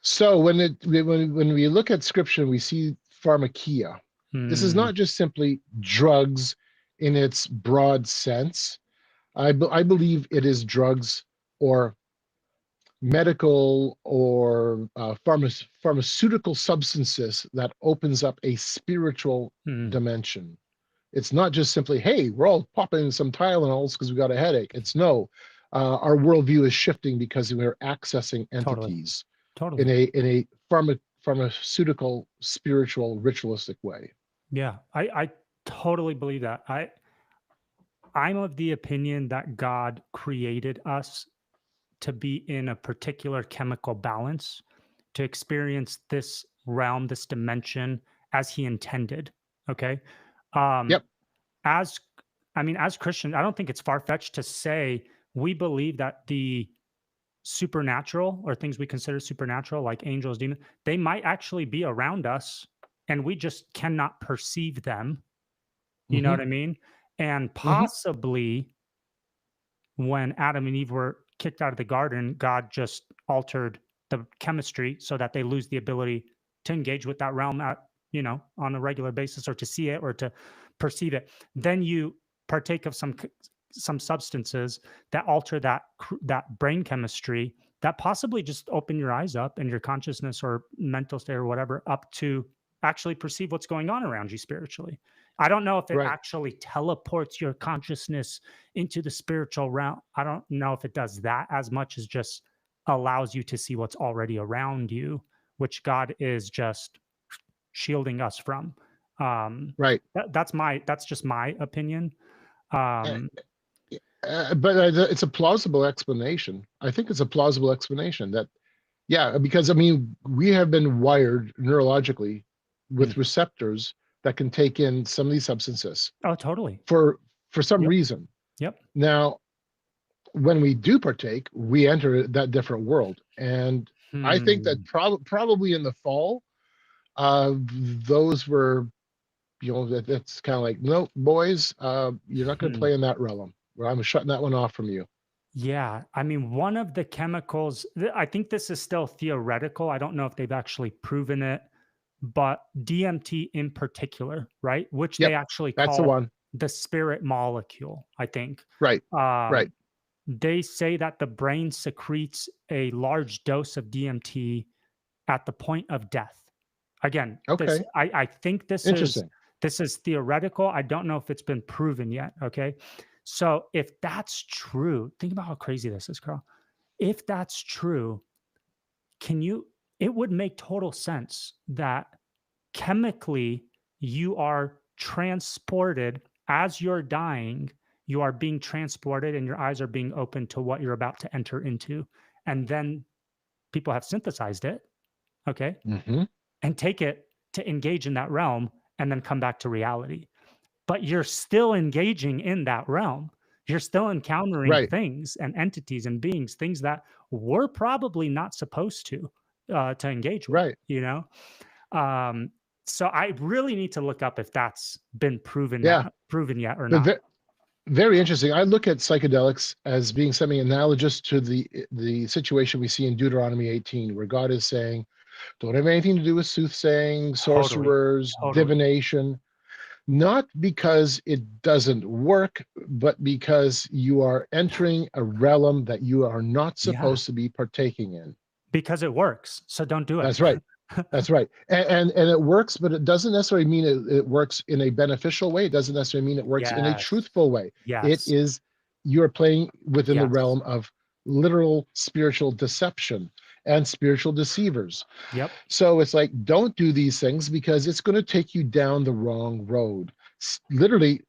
So when we look at scripture, we see pharmakia. This is not just simply drugs in its broad sense. I believe it is drugs or medical or pharmaceutical substances that opens up a spiritual dimension. It's not just simply, hey, we're all popping some Tylenols because we got a headache. It's no, our worldview is shifting because we're accessing entities totally. in a pharmaceutical, spiritual, ritualistic way. Yeah, I totally believe that. I'm of the opinion that God created us to be in a particular chemical balance to experience this realm, this dimension as he intended. Okay. Yep. As Christians, I don't think it's far-fetched to say we believe that the supernatural or things we consider supernatural, like angels, demons, they might actually be around us and we just cannot perceive them. You know what I mean? And possibly when Adam and Eve were kicked out of the garden, God just altered the chemistry so that they lose the ability to engage with that realm on a regular basis, or to see it or to perceive it. Then you partake of some substances that alter that brain chemistry that possibly just open your eyes up and your consciousness or mental state or whatever up to actually perceive what's going on around you spiritually. I don't know if it actually teleports your consciousness into the spiritual realm. I don't know if it does that as much as just allows you to see what's already around you, which God is just shielding us from. That's just my opinion. But it's a plausible explanation. I think it's a plausible explanation that, because we have been wired neurologically with receptors that can take in some of these substances. Oh, totally. For some reason. Yep. Now, when we do partake, we enter that different world. And I think that probably in the fall, those were, that's kind of like, no, boys, you're not going to play in that realm. Where I'm shutting that one off from you. Yeah. I mean, one of the chemicals, I think this is still theoretical. I don't know if they've actually proven it, but DMT in particular, right? Which they Yep, actually that's the call one. the spirit molecule, I think. Right, right. Um, they say that the brain secretes a large dose of DMT at the point of death. Again, this Okay, I think interesting. this is theoretical. I don't know if it's been proven yet. Okay. So if that's true, think about how crazy this is, Carl. If that's true, can you it would make total sense that chemically you are transported as you're dying, you are being transported and your eyes are being opened to what you're about to enter into. And then people have synthesized it, okay, Hmm. and take it to engage in that realm and then come back to reality. But you're still engaging in that realm. You're still encountering Right, things and entities and beings, things that we're probably not supposed to engage with, right. you know? Um, so I really need to look up if that's been Yeah, proven yet or but not. very interesting. I look at psychedelics as being something analogous to the situation we see in Deuteronomy 18, where God is saying, "Don't have anything to do with soothsaying, Totally. sorcerers, Totally. divination." Not because it doesn't work, but because you are entering a realm that you are not Yeah. supposed to be partaking in. Because it works. So don't do it. That's right. That's right. And it works, but it doesn't necessarily mean it works in a beneficial way. It doesn't necessarily mean it works in a Yes. truthful way. It Yes. is, you're playing within the Yes. realm of literal spiritual deception and spiritual deceivers. Yep. So it's like, don't do these things because it's going to take you down the wrong road. Literally,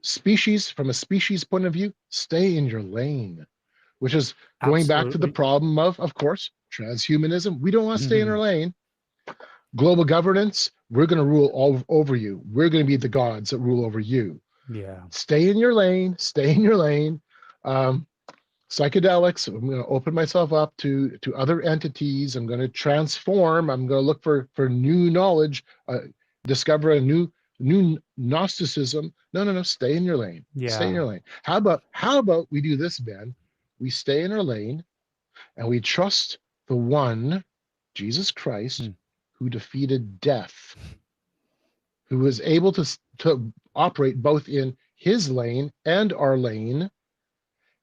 from a species point of view, stay in your lane, which is going back to the Absolutely. problem of course, transhumanism. We don't want to stay in our Mhm. lane. Global governance, we're going to rule all over you. We're going to be the gods that rule over you. Yeah. Stay in your lane, stay in your lane. Um, Psychedelics, I'm going to open myself up to other entities. I'm going to transform. I'm going to look for new knowledge, discover a new Gnosticism. No, no, no. Stay in your lane. Stay in Yeah. your lane. How about we do this, Ben? We stay in our lane and we trust the one, Jesus Christ, Mm. who defeated death, who was able to operate both in his lane and our lane,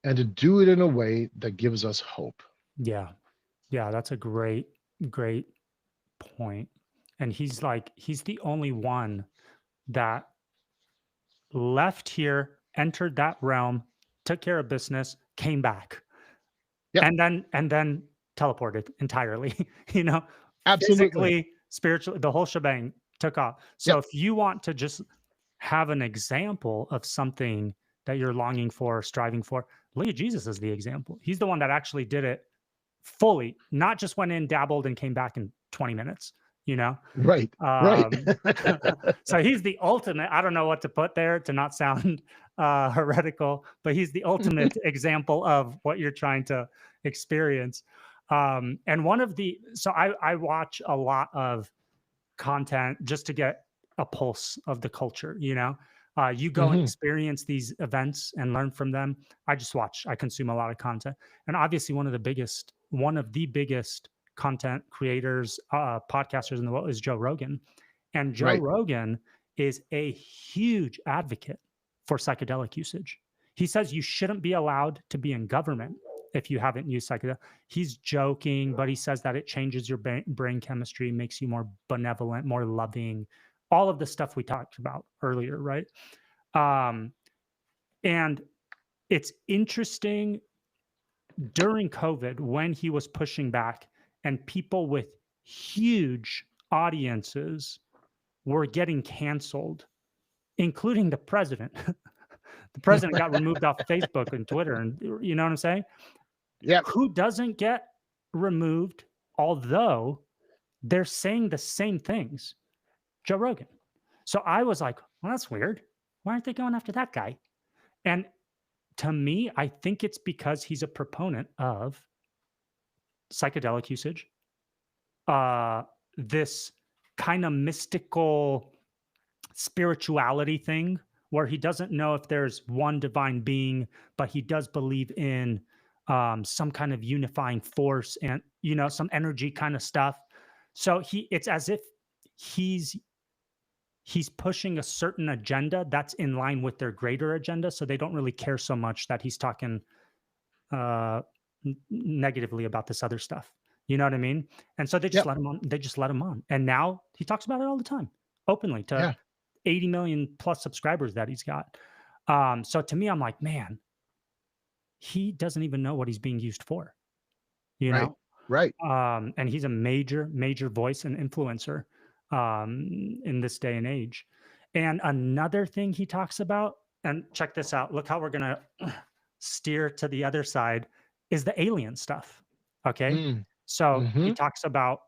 and to do it in a way that gives us hope. Yeah. Yeah. That's a great point. And he's the only one that left here, entered that realm, took care of business, came back, Yep, and then teleported entirely, you know, absolutely. physically, spiritually, the whole shebang took off. So Yep, if you want to just have an example of something that you're longing for, striving for, look at Jesus as the example. He's the one that actually did it fully, not just went in, dabbled, and came back in 20 minutes, you know? right, right. Um, so he's the ultimate. I don't know what to put there to not sound heretical, but he's the ultimate example of what you're trying to experience. And one of the so I watch a lot of content just to get a pulse of the culture. You know, you go and Hmm. experience these events and learn from them. I just watch. I consume a lot of content, and obviously one of the biggest content creators, podcasters in the world is Joe Rogan, and Joe Right. Rogan is a huge advocate for psychedelic usage. He says you shouldn't be allowed to be in government if you haven't used psychedelics. He's joking, but he says that it changes your brain chemistry, makes you more benevolent, more loving, all of the stuff we talked about earlier, right? Um, and it's interesting during COVID when he was pushing back and people with huge audiences were getting canceled, including the president. The president got removed off Facebook and Twitter, and you know what I'm saying? Yep. Who doesn't get removed, although they're saying the same things? Joe Rogan. So I was like, well, that's weird. Why aren't they going after that guy? And to me, I think it's because he's a proponent of psychedelic usage, uh, this kind of mystical spirituality thing where he doesn't know if there's one divine being, but he does believe in some kind of unifying force, and some energy kind of stuff. So it's as if he's pushing a certain agenda that's in line with their greater agenda. So they don't really care so much that he's talking negatively about this other stuff. You know what I mean? And so they just let him on. They just let him on. And now he talks about it all the time, openly, to 80 million plus subscribers that he's got. So to me, I'm like, man, he doesn't even know what he's being used for, you know? Right. And he's a major voice and influencer in this day and age. And another thing he talks about, and check this out, look how we're going to steer to the other side, is the alien stuff. Okay. So he talks about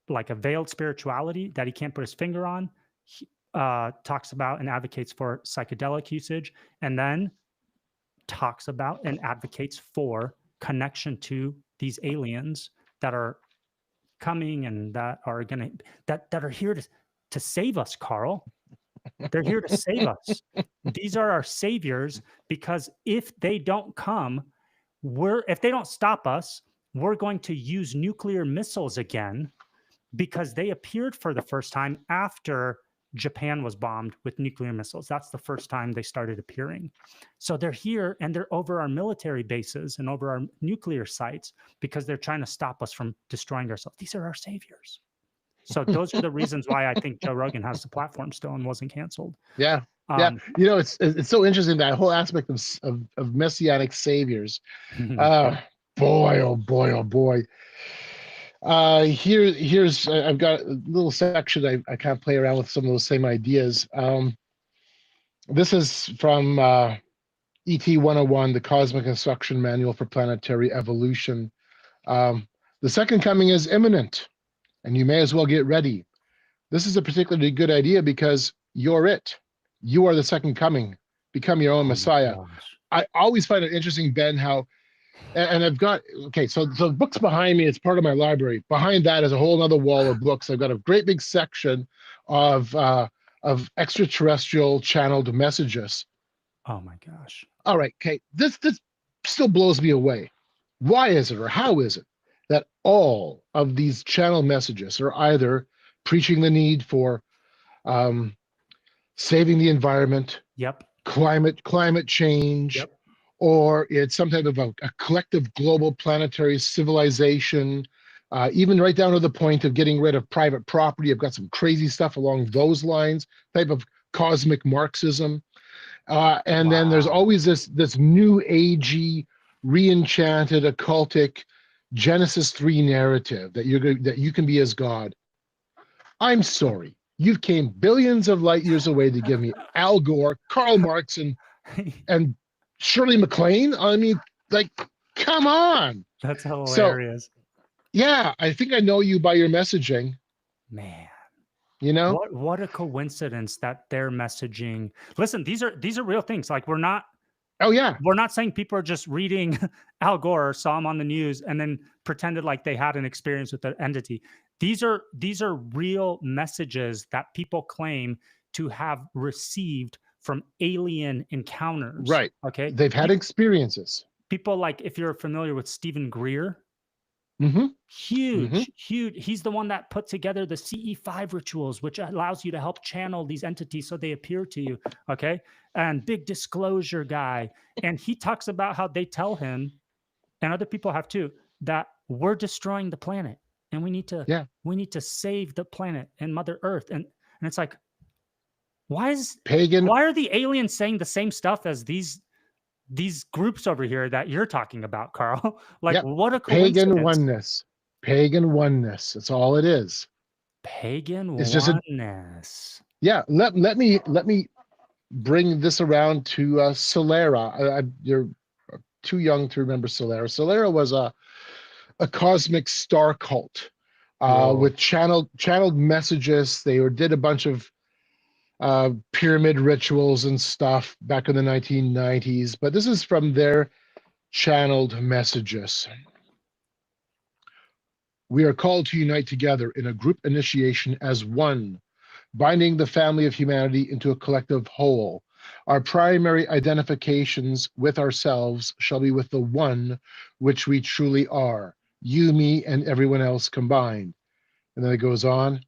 like a veiled spirituality that he can't put his finger on. He talks about and advocates for psychedelic usage, and then talks about and advocates for connection to these aliens that are coming and that are here to save us, Carl. They're here to save us. These are our saviors, because if they don't come, if they don't stop us, we're going to use nuclear missiles again, because they appeared for the first time after Japan was bombed with nuclear missiles. That's the first time they started appearing. So they're here, and they're over our military bases and over our nuclear sites, because they're trying to stop us from destroying ourselves. These are our saviors. So those are the reasons why I think Joe Rogan has the platform still and wasn't canceled. Yeah. It's so interesting, that whole aspect of messianic saviors. Boy, oh boy. Here's I've got a little section I can't play around with some of those same ideas. This is from ET 101, the Cosmic Instruction Manual for Planetary Evolution. The second coming is imminent, and you may as well get ready. This is a particularly good idea because you're it. You are the second coming. Become your own Messiah. I always find it interesting, Ben, how, and I've got, so the books behind me, it's part of my library. Behind that is a whole other wall of books. I've got a great big section of extraterrestrial channeled messages. Oh my gosh. All right, okay, this still blows me away. Why is it, or how is it, that all of these channel messages are either preaching the need for saving the environment, climate change, or it's some type of a collective global planetary civilization, even right down to the point of getting rid of private property. I've got some crazy stuff along those lines, type of cosmic Marxism. And then there's always this new agey, re-enchanted, occultic Genesis 3 narrative that you can be as God. I'm sorry. You came billions of light years away to give me Al Gore, Karl Marx, and Shirley MacLaine. I mean, like, come on. That's hilarious. So, yeah, I think I know you by your messaging. Man. You know? What a coincidence that their messaging. Listen, these are real things. Like, we're not. Oh yeah. We're not saying people are just reading Al Gore or saw him on the news and then pretended like they had an experience with the entity. These are real messages that people claim to have received from alien encounters. Right. Okay. They've had experiences. People, like, if you're familiar with Stephen Greer, huge. He's the one that put together the CE5 rituals, which allows you to help channel these entities so they appear to you. Okay. And big disclosure guy. And he talks about how they tell him, and other people have too, that we're destroying the planet and we need to save the planet and Mother Earth. And it's like, why are the aliens saying the same stuff as these groups over here that you're talking about, Carl? Like, what a coincidence. Pagan oneness. That's all it is. Pagan it's oneness. Let me bring this around to Solera. You're too young to remember Solera. Solera was a cosmic star cult with channeled messages. They did a bunch of pyramid rituals and stuff back in the 1990s, but this is from their channeled messages. We are called to unite together in a group initiation as one, binding the family of humanity into a collective whole. Our primary identifications with ourselves shall be with the one which we truly are, you, me, and everyone else combined. And then it goes on.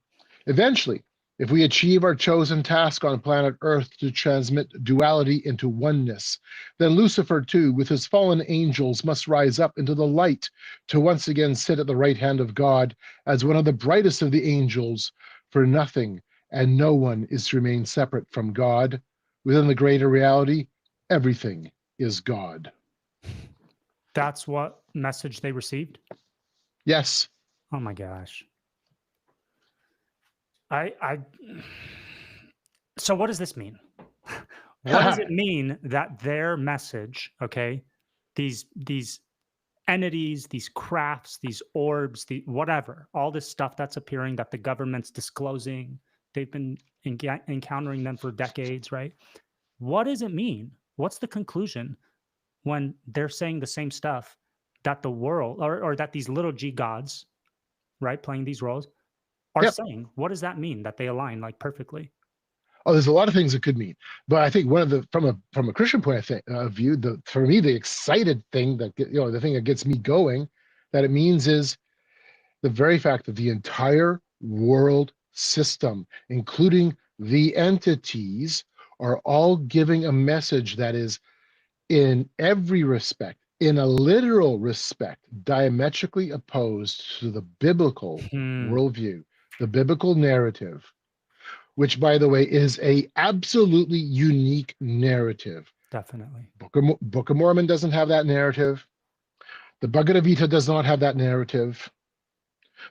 Eventually, if we achieve our chosen task on planet Earth to transmit duality into oneness, then Lucifer too, with his fallen angels, must rise up into the light to once again sit at the right hand of God as one of the brightest of the angels, for nothing and no one is to remain separate from God. Within the greater reality, everything is God. That's what message they received? Yes. Oh my gosh. So what does this mean? What does it mean that their message, okay, these entities, these crafts, these orbs, the whatever, all this stuff that's appearing that the government's disclosing, they've been encountering them for decades, right? What does it mean? What's the conclusion when they're saying the same stuff that the world or that these little g gods, right, playing these roles are saying? What does that mean that they align like perfectly? Oh, there's a lot of things it could mean, but I think one of the from a Christian point of view, for me the excited thing that the thing that gets me going, that it means is the very fact that the entire world system, including the entities, are all giving a message that is, in every respect, in a literal respect, diametrically opposed to the biblical worldview, the biblical narrative, which, by the way, is a absolutely unique narrative. Definitely. Book of Mormon doesn't have that narrative. The Bhagavad Gita does not have that narrative.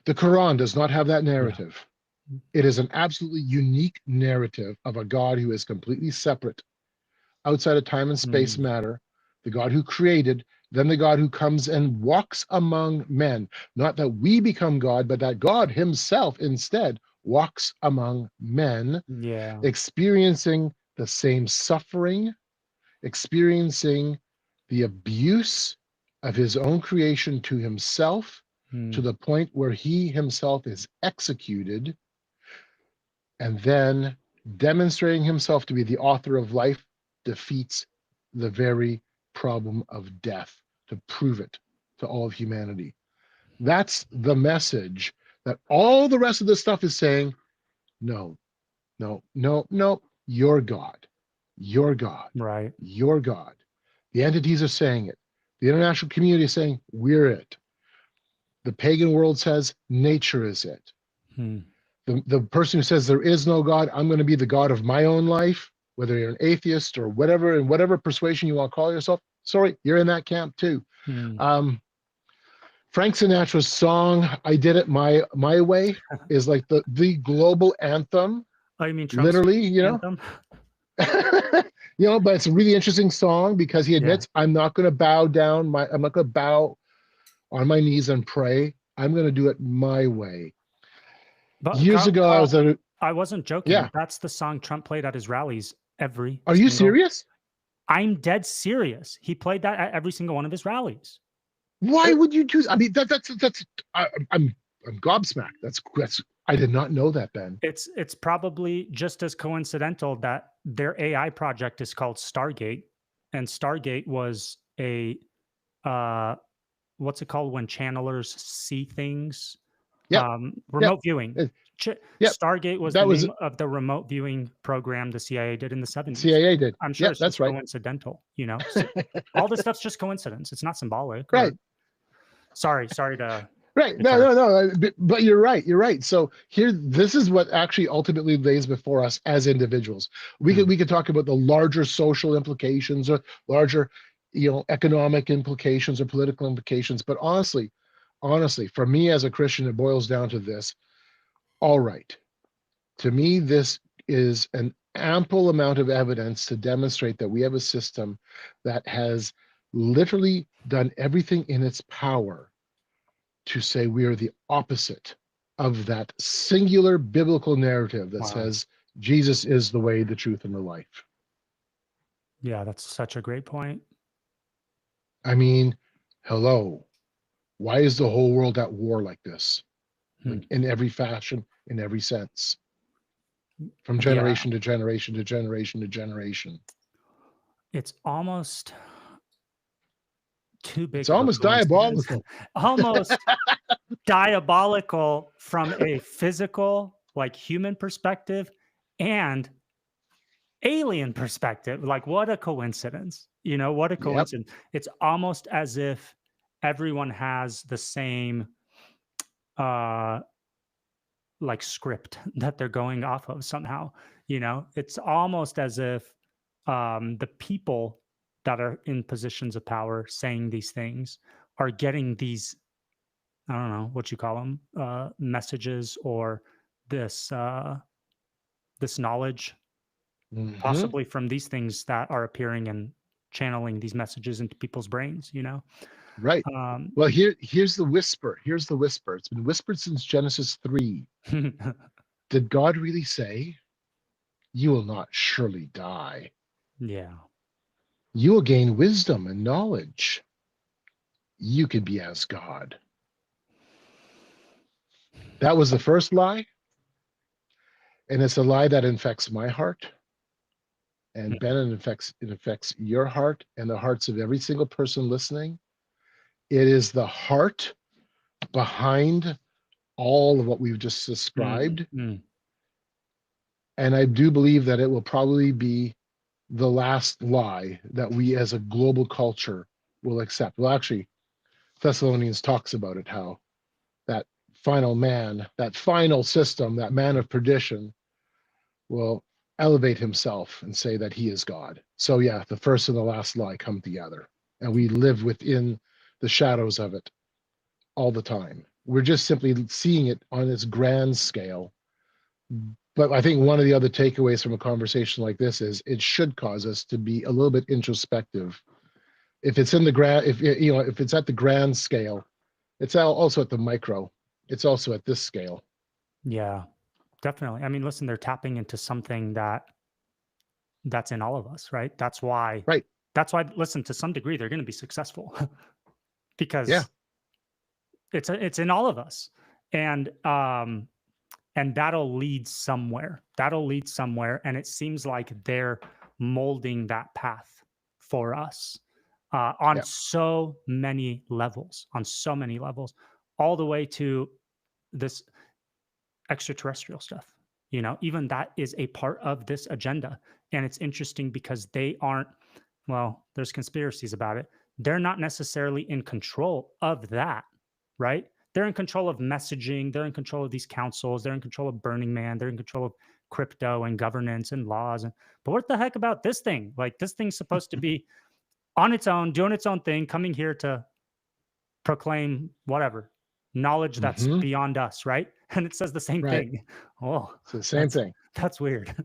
The Quran does not have that narrative. Yeah. It is an absolutely unique narrative of a God who is completely separate, outside of time and space matter, the God who created, then the God who comes and walks among men. Not that we become God, but that God himself instead walks among men, experiencing the same suffering, experiencing the abuse of his own creation to himself, to the point where he himself is executed, and then demonstrating himself to be the author of life, defeats the very problem of death to prove it to all of humanity. That's the message that all the rest of this stuff is saying. No, no, no, no, you're God. You're God. Right. You're God. The entities are saying it. The international community is saying, we're it. The pagan world says, nature is it. The person who says there is no God, I'm going to be the God of my own life, whether you're an atheist or whatever, in whatever persuasion you want to call yourself, sorry, you're in that camp too. Frank Sinatra's song "I Did It My Way" is like the global anthem. Oh, you mean Trump's literally, anthem? But it's a really interesting song because he admits, I'm not going to bow down. I'm not going to bow on my knees and pray. I'm going to do it my way. But years ago, I wasn't joking. Yeah. That's the song Trump played at his rallies every. Are you serious? I'm dead serious. He played that at every single one of his rallies. Why would you choose? I mean, I'm gobsmacked. That's I did not know that, Ben. It's probably just as coincidental that their AI project is called Stargate, and Stargate was a what's it called when channelers see things? Remote viewing. Stargate was the name of the remote viewing program the CIA did in the 70s. CIA did. I'm sure it's that's right. Coincidental, So all this stuff's just coincidence. It's not symbolic. Right. Sorry to. Right. No. But you're right. You're right. So this is what actually ultimately lays before us as individuals. We could talk about the larger social implications or larger, economic implications or political implications. But honestly, for me as a Christian, it boils down to this. All right. To me, this is an ample amount of evidence to demonstrate that we have a system that has literally done everything in its power to say we are the opposite of that singular biblical narrative that says Jesus is the way, the truth, and the life. Yeah, that's such a great point. I mean, hello. Why is the whole world at war like this? Like in every fashion, in every sense. from Yeah. generation to generation to generation to generation. It's almost too big It's of a almost coincidence. diabolical. Almost diabolical from a physical, like human perspective, and alien perspective. Like, what a coincidence. You know, what a Yep. coincidence. It's almost as if everyone has the same like script that they're going off of somehow. You know, it's almost as if the people that are in positions of power saying these things are getting these, I don't know what you call them, messages, or this this knowledge, Mhm. possibly from these things that are appearing and channeling these messages into people's brains. You know, Right. Well, here's the whisper. Here's the whisper. It's been whispered since Genesis 3. Did God really say, "You will not surely die. yeah, You will gain wisdom and knowledge. You can be as God"? That was the first lie, and it's a lie that infects my heart. And Ben, it affects your heart and the hearts of every single person listening. It is the heart behind all of what we've just described. And I do believe that it will probably be the last lie that we as a global culture will accept. Well, actually, Thessalonians talks about it, how that final man, that final system, that man of perdition will elevate himself and say that he is God. So yeah, the first and the last lie come together, and we live within the shadows of it all the time. We're just simply seeing it on its grand scale. But I think one of the other takeaways from a conversation like this is it should cause us to be a little bit introspective. If it's in the grand, if you know, if it's at the grand scale, it's also at the micro. It's also at this scale. yeah, definitely. I mean, listen, they're tapping into something that's in all of us, right? That's why. Right. That's why. Listen, to some degree, they're going to be successful because Yeah. it's in all of us, and that'll lead somewhere. That'll lead somewhere, and it seems like they're molding that path for us on so many levels, all the way to this extraterrestrial stuff. You know, even that is a part of this agenda. And it's interesting because they aren't, well, there's conspiracies about it. They're not necessarily in control of that, right? They're in control of messaging. They're in control of these councils. They're in control of Burning Man. They're in control of crypto and governance and laws. But what the heck about this thing? Like, this thing's supposed to be on its own, doing its own thing, coming here to proclaim whatever knowledge that's beyond us, right? And it says the same thing. Oh, it's the same thing. That's weird.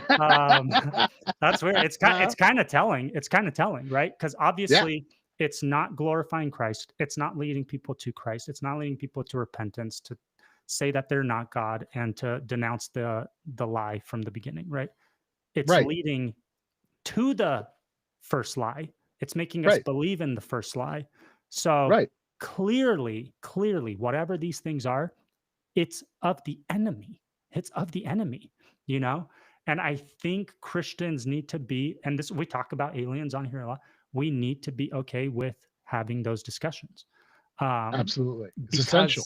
That's weird. It's kind of telling. It's kind of telling, right? Because obviously it's not glorifying Christ. It's not leading people to Christ. It's not leading people to repentance, to say that they're not God, and to denounce the lie from the beginning, right? It's leading to the first lie. It's making us believe in the first lie. So clearly, whatever these things are, it's of the enemy. It's of the enemy, you know? And I think Christians need to be, and this, we talk about aliens on here a lot, we need to be okay with having those discussions. Absolutely. It's essential.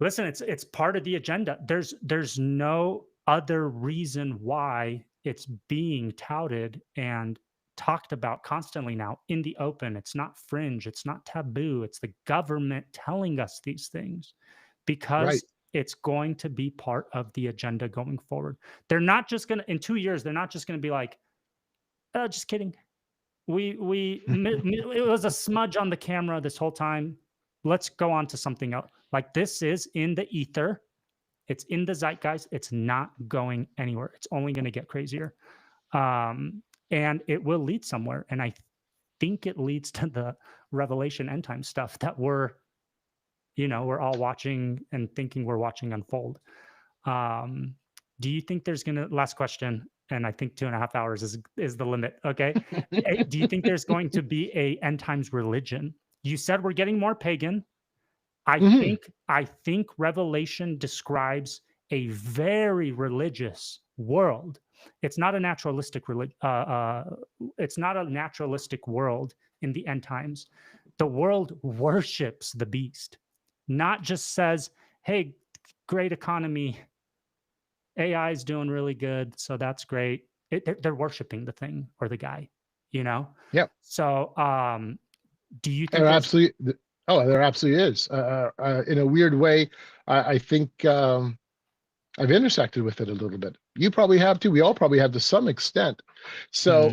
Listen, it's part of the agenda. There's no other reason why it's being touted and talked about constantly now in the open. It's not fringe. It's not taboo. It's the government telling us these things because it's going to be part of the agenda going forward. They're not just going to, in 2 years, they're not just going to be like, oh, just kidding. It was a smudge on the camera this whole time. Let's go on to something else. Like, this is in the ether. It's in the zeitgeist. It's not going anywhere. It's only going to get crazier. And it will lead somewhere. And I think it leads to the Revelation end time stuff that we're all watching and thinking we're watching unfold. Do you think there's last question, and I think 2.5 hours is the limit. Okay. Do you think there's going to be a end times religion? You said we're getting more pagan. I think Revelation describes a very religious world. It's not a naturalistic it's not a naturalistic world in the end times. The world worships the beast, not just says, hey, great economy, AI is doing really good, so that's great. They're worshiping the thing or the guy, you know? Yep. So do you think There absolutely, there absolutely is. In a weird way, I think I've intersected with it a little bit. You probably have too. We all probably have to some extent. So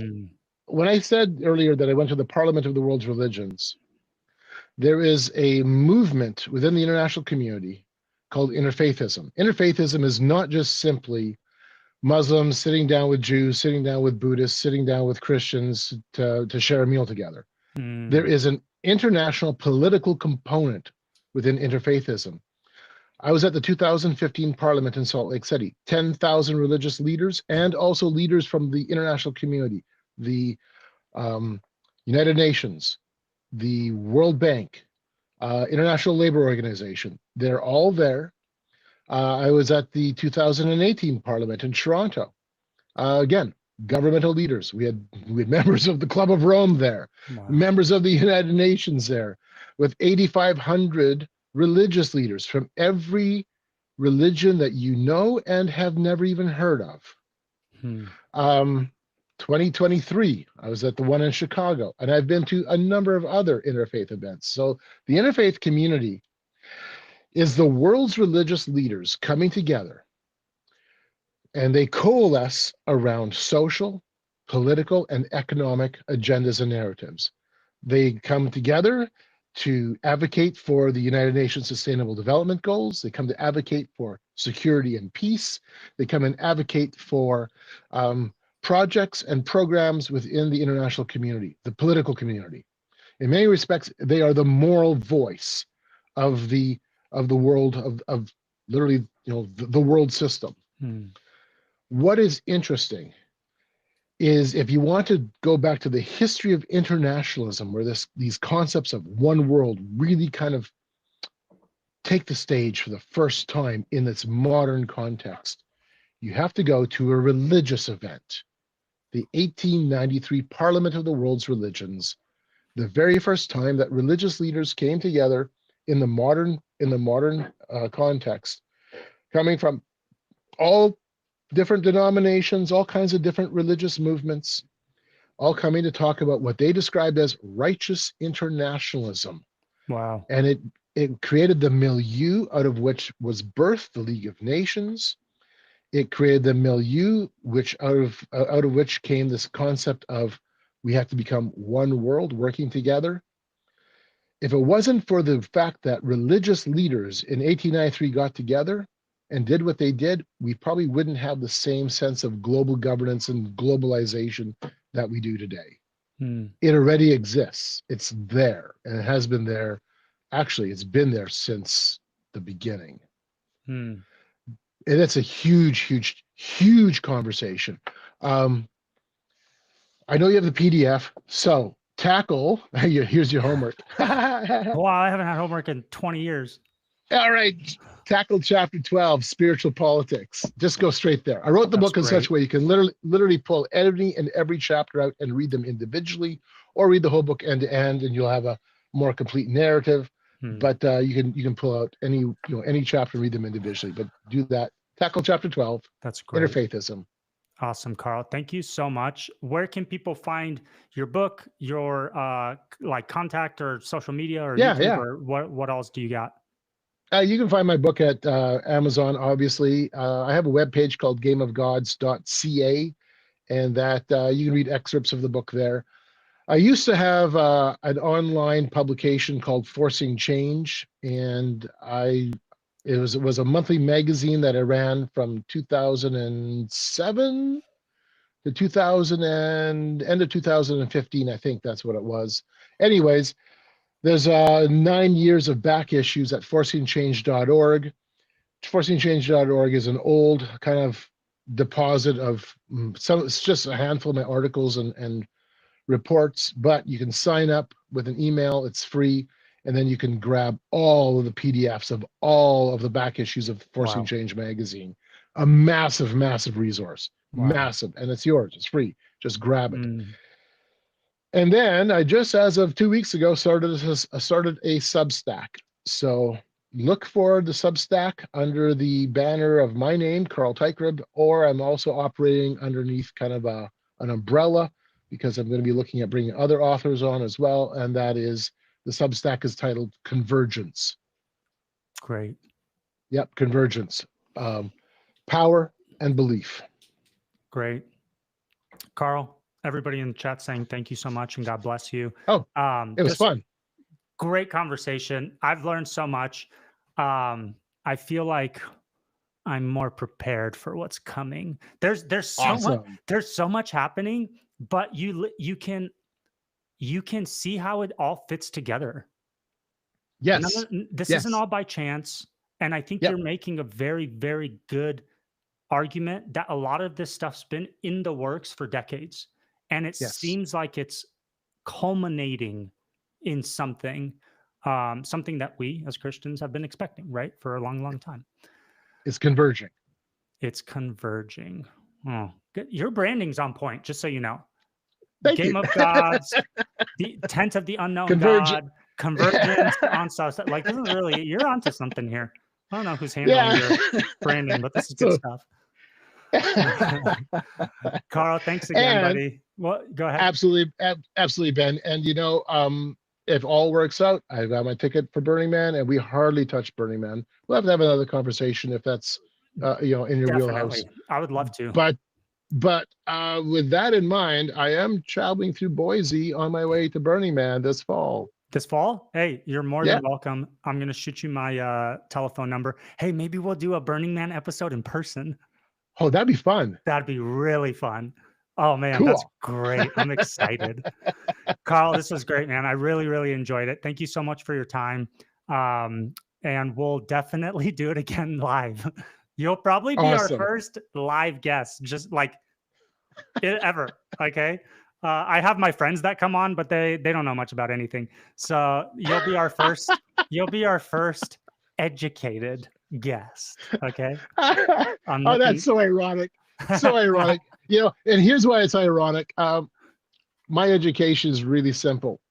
when I said earlier that I went to the Parliament of the World's Religions, there is a movement within the international community called interfaithism. Interfaithism is not just simply Muslims sitting down with Jews, sitting down with Buddhists, sitting down with Christians to share a meal together. There is an international political component within interfaithism. I was at the 2015 Parliament in Salt Lake City. 10,000 religious leaders and also leaders from the international community, the United Nations, the World Bank, International Labor Organization. They're all there. I was at the 2018 Parliament in Toronto. Again, governmental leaders. We had members of the Club of Rome there, members of the United Nations there, with 8,500 religious leaders from every religion that you know and have never even heard of. 2023, I was at the one in Chicago, and I've been to a number of other interfaith events. So the interfaith community is the world's religious leaders coming together, and they coalesce around social, political, and economic agendas and narratives. They come together to advocate for the United Nations Sustainable Development Goals. They come to advocate for security and peace. They come and advocate for projects and programs within the international community, the political community. In many respects, they are the moral voice of the world, of literally, the world system. What is interesting is, if you want to go back to the history of internationalism, where these concepts of one world really kind of take the stage for the first time in its modern context, you have to go to a religious event. The 1893 Parliament of the World's Religions, the very first time that religious leaders came together in the modern context, coming from all different denominations, all kinds of different religious movements, all coming to talk about what they described as righteous internationalism. Wow. And it created the milieu out of which was birthed the League of Nations. It created the milieu out of which came this concept of we have to become one world, working together. If it wasn't for the fact that religious leaders in 1893 got together and did what they did, we probably wouldn't have the same sense of global governance and globalization that we do today. It already exists. It's there, and it has been there. Actually, it's been there since the beginning. And it's a huge conversation. I know you have the PDF, so tackle. Here's your homework. Wow, I haven't had homework in 20 years. All right, tackle chapter 12, spiritual politics. Just go straight there. I wrote the book in such a way you can literally pull any and every chapter out and read them individually, or read the whole book end to end, and you'll have a more complete narrative. But you can pull out any chapter and read them individually. But do that. Tackle chapter 12. That's great. Interfaithism. Awesome, Carl. Thank you so much. Where can people find your book, your contact or social media or YouTube, or what else do you got? You can find my book at Amazon, obviously. I have a webpage called gameofgods.ca, and that you can read excerpts of the book there. I used to have an online publication called Forcing Change, and it was a monthly magazine that I ran from 2007 to end of 2015, I think that's what it was. Anyways, there's 9 years of back issues at forcingchange.org. Forcingchange.org is an old kind of deposit of it's just a handful of my articles and reports, but you can sign up with an email. It's free, and then you can grab all of the PDFs of all of the back issues of Forcing Wow. Change magazine. A massive, massive resource. Wow. Massive. And it's yours. It's free. Just grab it. Mm. And then I just, as of 2 weeks ago, started a Substack. So look for the Substack under the banner of my name, Carl Teichrib, or I'm also operating underneath kind of an umbrella, because I'm going to be looking at bringing other authors on as well. And that is, the Substack is titled Convergence. Great. Yep, Convergence. Power and belief. Great. Carl, everybody in the chat saying thank you so much and God bless you. Oh, it was fun. Great conversation. I've learned so much. I feel like I'm more prepared for what's coming. There's so much happening, but you can see how it all fits together. Yes. This isn't all by chance. And I think you're making a very, very good argument that a lot of this stuff's been in the works for decades. And it seems like it's culminating in something that we as Christians have been expecting, right? For a long, long time. It's converging. It's converging. Oh, good. Your branding's on point, just so you know. Game of Gods, the Tent of the Unknown God, Convergence on South. Like, this is really, you're onto something here. I don't know who's handling your branding, but this is good stuff. Carl, thanks again, buddy. Well, go ahead. Absolutely, Ben. And if all works out, I got my ticket for Burning Man, and we hardly touched Burning Man. We'll have to have another conversation if that's in your wheelhouse. I would love to. But with that in mind, I am traveling through Boise on my way to Burning Man this fall. This fall? Hey, you're more than welcome. I'm going to shoot you my telephone number. Hey, maybe we'll do a Burning Man episode in person. Oh, that'd be fun. That'd be really fun. Oh, man, cool. That's great. I'm excited. Carl, this was great, man. I really, really enjoyed it. Thank you so much for your time. And we'll definitely do it again live. You'll probably be our first live guest, just like ever. Okay. I have my friends that come on, but they don't know much about anything. So you'll be our first, educated guest. Okay. Oh, that's so ironic. So ironic. And here's why it's ironic. My education is really simple.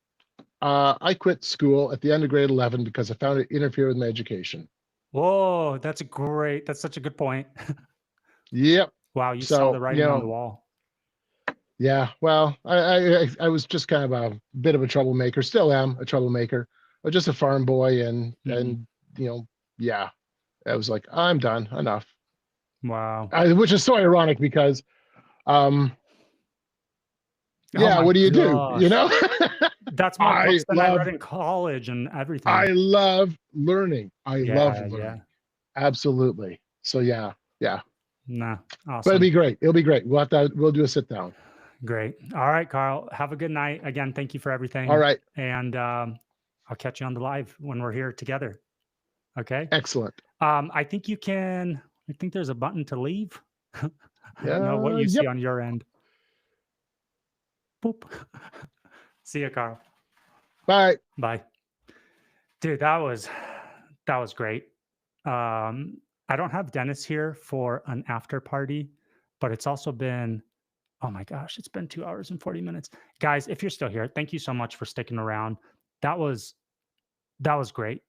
I quit school at the end of grade 11 because I found it interfered with my education. Whoa, that's such a good point. Yep. Wow, you saw the writing on the wall. Yeah, well, I was just kind of a bit of a troublemaker. Still am a troublemaker. I was just a farm boy, and I was like, I'm done. Enough. Wow. Which is so ironic because, what do you do? That's my books that I read in college and everything. I love learning. I love learning. Yeah. Absolutely. So yeah. Nah, awesome. But it'll be great. We'll do a sit down. Great. All right, Carl. Have a good night. Again, thank you for everything. All right. And I'll catch you on the live when we're here together. Okay. Excellent. I think there's a button to leave. I don't know what you see on your end. Boop. See ya, Carl. Bye. Bye. Dude, that was great. I don't have Dennis here for an after party, but it's also been, oh my gosh, it's been 2 hours and 40 minutes. Guys, if you're still here, thank you so much for sticking around. That was great.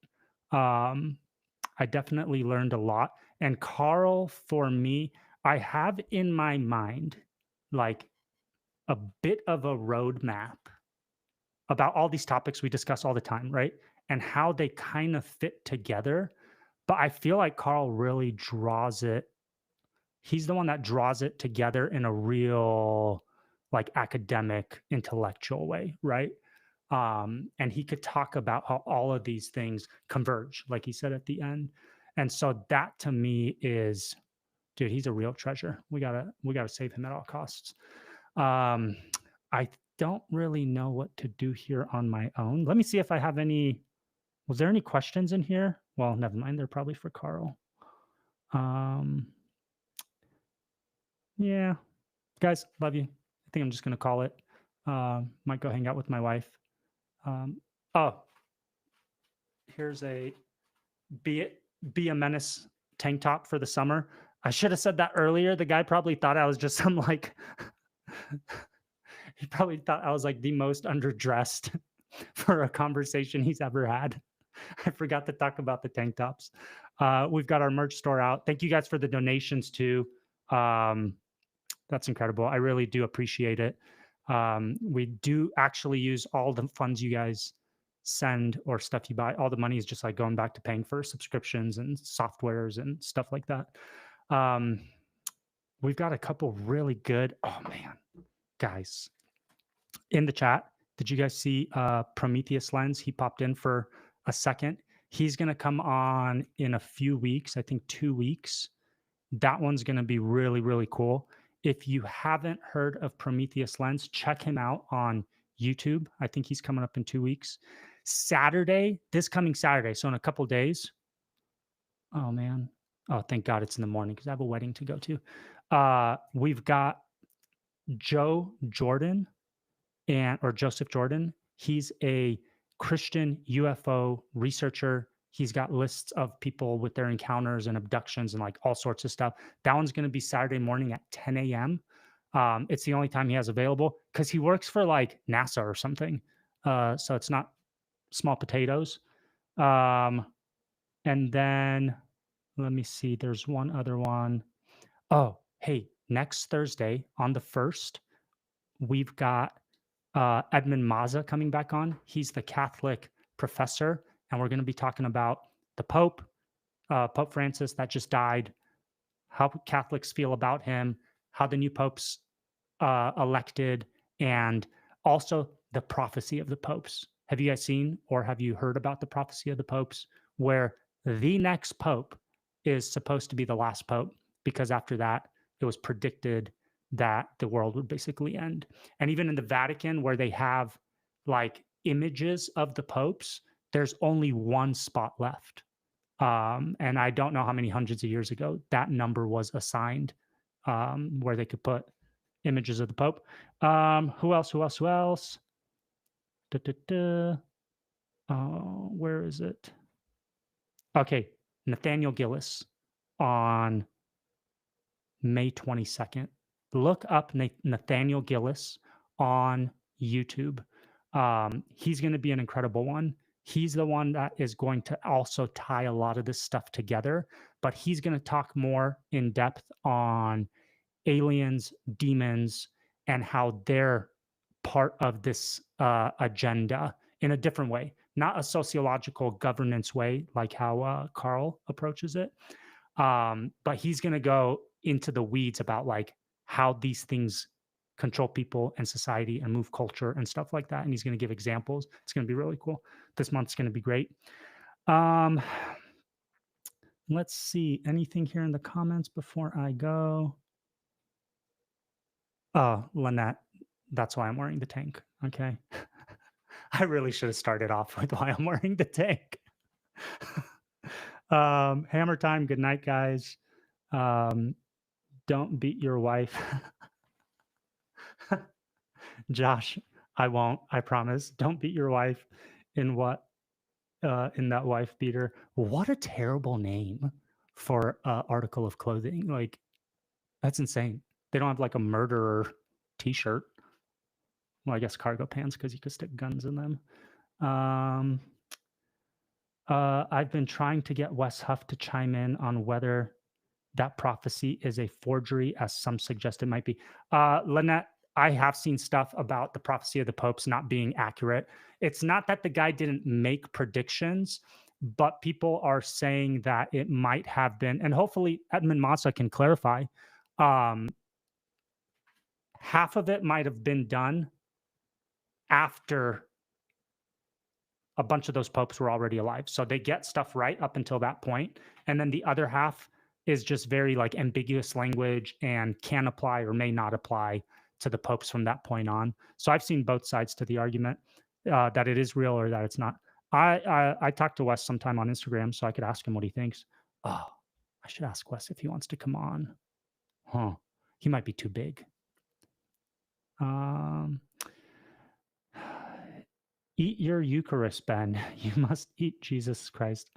I definitely learned a lot. And Carl, for me, I have in my mind like a bit of a roadmap about all these topics we discuss all the time, right? And how they kind of fit together. But I feel like Carl really draws it. He's the one that draws it together in a real, like, academic, intellectual way, right? And he could talk about how all of these things converge, like he said at the end. And so that to me is, dude, he's a real treasure. We gotta save him at all costs. I don't really know what to do here on my own. Let me see if I have any. Was there any questions in here? Well, never mind. They're probably for Carl. Yeah. Guys, love you. I think I'm just going to call it. Might go hang out with my wife. Here's a be a menace tank top for the summer. I should have said that earlier. The guy probably thought I was just some like he probably thought I was like the most underdressed for a conversation he's ever had. I forgot to talk about the tank tops. We've got our merch store out. Thank you guys for the donations too. That's incredible. I really do appreciate it. We do actually use all the funds you guys send or stuff you buy. All the money is just like going back to paying for subscriptions and softwares and stuff like that. We've got a couple really good, oh man, guys. In the chat, did you guys see Prometheus Lens? He popped in for a second. He's going to come on in a few weeks, I think 2 weeks. That one's going to be really, really cool. If you haven't heard of Prometheus Lens, check him out on YouTube. I think he's coming up in 2 weeks. Saturday, this coming Saturday, so in a couple days. Oh, man. Oh, thank God it's in the morning because I have a wedding to go to. We've got Joe Jordan or Joseph Jordan. He's a Christian UFO researcher. He's got lists of people with their encounters and abductions and like all sorts of stuff. That one's going to be Saturday morning at 10 a.m. It's the only time he has available because he works for like NASA or something. So it's not small potatoes. And then let me see. There's one other one. Oh, hey, next Thursday on the 1st, we've got Edmund Maza coming back on. He's the Catholic professor, and we're going to be talking about the Pope, Pope Francis that just died, how Catholics feel about him, how the new Pope's elected, and also the prophecy of the popes. Have you guys seen or have you heard about the prophecy of the popes, where the next Pope is supposed to be the last Pope, because after that, it was predicted that the world would basically end. And even in the Vatican, where they have like images of the popes, there's only one spot left. And I don't know how many hundreds of years ago that number was assigned, where they could put images of the Pope. Who else? Where is it? Okay, Nathaniel Gillis on May 22nd. Look up Nathaniel Gillis on YouTube. He's going to be an incredible one. He's the one that is going to also tie a lot of this stuff together, but he's going to talk more in depth on aliens, demons, and how they're part of this agenda in a different way, not a sociological governance way like how Carl approaches it. But he's going to go into the weeds about like how these things control people and society and move culture and stuff like that. And he's going to give examples. It's going to be really cool. This month's going to be great. Let's see. Anything here in the comments before I go? Oh, Lynette, that's why I'm wearing the tank. Okay. I really should have started off with why I'm wearing the tank. Hammer time. Good night, guys. Don't beat your wife. Josh, I won't. I promise. Don't beat your wife in what? In that wife beater. What a terrible name for an article of clothing. Like, that's insane. They don't have like a murderer t-shirt. Well, I guess cargo pants because you could stick guns in them. I've been trying to get Wes Huff to chime in on whether that prophecy is a forgery, as some suggest it might be. Lynette, I have seen stuff about the prophecy of the popes not being accurate. It's not that the guy didn't make predictions, but people are saying that it might have been, and hopefully Edmund Massa can clarify, half of it might have been done after a bunch of those popes were already alive. So they get stuff right up until that point. And then the other half is just very like ambiguous language and can apply or may not apply to the popes from that point on. So I've seen both sides to the argument that it is real or that it's not. I talked to Wes sometime on Instagram, so I could ask him what he thinks. Oh, I should ask Wes if he wants to come on. Huh. He might be too big. Eat your Eucharist, Ben. You must eat Jesus Christ.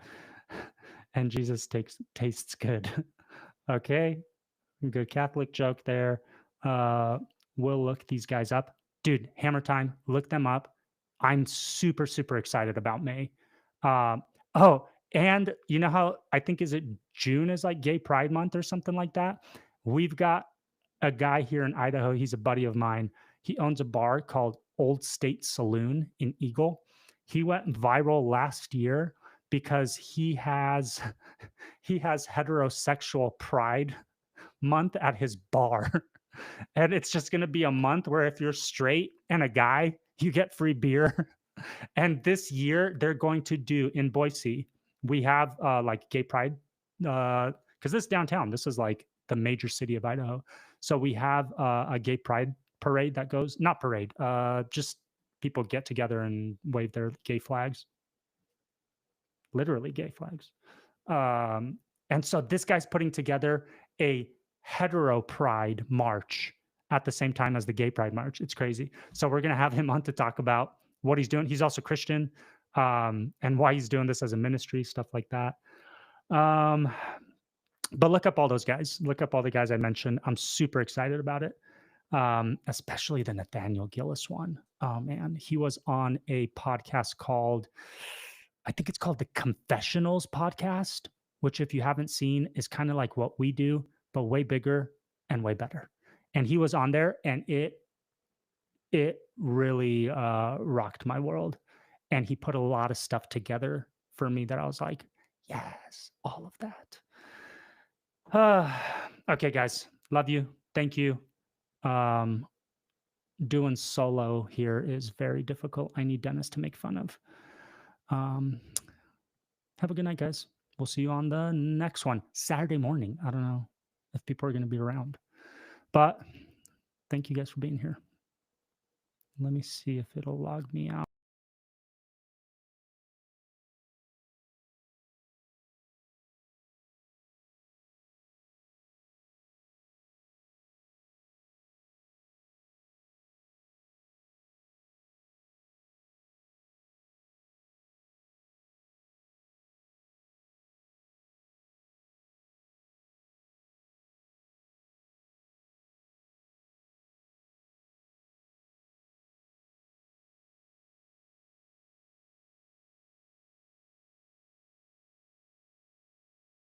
And Jesus tastes good. Okay. Good Catholic joke there. We'll look these guys up. Dude, Hammer Time, look them up. I'm super, super excited about May. Oh, and you know how I think is it June is like Gay Pride Month or something like that? We've got a guy here in Idaho. He's a buddy of mine. He owns a bar called Old State Saloon in Eagle. He went viral last year because he has heterosexual pride month at his bar. And it's just going to be a month where if you're straight and a guy, you get free beer. And this year they're going to do in Boise, we have like gay pride, because this is downtown. This is like the major city of Idaho. So we have a gay pride parade that goes, not parade, just people get together and wave their gay flags, literally gay flags. And so this guy's putting together a hetero pride march at the same time as the gay pride march. It's crazy. So we're going to have him on to talk about what he's doing. He's also Christian, and why he's doing this as a ministry, stuff like that. But look up all those guys. Look up all the guys I mentioned. I'm super excited about it, especially the Nathaniel Gillis one. Oh, man. He was on a podcast called, I think it's called the Confessionals podcast, which if you haven't seen is kind of like what we do, but way bigger and way better. And he was on there and it really rocked my world. And he put a lot of stuff together for me that I was like, yes, all of that. Okay, guys, love you. Thank you. Doing solo here is very difficult. I need Dennis to make fun of. Have a good night, guys. We'll see you on the next one, Saturday morning. I don't know if people are going to be around, but thank you guys for being here. Let me see if it'll log me out.